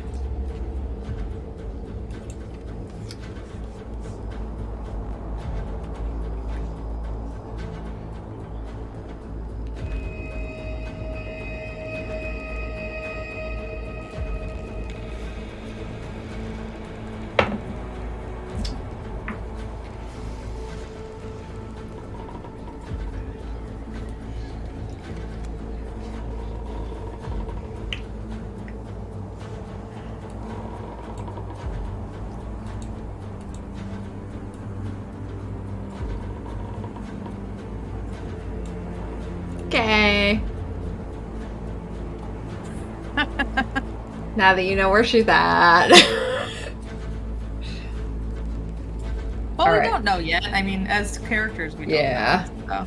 Okay. Now that you know where she's at. Well, All we right. don't know yet. I mean, as characters, we don't Yeah. know. So.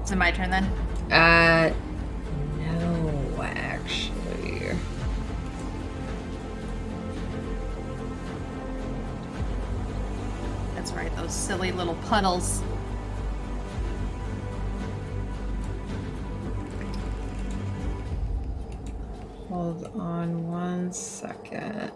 Is it my turn then? No, actually. That's right, those silly little puddles. Hold on 1 second.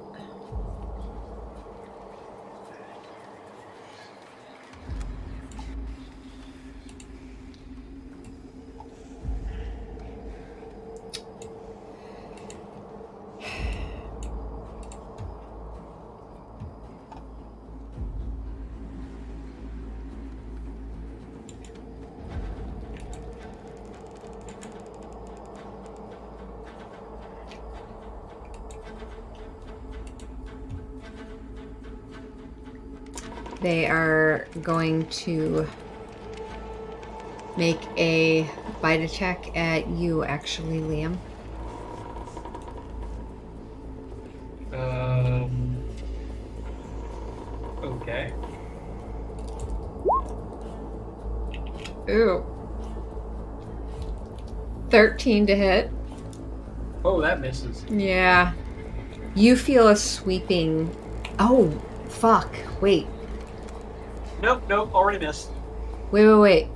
They are going to make a bite attack at you, actually, Liam. Okay. Ooh. 13 to hit. Oh, that misses. Yeah. You feel a sweeping... Oh, fuck. Wait. Nope, already missed. Wait.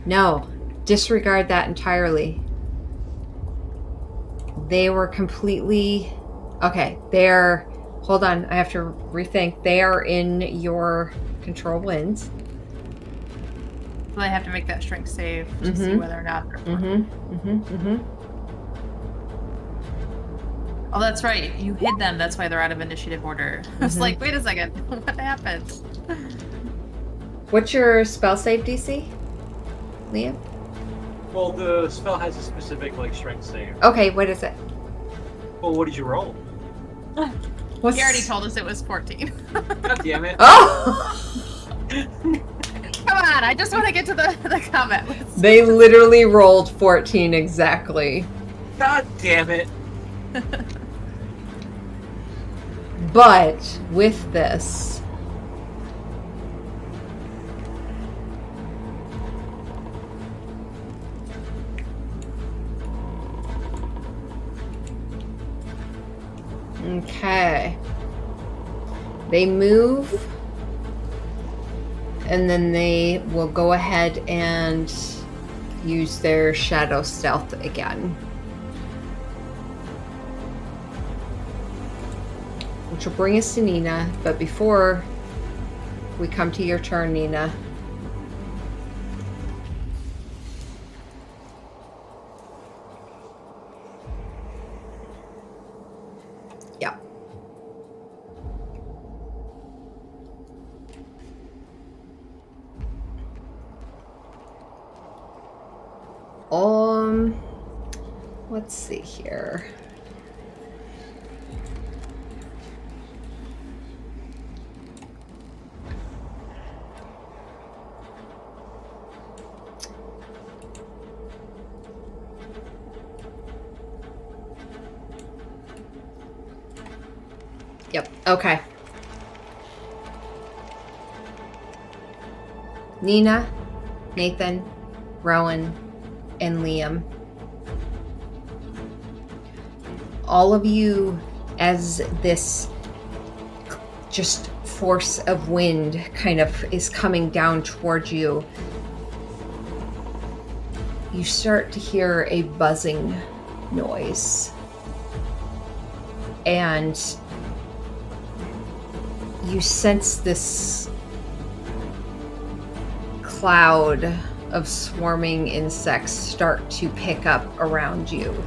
No. Disregard that entirely. They were completely... Okay, they're... Hold on, I have to rethink. They are in your control winds. So they have to make that strength save to see whether or not they're Oh, that's right. You hid them. That's why they're out of initiative order. I was like, wait a second. What happened? What's your spell save DC, Liam? Well, the spell has a specific like strength save. Okay, what is it? Well, what did you roll? What's... He already told us it was 14. God damn it! Oh! Come on, I just want to get to the comment. They literally rolled 14 exactly. God damn it! But with this, okay, they move, and then they will go ahead and use their shadow stealth again. Which will bring us to Nina, but before we come to your turn, Nina. Yeah. Let's see here. Yep, okay. Nina, Nathan, Rowan, and Liam. All of you, as this just force of wind kind of is coming down towards you, you start to hear a buzzing noise. And you sense this cloud of swarming insects start to pick up around you,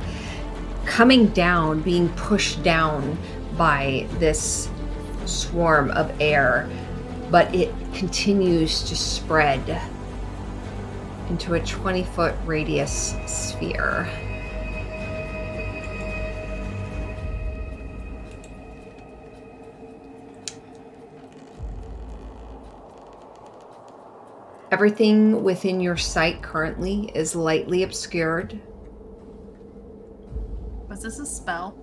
coming down, being pushed down by this swarm of air, but it continues to spread into a 20-foot radius sphere. Everything within your sight currently is lightly obscured. Was this a spell?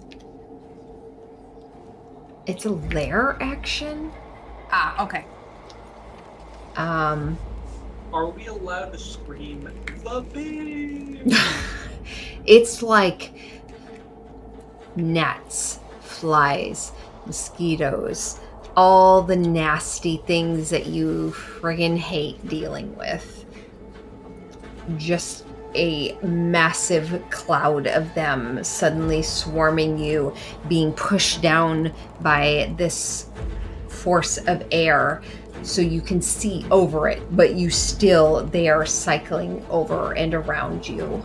It's a lair action. Ah, okay. Are we allowed to scream the beam? It's like gnats, flies, mosquitoes, all the nasty things that you friggin' hate dealing with. Just a massive cloud of them suddenly swarming you, being pushed down by this force of air so you can see over it, but they are cycling over and around you.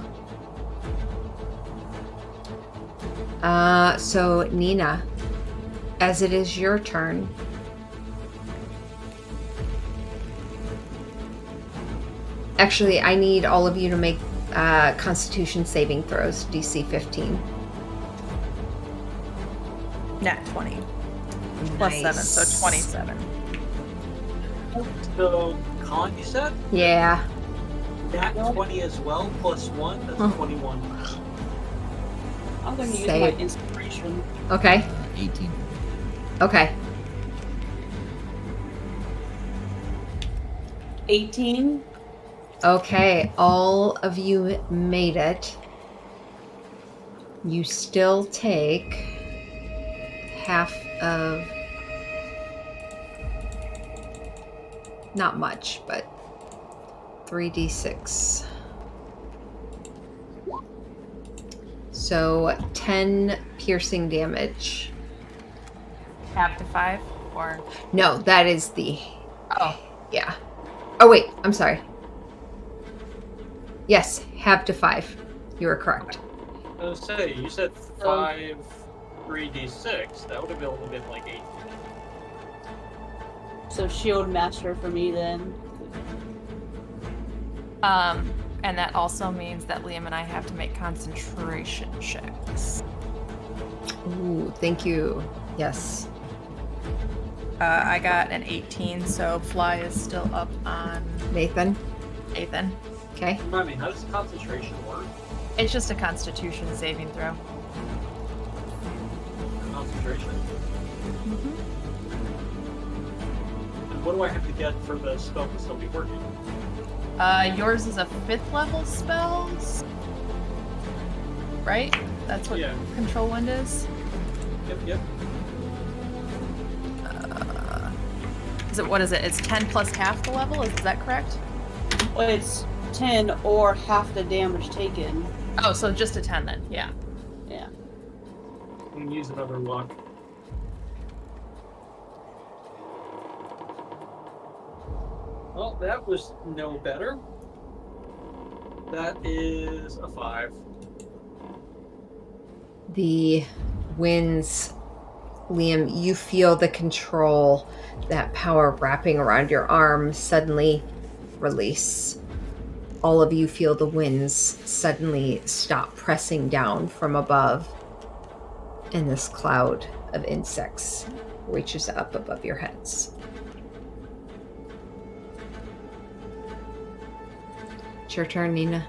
So Nina, as it is your turn, actually, I need all of you to make Constitution saving throws, DC 15. Nat 20. Plus 7, so 27. So, Con, you said? Yeah. Nat 20 as well, plus 1, that's 21. I'm going to use Say my it. inspiration concentration. Okay. 18. Okay. 18. Okay. All of you made it. You still take half of. Not much, but 3d6. So 10 piercing damage. Half to 5, or No, that is the. oh, Yeah. Oh, wait. I'm sorry. Yes, half to 5. You are correct. I was gonna say, you said 5, 3d6. That would have been like 8. So shield master for me then. and that also means that Liam and I have to make concentration checks. Ooh, thank you. Yes. I got an 18, so Fly is still up on Nathan. Nathan. Okay. Remind me, how does concentration work? It's just a Constitution saving throw. Concentration. And what do I have to get for the spell to still be working? Yours is a 5th level spell, right? That's what Yeah. Control Wind is. Yep. What is it? It's 10 plus half the level. Is that correct? Well, it's 10 or half the damage taken. Oh, so just a 10 then. Yeah. Yeah. I'm gonna use another luck. Well, that was no better. That is a 5. The winds, Liam, you feel the control, that power wrapping around your arm suddenly release. All of you feel the winds suddenly stop pressing down from above, and this cloud of insects reaches up above your heads. It's your turn, Nina.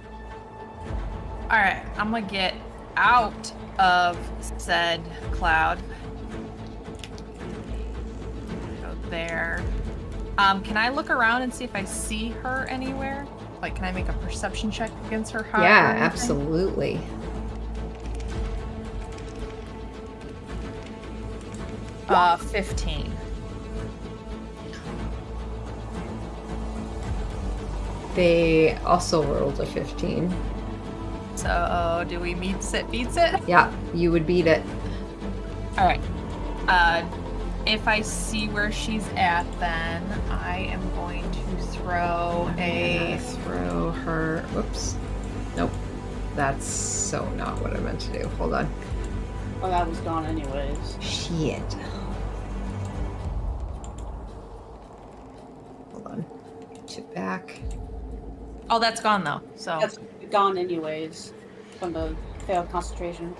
All right. I'm gonna get out of said cloud. Go there. Can I look around and see if I see her anywhere? Like, can I make a perception check against her heart? Yeah, absolutely. Uh, 15. They also rolled a 15. So, do we beats it? Yeah, you would beat it. All right. If I see where she's at, then I am going to throw Throw her. Whoops. Nope. That's so not what I meant to do. Hold on. Oh, that was gone anyways. Shit. Hold on. To back. Oh, that's gone though. So That's gone anyways from the failed concentration.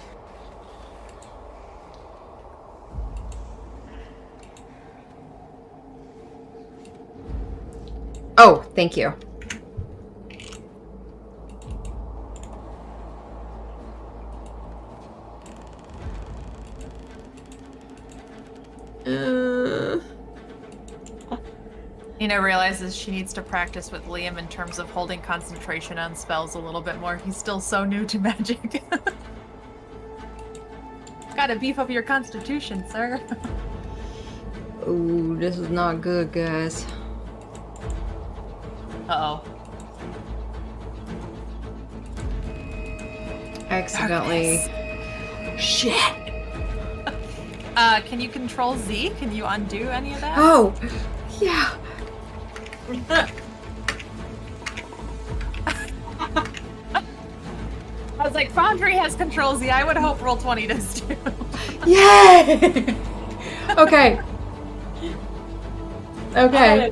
Oh, thank you. Nina realizes she needs to practice with Liam in terms of holding concentration on spells a little bit more. He's still so new to magic. Gotta beef up your constitution, sir. Ooh, this is not good, guys. Uh-oh. Accidentally. Shit. Can you control Z? Can you undo any of that? Oh, yeah. I was like, Foundry has control Z. I would hope Roll20 does too. Yay! Okay. Okay.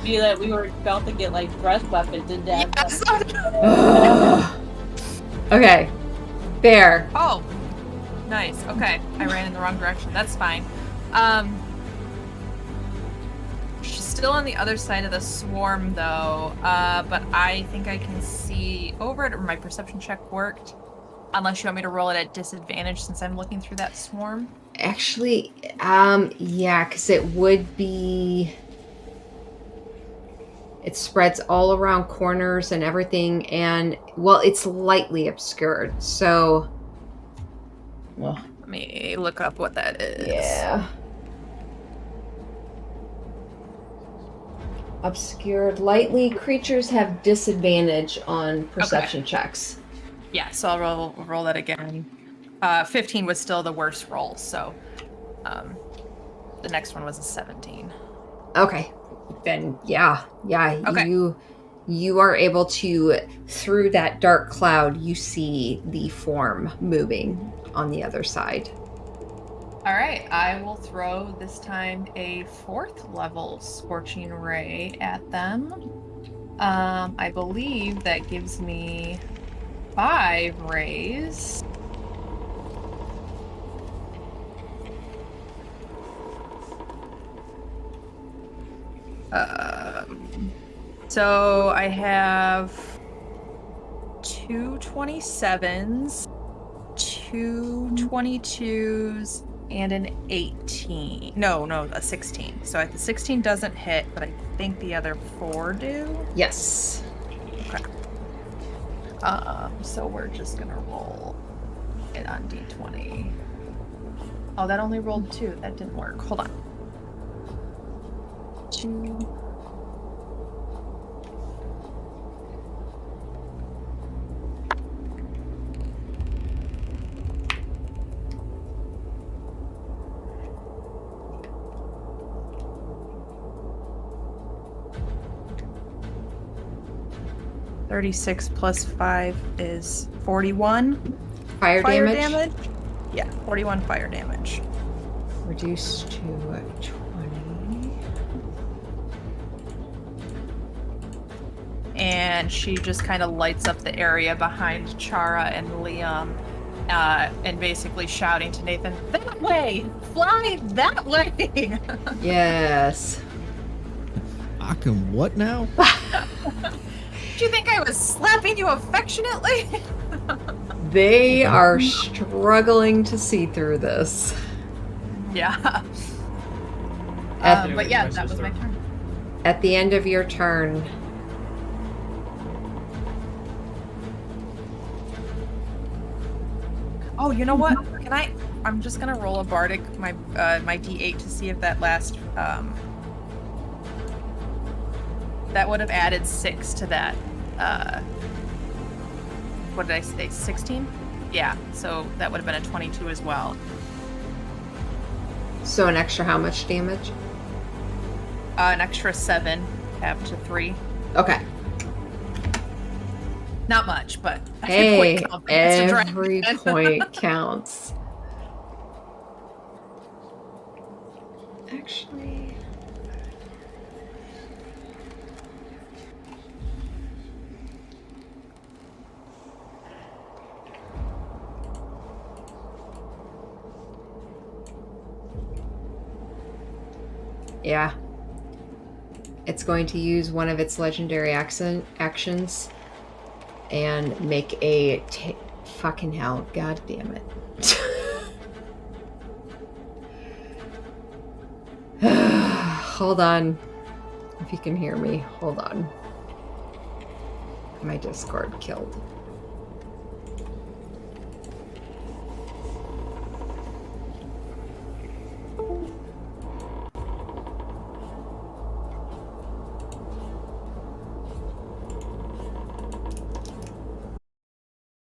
Be that we were about to get like breath weapons in death. Yes. Okay. There. Oh, nice. Okay, I ran in the wrong direction. That's fine. She's still on the other side of the swarm, though. But I think I can see over it. Or my perception check worked. Unless you want me to roll it at disadvantage since I'm looking through that swarm. Actually, yeah, because it would be. It spreads all around corners and everything, and well, it's lightly obscured. So, well, Let me look up what that is. yeah. Obscured lightly. Creatures have disadvantage on perception checks. Yeah, so I'll roll that again. 15 was still the worst roll, so the next one was a 17. Okay. Then yeah. Okay. You are able to, through that dark cloud, you see the form moving on the other side. All right, I will throw this time a 4th level Scorching Ray at them. I believe that gives me 5 rays. So I have 2 27s, 2 22s, and an 18. No, a 16. So the 16 doesn't hit, but I think the other 4 do. Yes. Okay. So we're just gonna roll it on D20. Oh, that only rolled 2. That didn't work. Hold on. 2. $36 plus 5 is 41 Fire damage? Yeah, 41 fire damage. Reduced to 20. And she just kind of lights up the area behind Chara and Liam, and basically shouting to Nathan, "That way! Fly that way!" Yes. Occam, what now? Do you think I was slapping you affectionately? They are struggling to see through this. Yeah. At, But yeah, that was my turn. at the end of your turn, Oh, you know what? I'm just gonna roll a bardic my D8 to see if that last that would have added 6 to that. What did I say? 16? Yeah. So that would have been a 22 as well. so an extra how much damage? An extra 7, half to 3. Okay. Not much, but Hey, point count against a every dragon. point counts. Actually, yeah. It's going to use one of its legendary actions and make a fucking hell. God damn it. Hold on. If you can hear me, hold on. My Discord killed.